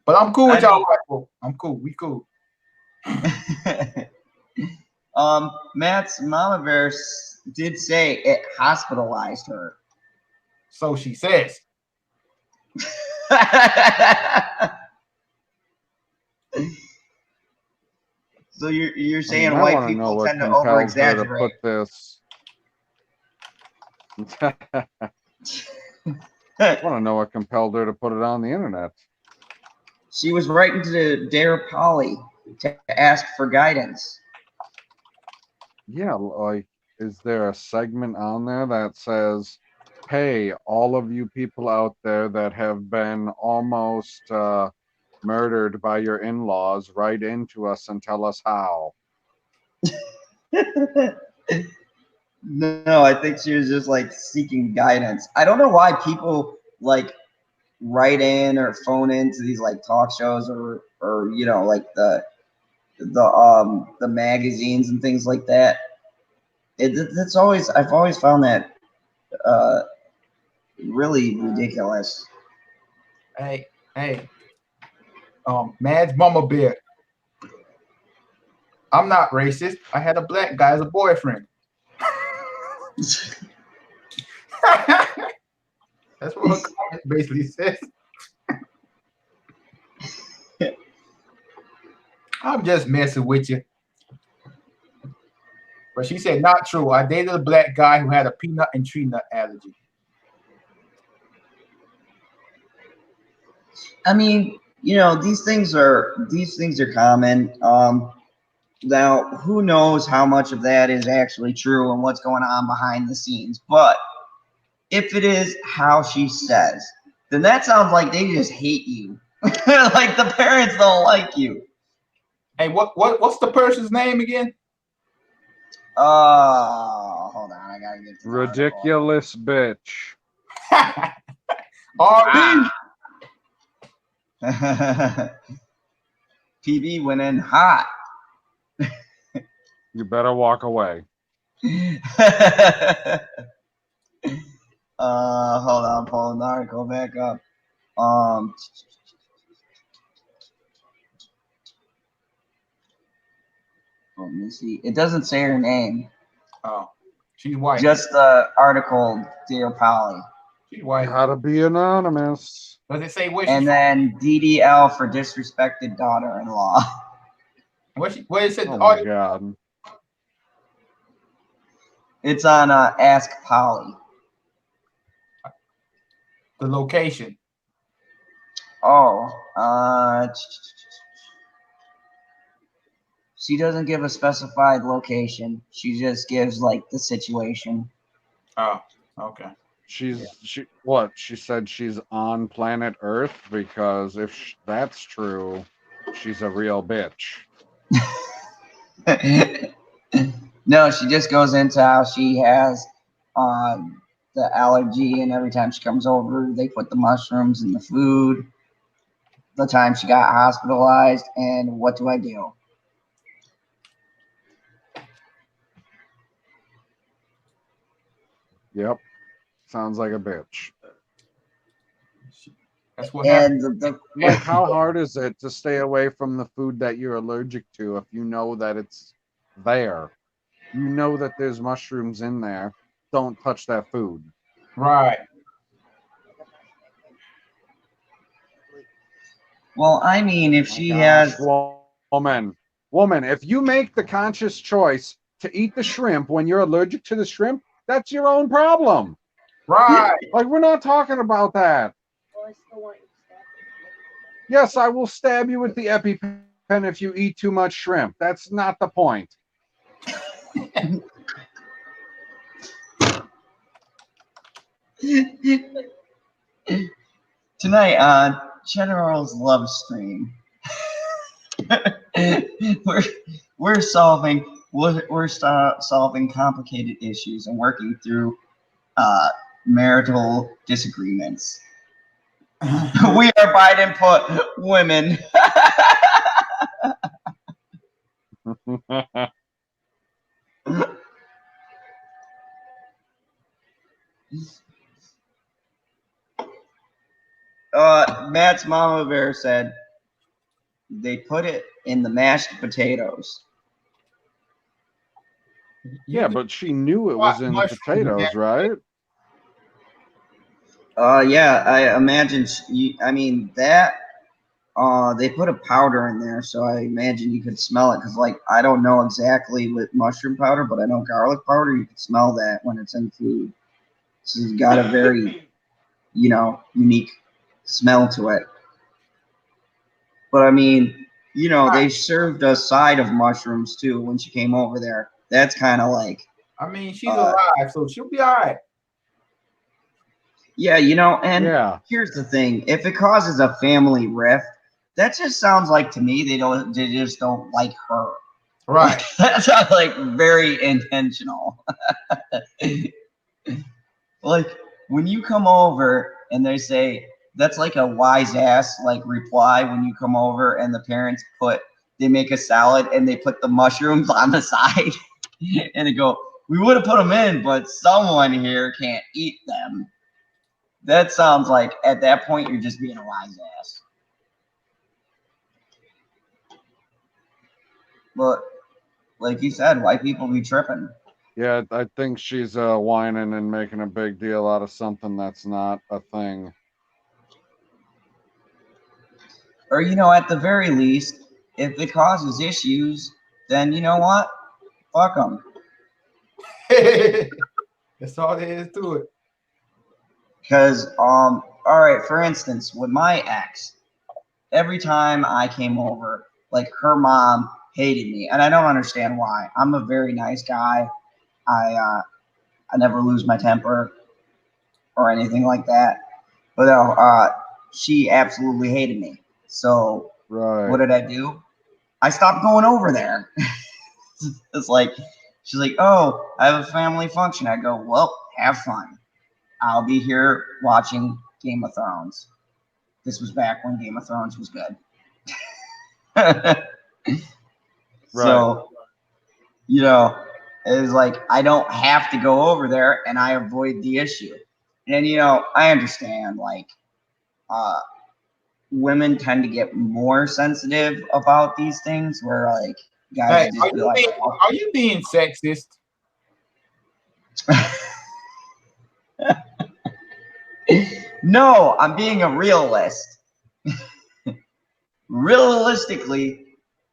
But I'm cool with y'all white folk. I'm cool. We cool. Matt's mama bear did say it hospitalized her. So she says. So you're saying white people tend to over-exaggerate. I want to know what compelled her to put it on the internet. She was writing to Dare Polly to ask for guidance. Yeah, like, is there a segment on there that says, hey, all of you people out there that have been almost murdered by your in-laws, write into us and tell us how. No, I think she was just like seeking guidance. I don't know why people like write in or phone into these like talk shows or you know like the magazines and things like that. That's always I've always found that really ridiculous. Hey, Mad's Mama Bear. I'm not racist. I had a black guy as a boyfriend. That's what her comment basically says. I'm just messing with you. But she said, not true. I dated a black guy who had a peanut and tree nut allergy. I mean, you know, these things are common. Now, who knows how much of that is actually true and what's going on behind the scenes? But if it is how she says, then that sounds like they just hate you. Like the parents don't like you. Hey, what's the person's name again? Hold on, I gotta get to the Ridiculous bitch. RB. PB went in hot. You better walk away. Hold on, pulling the article back up. Let me see. It doesn't say her name. Oh, she's white. Just the article, Dear Polly. She's white. Gotta be anonymous. Does it say where And she's then DDL for disrespected daughter-in-law. where it said? Oh my god. It's on Ask Polly. The location. Oh, she doesn't give a specified location. She just gives like the situation. Oh, okay. She said she's on planet Earth, because if that's true, she's a real bitch. No, she just goes into how she has the allergy, and every time she comes over, they put the mushrooms in the food. The time she got hospitalized, and what do I do? Yep. Sounds like a bitch. That's what happened. And Like, how hard is it to stay away from the food that you're allergic to if you know that it's there? You know that there's mushrooms in there. Don't touch that food. Right. well, I mean, if she Gosh, has, woman, if you make the conscious choice to eat the shrimp when you're allergic to the shrimp, that's your own problem. Right. Like, we're not talking about that. Yes, I will stab you with the EpiPen if you eat too much shrimp. That's not the point. tonight on General's Love Stream, we're solving complicated issues and working through marital disagreements. We are Biden put women. Matt's mama bear said they put it in the mashed potatoes. Yeah, but she knew it was in the potatoes, right? Yeah, I imagine. I mean that. They put a powder in there, so I imagine you could smell it. Because, like, I don't know exactly with mushroom powder, but I know garlic powder. You can smell that when it's in food. So it's got a very, unique smell to it. But I mean, they served a side of mushrooms too when she came over there. That's kind of like. I mean, she's alive, so she'll be all right. Yeah, you know, and Yeah. here's the thing: if it causes a family rift, that just sounds like to me they just don't like her. Right. That sounds like very intentional. Like when you come over and they say that's like a wise ass like reply when you come over and the parents they make a salad and they put the mushrooms on the side and they go, we would have put them in, but someone here can't eat them. That sounds like at that point you're just being a wise ass. But like you said, white people be tripping. Yeah, I think she's whining and making a big deal out of something that's not a thing. Or, you know, at the very least, if it causes issues, then you know what? Fuck them. That's all there is to it. Because, all right, for instance, with my ex, every time I came over, like her mom hated me, and I don't understand why. I'm a very nice guy. I never lose my temper or anything like that. But she absolutely hated me. So Right. what did I do? I stopped going over there. It's like, she's like, oh, I have a family function. I go, well, have fun. I'll be here watching Game of Thrones. This was back when Game of Thrones was good. So, you know, it's like I don't have to go over there and I avoid the issue. And, you know, I understand, like, women tend to get more sensitive about these things where, like, guys Hey, just be like, are you being sexist? no, I'm being a realist. Realistically,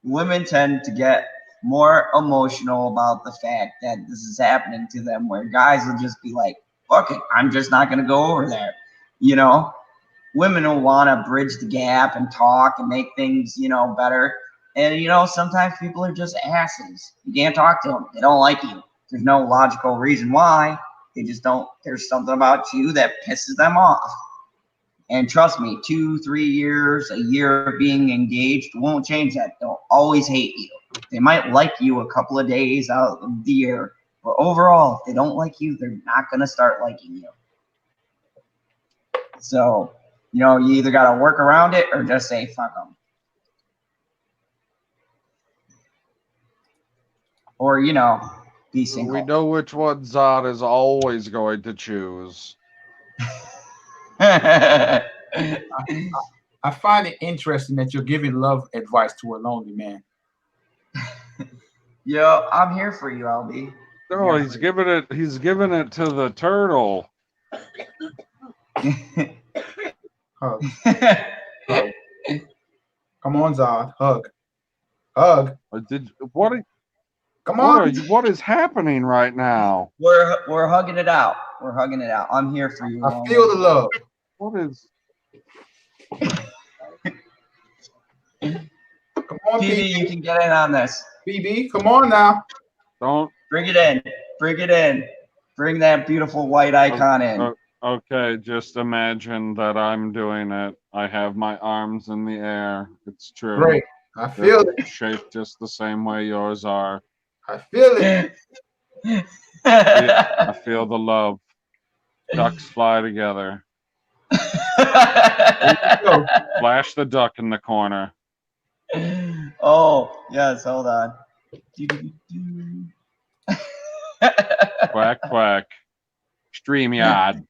women tend to get more emotional about the fact that this is happening to them, where guys will just be like, fuck it, I'm just not going to go over there. You know, women will want to bridge the gap and talk and make things, you know, better. And, you know, sometimes people are just asses. You can't talk to them. They don't like you. There's no logical reason why. They just don't. There's something about you that pisses them off. And trust me, 2-3 years, a year of being engaged won't change that. They'll always hate you. They might like you a couple of days out of the year, but overall, if they don't like you, they're not going to start liking you. So, you know, you either got to work around it or just say, fuck them. Or, you know, be single. We know which one Zod is always going to choose. I find it interesting that you're giving love advice to a lonely man. Yo, I'm here for you, LB. No, he's giving it to the turtle. Hug. Hug. Come on, Zod. Hug. Hug. Come on. What is happening right now? We're hugging it out. We're hugging it out. I'm here for you. I feel the love. What is? Come on, PB, you can get in on this. PB, come on now. Don't bring it in. Bring it in. Bring that beautiful white icon in. Okay, just imagine that I'm doing it. I have my arms in the air. It's true. Great. I feel it. Shaped just the same way yours are. I feel it. I feel the love. Ducks fly together. Flash the duck in the corner. Oh, yes, hold on. Quack, quack. StreamYard.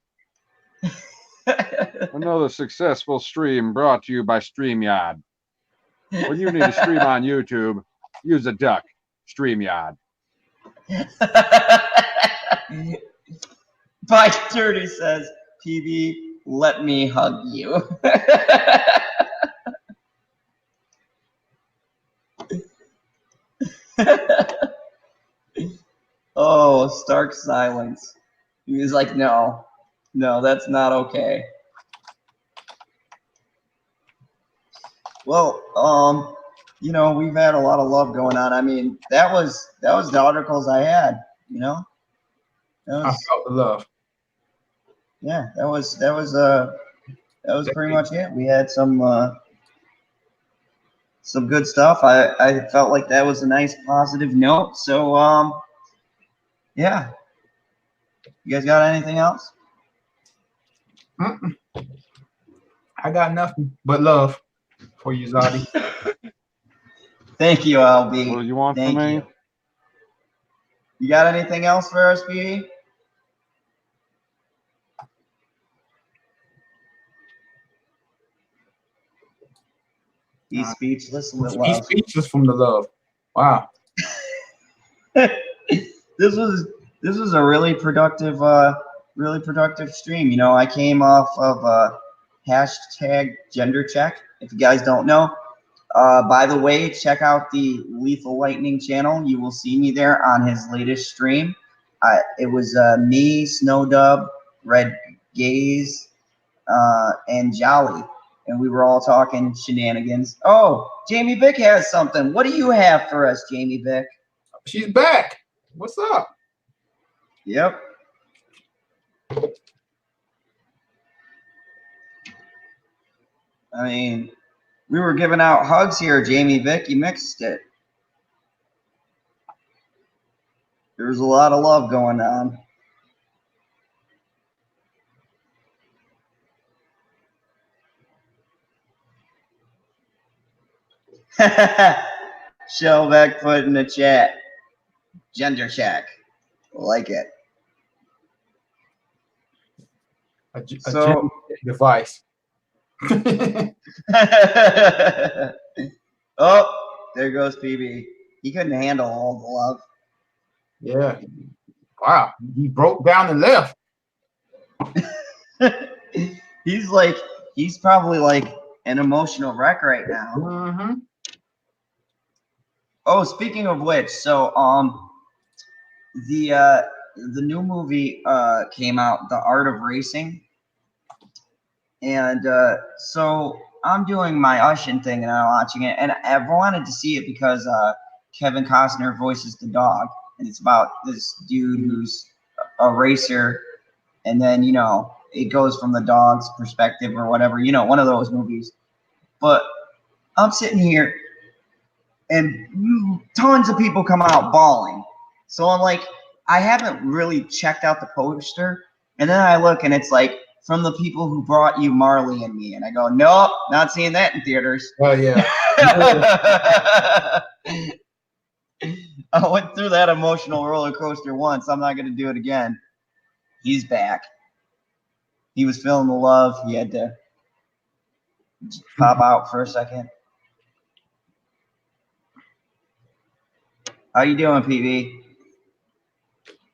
Another successful stream brought to you by StreamYard. When you need to stream on YouTube, use a duck. StreamYard. Mike Dirty says, PB, let me hug you. Oh, stark silence. He was like, no, that's not okay. Well, you know, we've had a lot of love going on. I mean, that was the articles I had, you know? I felt the love. yeah, that was pretty much it. We had some good stuff. I felt like that was a nice positive note. So yeah. You guys got anything else? I got nothing but love for you, Zoddy. Thank you, LB. What do you want Thank from me? you. You got anything else for us, BD? He's speechless with He's love. speechless from the love. Wow. This was a really productive stream. You know, I came off of hashtag gender check. If you guys don't know, by the way, check out the Lethal Lightning channel. You will see me there on his latest stream. It was me, Snowdub, Red Gaze, and Jolly, and we were all talking shenanigans. Oh, Jamie Vick has something. What do you have for us, Jamie Vick? She's back. What's up? Yep. I mean, we were giving out hugs here, Jamie Vick. You mixed it. There's a lot of love going on. Shellback put in the chat. Gender check. Like it. A gender device. Oh, there goes PB. He couldn't handle all the love. Yeah. Wow. He broke down and left. He's probably like an emotional wreck right now. Mm-hmm. Oh, speaking of which, so the new movie came out, The Art of Racing, and so I'm doing my Ushin thing and I'm watching it, and I've wanted to see it because Kevin Costner voices the dog, and it's about this dude who's a racer, and then you know it goes from the dog's perspective or whatever, you know, one of those movies. But I'm sitting here, and tons of people come out bawling. So I'm like, I haven't really checked out the poster. And then I look and it's like, from the people who brought you Marley and Me. And I go, nope, not seeing that in theaters. Oh, yeah. I went through that emotional roller coaster once. I'm not going to do it again. He's back. He was feeling the love. He had to pop out for a second. How you doing, PB?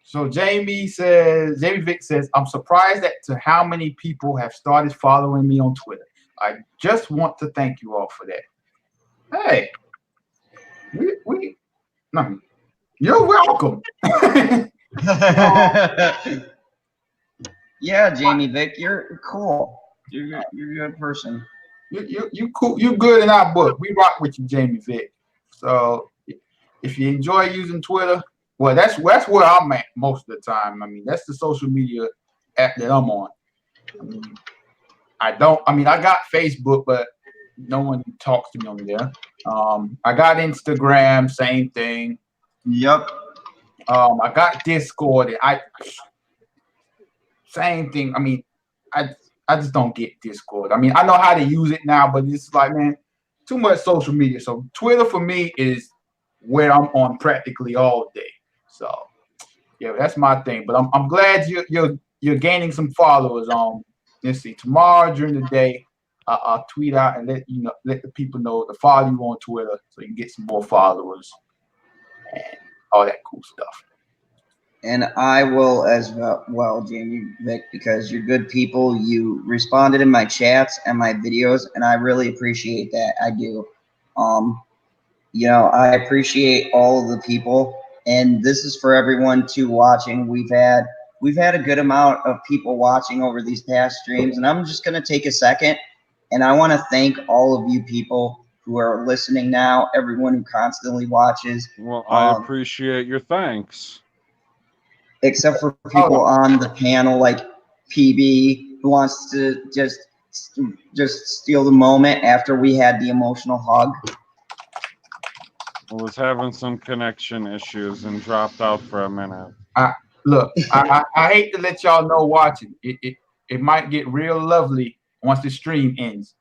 So Jamie Vick says, I'm surprised to how many people have started following me on Twitter. I just want to thank you all for that. Hey, no, you're welcome. Yeah, Jamie Vick, you're cool. You're a good person. You cool. You good in our book. We rock with you, Jamie Vick. So if you enjoy using Twitter, well, that's where I'm at most of the time. I mean, that's the social media app that I'm on. I got Facebook, but no one talks to me on there. I got Instagram, same thing. Yep. I got Discord. Same thing. I mean, I just don't get Discord. I mean, I know how to use it now, but it's like, man, too much social media. So Twitter for me is where I'm on practically all day. So yeah, that's my thing. But I'm glad you're gaining some followers. Let's see, tomorrow during the day, I'll tweet out and let the people know to follow you on Twitter so you can get some more followers and all that cool stuff. And I will as well, Jamie Vick, because you're good people. You responded in my chats and my videos, and I really appreciate that. I do. You know, I appreciate all of the people, and this is for everyone too watching. We've had a good amount of people watching over these past streams, and I'm just gonna take a second, and I want to thank all of you people who are listening now, everyone who constantly watches. Well, I appreciate your thanks. Except for people on the panel, like PB, who wants to just steal the moment after we had the emotional hug. I was having some connection issues and dropped out for a minute. Look, I hate to let y'all know watching. It might get real lovely once the stream ends.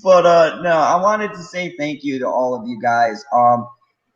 But no, I wanted to say thank you to all of you guys.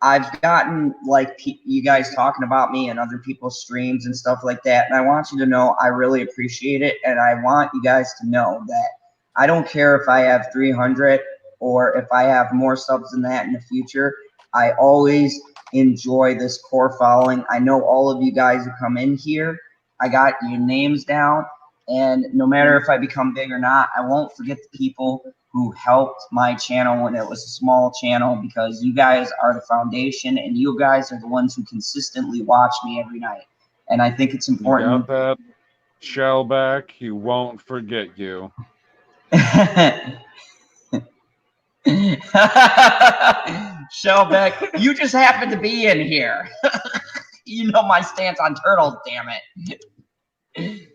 I've gotten like you guys talking about me and other people's streams and stuff like that, and I want you to know I really appreciate it, and I want you guys to know that I don't care if I have 300 or if I have more subs than that in the future. I always enjoy this core following. I know all of you guys who come in here. I got your names down, and no matter if I become big or not, I won't forget the people who helped my channel when it was a small channel, because you guys are the foundation, and you guys are the ones who consistently watch me every night. And I think it's important. You got that, Shellback? He won't forget you. Shellback, you just happen to be in here. You know my stance on turtles, damn it.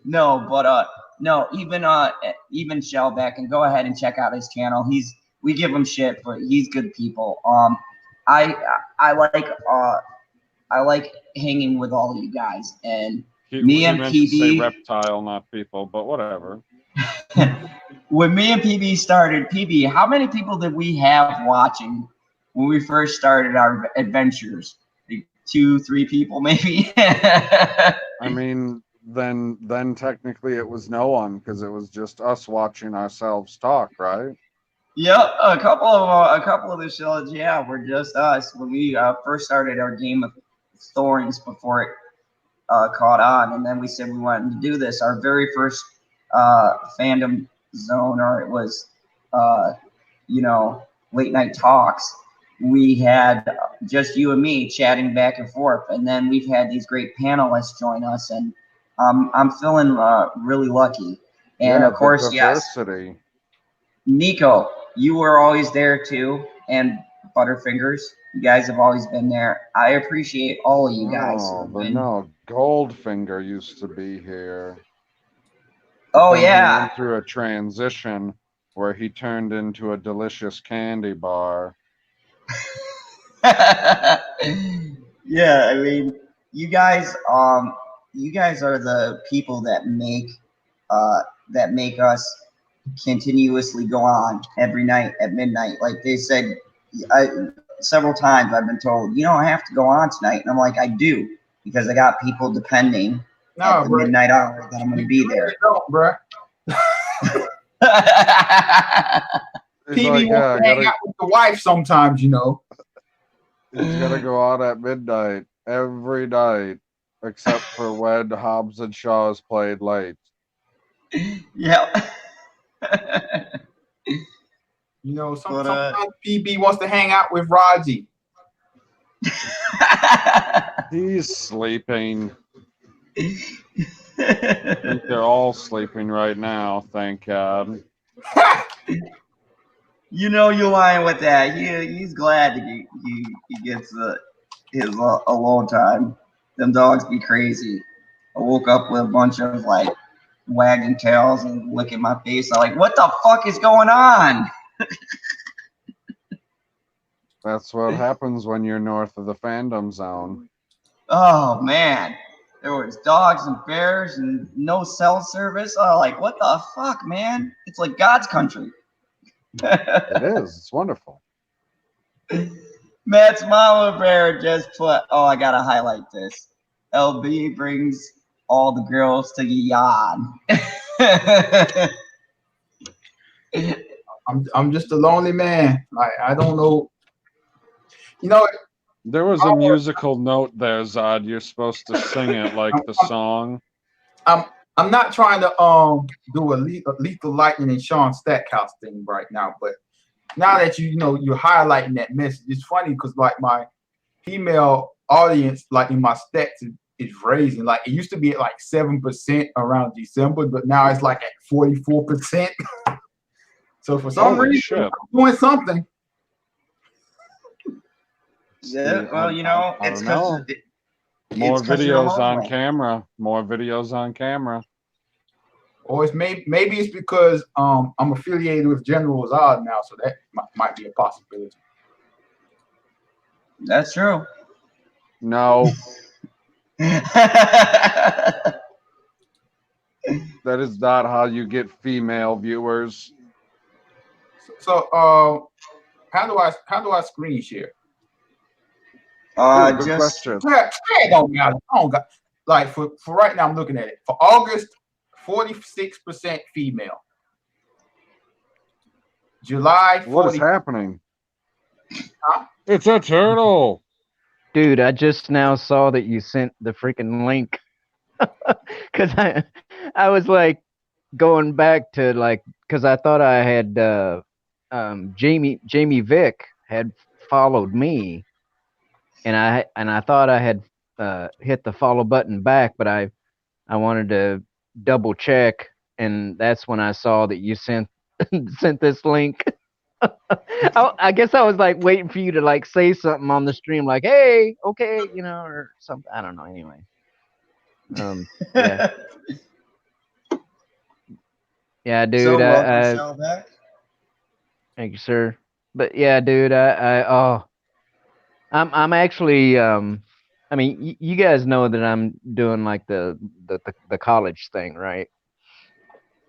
No, but no, even Shellback, and go ahead and check out his channel. We give him shit, but he's good people. I like hanging with all of you guys, and me and meant PB. To say reptile, not people, but whatever. When me and PB started, PB, how many people did we have watching when we first started our adventures? Like 2-3 people, maybe. I mean, then technically it was no one, because it was just us watching ourselves talk, right? Yep, a couple of the shows, yeah, were just us when we first started our game of Thorns before it caught on, and then we said we wanted to do this. Our very first fandom zone, or it was late night talks. We had just you and me chatting back and forth, and then we've had these great panelists join us, and I'm feeling really lucky. And yeah, of course, diversity. yes, Nico, you were always there too, and Butterfingers, you guys have always been there. I appreciate all of you guys. No, Goldfinger used to be here. Oh Then yeah. He went through a transition where he turned into a delicious candy bar. Yeah, I mean, you guys are the people that make us continuously go on every night at midnight. Like they said, several times I've been told, you don't have to go on tonight, and I'm like, I do, because I got people depending at the midnight hour that I'm going to be there. Don't, bro. PB wants to hang out with the wife sometimes, you know. He's gotta go out at midnight every night, except for when Hobbs and Shaw is played late. Yeah. You know, sometimes PB wants to hang out with Raji. He's sleeping. I think they're all sleeping right now, thank God. You know you're lying with that. He's glad he gets his alone time. Them dogs be crazy. I woke up with a bunch of like wagging tails and licking my face. I'm like, what the fuck is going on? That's what happens when you're north of the fandom zone. Oh man, there was dogs and bears and no cell service. Oh, like what the fuck, man? It's like God's country. It is. It's wonderful. Matt's mama bear just put. Oh, I gotta highlight this. LB brings all the girls to yawn. I'm just a lonely man. Like I don't know. You know. There was a musical note there, Zod. You're supposed to sing it like the song. I'm not trying to do a Lethal Lightning and Sean Stackhouse thing right now, but now that you're highlighting that message, it's funny because like my female audience, like in my stats, is raising. Like it used to be at like 7% around December, but now it's like at 44%. So for some reason, I'm doing something. Yeah, See, well, you know, I it's don't know. because More it's because you're a videos on Muslim. camera. More videos on camera. Or it's maybe it's because I'm affiliated with General Zod now, so that might be a possibility. That's true. No, that is not how you get female viewers. So how do I screen share? Ooh, good Just question. It don't matter. I don't got like for right now. I'm looking at it for August, 46% female. July, 40. What is happening? Huh? It's a turtle. Dude, I just now saw that you sent the freaking link. Cause I was like going back to like, cause I thought I had Jamie Vick had followed me, and I thought I had hit the follow button back, but I wanted to double check, and that's when I saw that you sent this link. I guess I was like waiting for you to like say something on the stream, like, "Hey, okay," you know, or something. I don't know. Anyway, yeah, yeah, dude. so welcome, Shellback. Thank you, sir. But yeah, dude. I'm actually. I mean, you guys know that I'm doing like the college thing, right?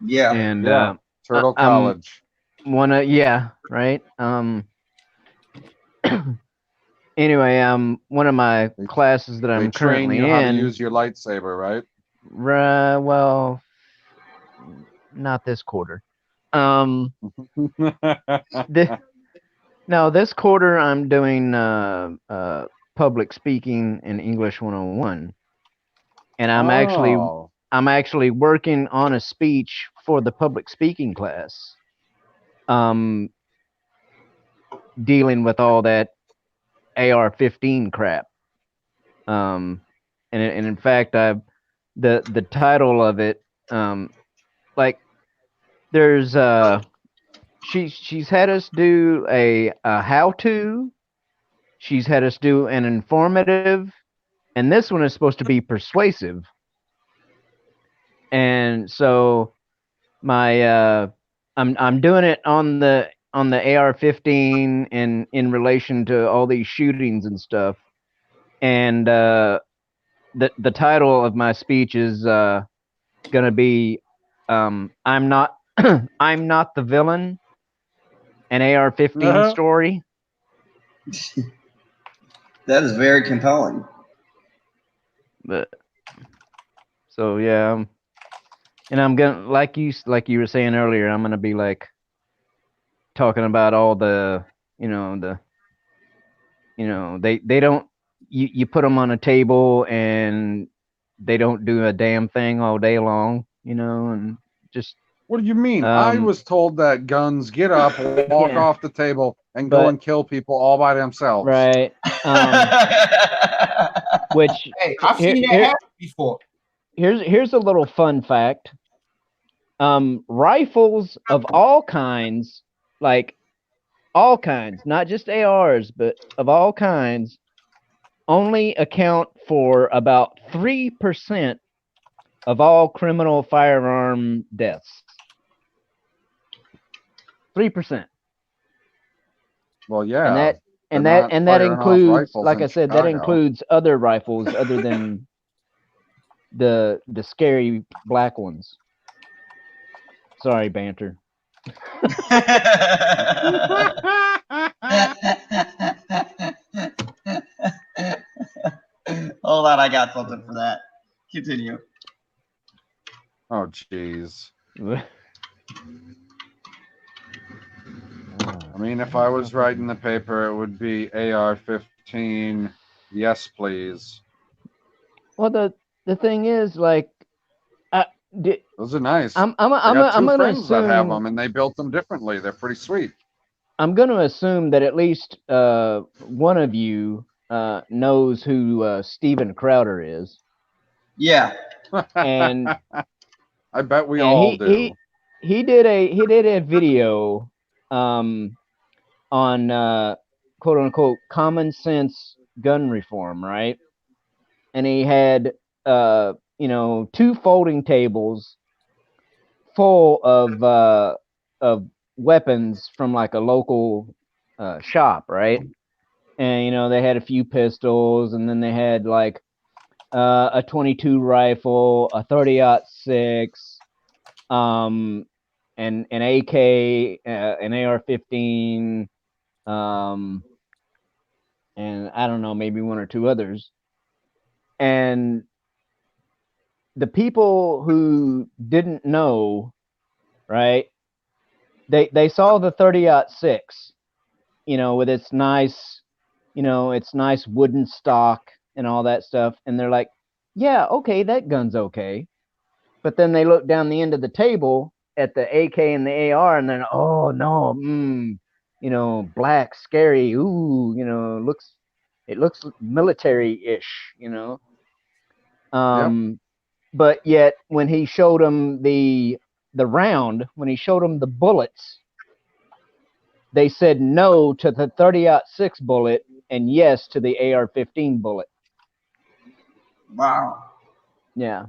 Yeah. And Yeah, Turtle I'm College. yeah, right. Anyway, one of my classes that They I'm train currently you how to in. use your lightsaber, right? Well, not this quarter. No, this quarter I'm doing public speaking and English 101, and I'm actually working on a speech for the public speaking class, dealing with all that AR-15 crap. And in fact, the title of it, like, there's she's had us do a how-to. She's had us do an informative, and this one is supposed to be persuasive. And so my I'm doing it on the AR-15 and in relation to all these shootings and stuff. And the title of my speech is gonna be I'm not I'm not the villain, an AR-15 story. That is very compelling. But so yeah, and I'm gonna like you were saying earlier, I'm gonna be like talking about all the they don't, you put them on a table and they don't do a damn thing all day long, and just. What do you mean? I was told that guns get up, walk off the table, and go and kill people all by themselves. Right. Which, hey, I've seen that happen before. Here's a little fun fact. Rifles of all kinds, like all kinds, not just ARs, but of all kinds, only account for about 3% of all criminal firearm deaths. 3%. Well, yeah. And that includes, like I said, that includes other rifles other than the scary black ones. Sorry, banter. Hold on, I got something for that. Continue. Oh, jeez. I mean, if I was writing the paper, it would be AR-15. Yes, please. Well, the thing is, like, those are nice. I'm gonna assume that have them, and they built them differently. They're pretty sweet. I'm gonna assume that at least one of you knows who Steven Crowder is. Yeah. And I bet we all do. He did a video on quote unquote common sense gun reform, right? And he had you know, 2 folding tables full of weapons from like a local shop, right? And you know, they had a few pistols, and then they had like a 22 rifle, a 30-06, and an AK, an AR-15, and I don't know, maybe 1 or 2 others. And the people who didn't know, right? They saw the 30-06, you know, with its nice, you know, its nice wooden stock and all that stuff, and they're like, yeah, okay, that gun's okay. But then they look down the end of the table at the AK and the AR, and then, oh no, you know, black, scary, ooh, you know, it looks military-ish, you know. But yet when he showed them the round, when he showed them the bullets, they said no to the 30-06 bullet and yes to the AR-15 bullet. Wow. Yeah.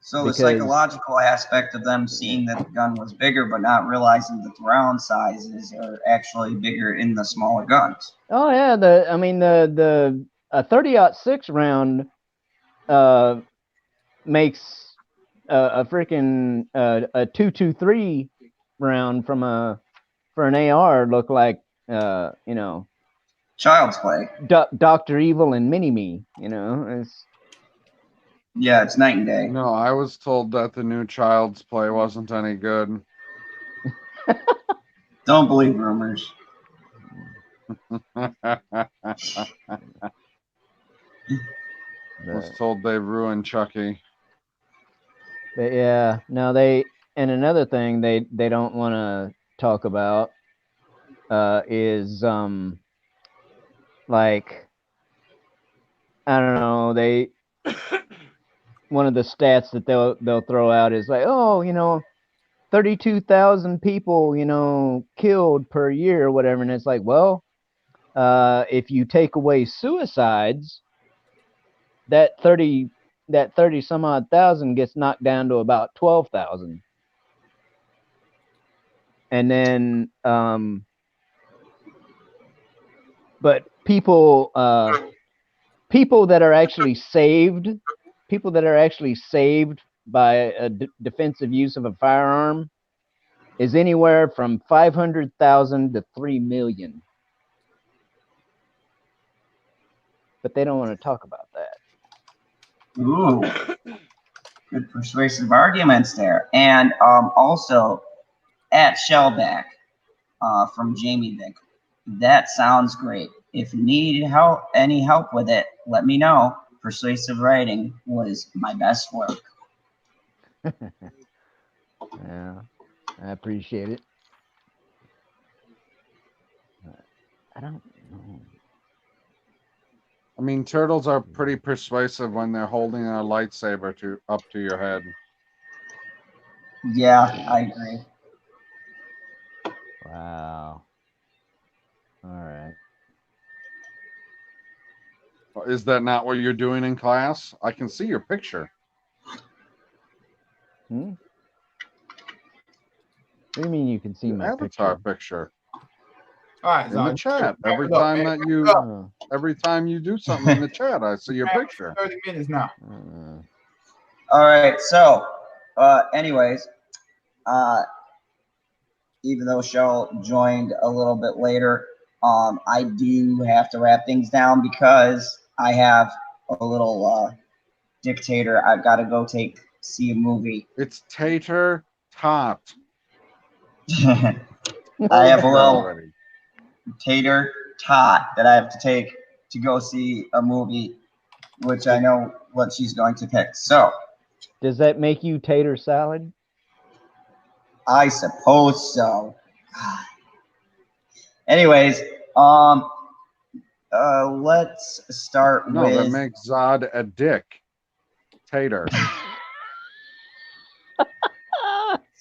So the Because- psychological aspect of them seeing that the gun was bigger, but not realizing that the round sizes are actually bigger in the smaller guns. Oh yeah, I mean the 30-06 round makes a freaking a 223 round for an AR look like you know, Child's play. Dr. Evil and Mini-Me, you know. Yeah, it's night and day. No, I was told that the new Child's Play wasn't any good. Don't believe rumors. I was told they ruined Chucky. But yeah, no, and another thing they don't want to talk about is like, I don't know, one of the stats that they'll throw out is like, oh, you know, 32,000 people, you know, killed per year or whatever, and it's like, well, if you take away suicides, that 30 some odd thousand gets knocked down to about 12,000. And then but people that are actually saved by a defensive use of a firearm is anywhere from 500,000 to 3 million. But they don't want to talk about that. Ooh, good persuasive arguments there. And also at Shellback from Jamie Vick. That sounds great. If you need any help with it, let me know. Persuasive writing was my best work. Yeah, I appreciate it. I don't know. I mean, turtles are pretty persuasive when they're holding a lightsaber up to your head. Yeah, I agree. Wow. All right. Is that not what you're doing in class? I can see your picture. What do you mean you can see Your my avatar picture? picture. All right, In the Zod, chat. wrap Every it up, time man. that you Oh, every time you do something in the chat, I see your picture. 30 minutes now. All right, so anyways, even though Shell joined a little bit later, I do have to wrap things down because I have a little dictator I've got to go see a movie. It's Tater Tot. I have a little Already. tater tot that I have to take to go see a movie, which I know what she's going to pick. So, does that make you tater salad? I suppose so. Anyways, let's start No, with. that makes Zod a dick. Tater.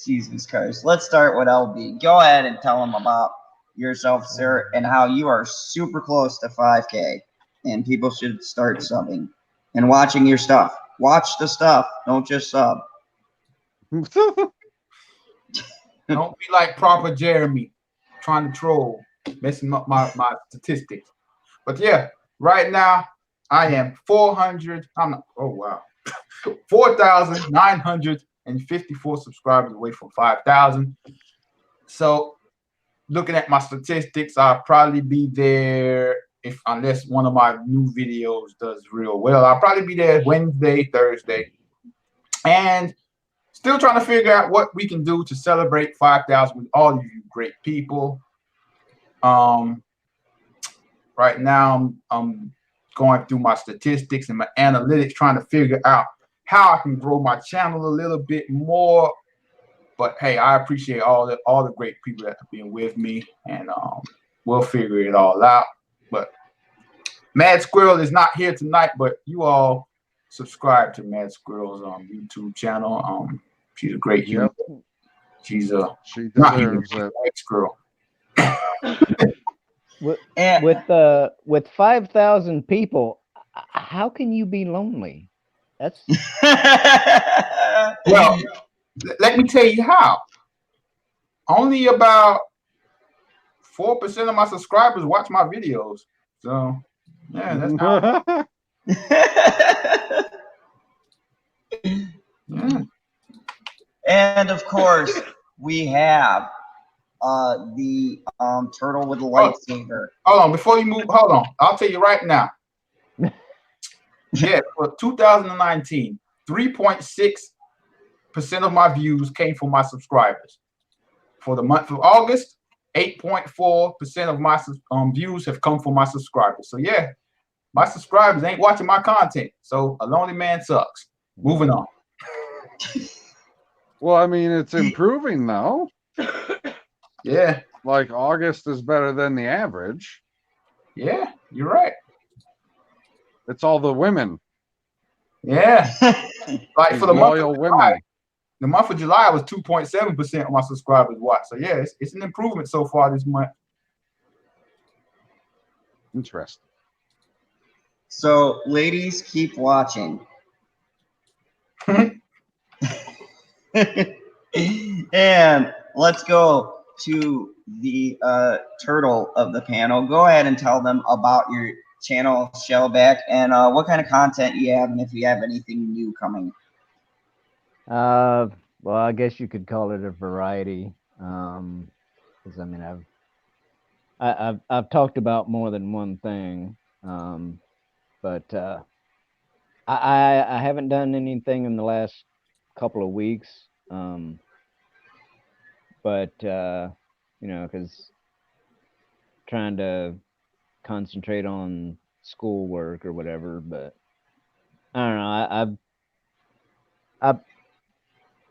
Jesus Christ. Let's start with LB. Go ahead and tell him about yourself, sir, and how you are super close to 5K, and people should start subbing and watching your stuff. Watch the stuff, don't just sub. Don't be like proper Jeremy, trying to troll, messing up my statistics. But yeah, right now I am 400. I'm not. Oh wow, 4,954 subscribers away from 5,000. So looking at my statistics, I'll probably be there unless one of my new videos does real well. I'll probably be there Wednesday, Thursday, and still trying to figure out what we can do to celebrate 5,000 with all of you great people. Right now, I'm going through my statistics and my analytics, trying to figure out how I can grow my channel a little bit more. But hey, I appreciate all the great people that have been with me, and we'll figure it all out. But Mad Squirrel is not here tonight, but you all subscribe to Mad Squirrel's YouTube channel. She's a great human. She Not human, deserves it. Mad Squirrel. With 5,000 people, how can you be lonely? That's well. Let me tell you how. Only about 4% of my subscribers watch my videos. So yeah, that's how. Yeah. And of course, we have the turtle with the lightsaber. Hold on, before you move, hold on. I'll tell you right now. Yeah, for 2019, 3.6% of my views came from my subscribers. For the month of August, 8.4% of my views have come from my subscribers. So yeah, my subscribers ain't watching my content. So a lonely man sucks. Moving on. Well, I mean, it's improving though. Yeah. Like August is better than the average. Yeah, you're right. It's all the women. Yeah. Like These for the loyal women. The month of July was 2.7% of my subscribers watch. So yeah, it's an improvement so far this month. Interesting. So ladies, keep watching. And let's go to the turtle of the panel. Go ahead and tell them about your channel, Shellback, and what kind of content you have, and if you have anything new coming. well, I guess you could call it a variety. Because I mean, I've talked about more than one thing. But I haven't done anything in the last couple of weeks. But you know, because trying to concentrate on schoolwork or whatever. But I don't know.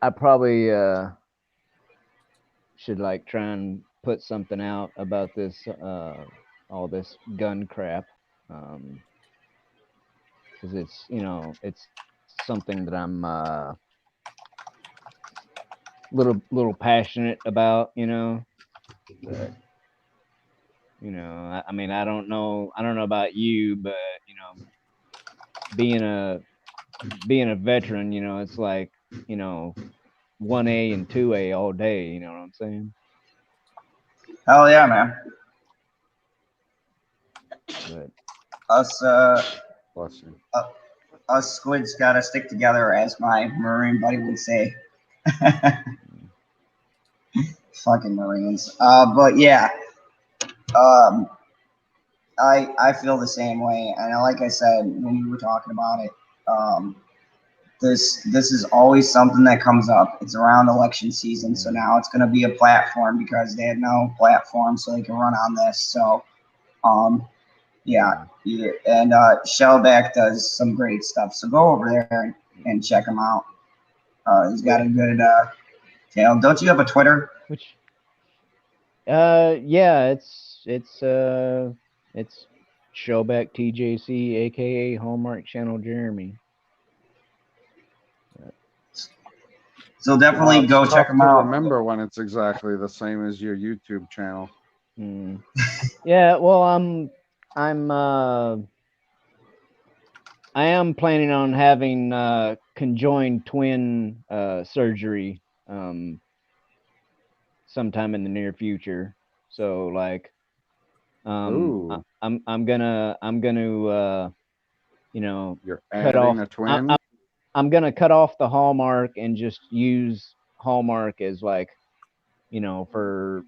I probably should like try and put something out about this all this gun crap, because it's, you know, it's something that I'm little passionate about, you know. But, you know, I mean, I don't know about you, but you know, being a veteran, you know, it's like, you know, 1A and 2A all day, you know what I'm saying? Hell yeah, man. But us squids gotta stick together, as my Marine buddy would say. Fucking Marines. But yeah, I feel the same way, and like I said when we were talking about it, this is always something that comes up. It's around election season, so now it's going to be a platform because they have no platform, so they can run on this. So, yeah, and Shellback does some great stuff. So go over there and check him out. He's got a good channel. Don't you have a Twitter? Which, yeah, it's Shellback TJC, aka Hallmark Channel Jeremy. So definitely go check them out. Remember when it's exactly the same as your YouTube channel. Yeah, well, I am planning on having conjoined twin surgery sometime in the near future. So like Ooh. I'm gonna you know, You're cut off adding a twin? I'm gonna cut off the Hallmark and just use Hallmark as like, you know, for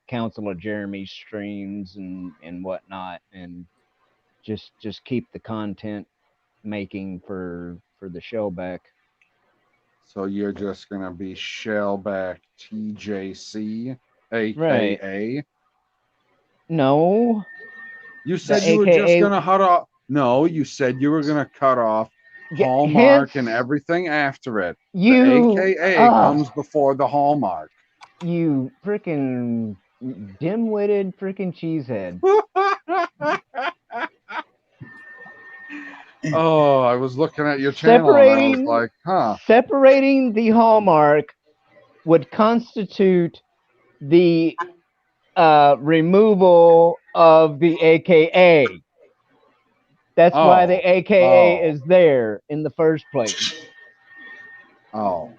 Council of Jeremy streams and whatnot, and just keep the content making for the show back. So you're just gonna be Shellback TJC, Right. aka. No. You said The you were just AKA gonna cut off. No, you said you were gonna cut off Hallmark and everything after it. You The AKA comes before the Hallmark. You freaking dim-witted freaking cheesehead. Oh, I was looking at your channel and I was like, huh. Separating the Hallmark would constitute the removal of the AKA. That's why the AKA is there in the first place. Oh.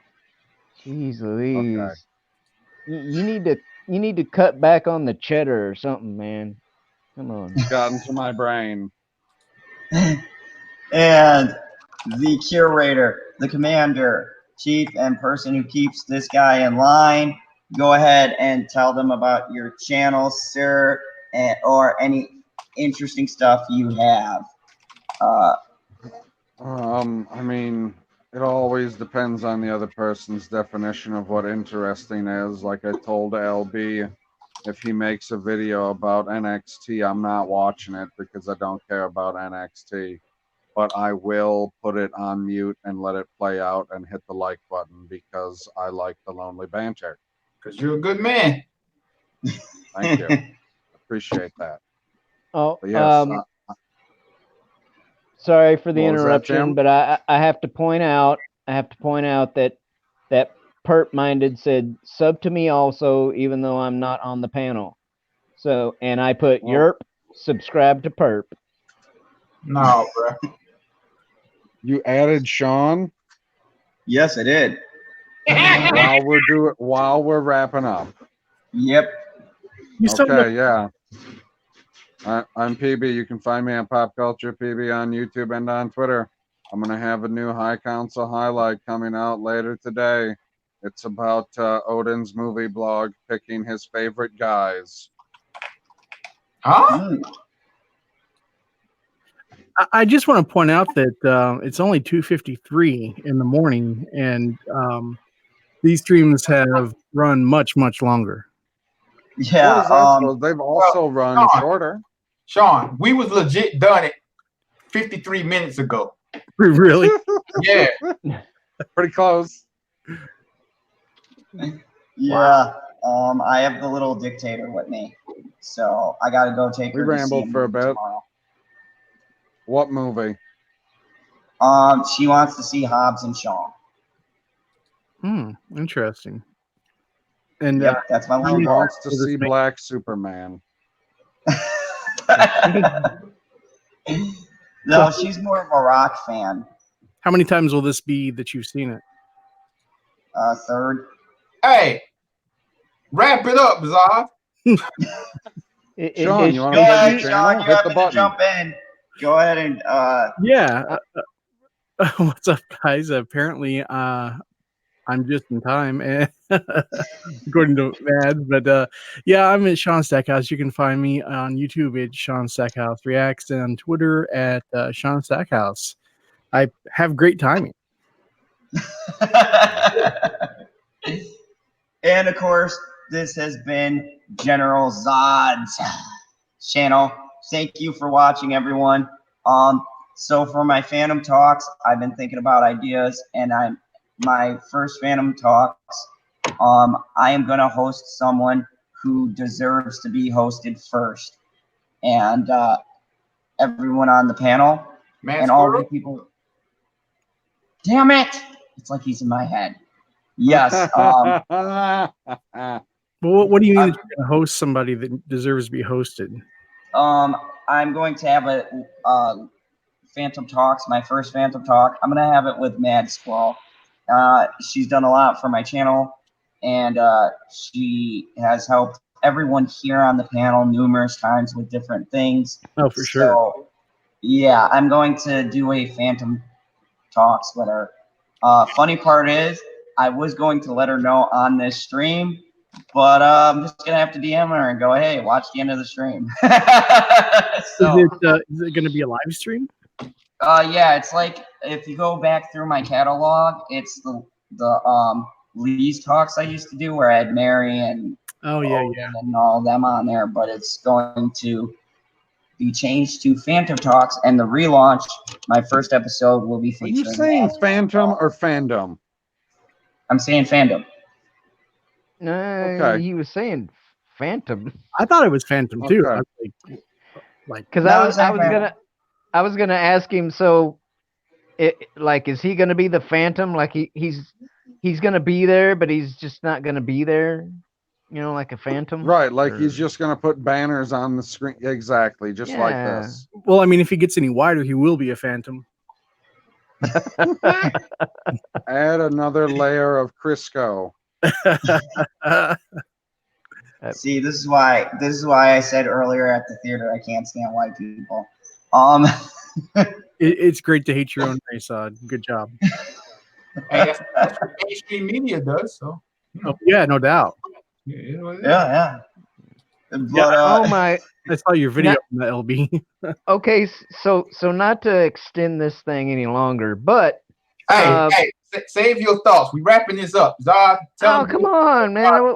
Jeez Louise. Okay. You need to cut back on the cheddar or something, man. Come on. Got into my brain. And the curator, the commander, chief, and person who keeps this guy in line, go ahead and tell them about your channel, sir, or any interesting stuff you have. I mean, it always depends on the other person's definition of what interesting is. Like I told LB, if he makes a video about NXT, I'm not watching it because I don't care about NXT. But I will put it on mute and let it play out and hit the like button because I like the lonely banter. Because you're a good man. Thank you. Appreciate that. Oh, but yes, sorry for the what was that, interruption, Jim? but I have to point out that Perp Minded said sub to me also, even though I'm not on the panel. So, and I put yerp, subscribe to Perp. No, bro. You added Sean? Yes, I did. while we're wrapping up. Yep. Okay, yeah. I'm PB. You can find me on Pop Culture PB on YouTube and on Twitter. I'm going to have a new High Council highlight coming out later today. It's about Odin's movie blog picking his favorite guys. Huh? I just want to point out that it's only 2:53 in the morning, and these streams have run much longer. Yeah, they've also run shorter. Sean, we was legit done it 53 minutes ago. Really? Yeah. Pretty close. Yeah. I have the little dictator with me, so I got to go take her. We rambled for a bit. Tomorrow. What movie? She wants to see Hobbs and Shaw. Interesting. And yep, that's my little She girl. wants to see Black Superman. No, she's more of a rock fan. How many times will this be that you've seen it? Third. Hey, wrap it up, Zod. Sean, you want to play the channel? Hit the button. Jump in. Go ahead and yeah. What's up, guys? Apparently, I'm just in time, according to Mad. But yeah, I'm at Sean Stackhouse. You can find me on YouTube at Sean Stackhouse Reacts and on Twitter at Sean Stackhouse. I have great timing. And of course, this has been General Zod's channel. Thank you for watching, everyone. So for my Fandom talks, I've been thinking about ideas, and my first Fandom talks, I am going to host someone who deserves to be hosted first. And everyone on the panel and all the people. Damn it! It's like he's in my head. Yes. Well, what do you mean that you're going to host somebody that deserves to be hosted? I'm going to have a Phantom Talks, my first Phantom Talk. I'm gonna have it with Mad Squall. She's done a lot for my channel, and she has helped everyone here on the panel numerous times with different things. Oh, for sure. Yeah, I'm going to do a Phantom Talks with her. Funny part is, I was going to let her know on this stream, but I'm just gonna have to DM her and go, "Hey, watch the end of the stream." So, is it going to be a live stream? yeah, it's like if you go back through my catalog, it's the Lee's talks I used to do where I had Mary and and all of them on there, but it's going to be changed to Phantom Talks, and the relaunch, my first episode will be Are featuring. you saying Phantom or Fandom? I'm saying Fandom. No, Okay. he was saying Phantom. I thought it was Phantom too. Okay. I was like, Because No, I was gonna ask him. So, is he gonna be the Phantom? Like he's gonna be there, but he's just not gonna be there. You know, like a Phantom. Right, like he's just going to put banners on the screen. Exactly, just like this. well, I mean, if he gets any wider, he will be a Phantom. Add another layer of Crisco. See, this is why I said earlier at the theater I can't stand white people. It's great to hate your own race, Good job. Hey, that's what mainstream media does. So, you know. Oh, yeah, no doubt. Yeah. But, oh my! I saw your video on the LB. Okay, so not to extend this thing any longer, but hey, save your thoughts. We wrapping this up. Zod, tell come on, man!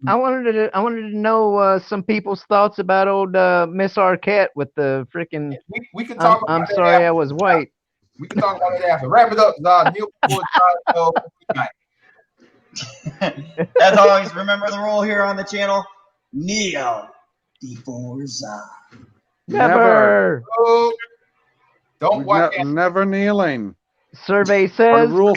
I wanted to know some people's thoughts about old Miss Arquette with the freaking. We can talk. I'm sorry, I was white. We can talk about it after. Wrap it up, Zod. Neil before Zod, good night. As always, remember the rule here on the channel: kneel before Zod. Never. Don't Never kneeling. Survey says. Rule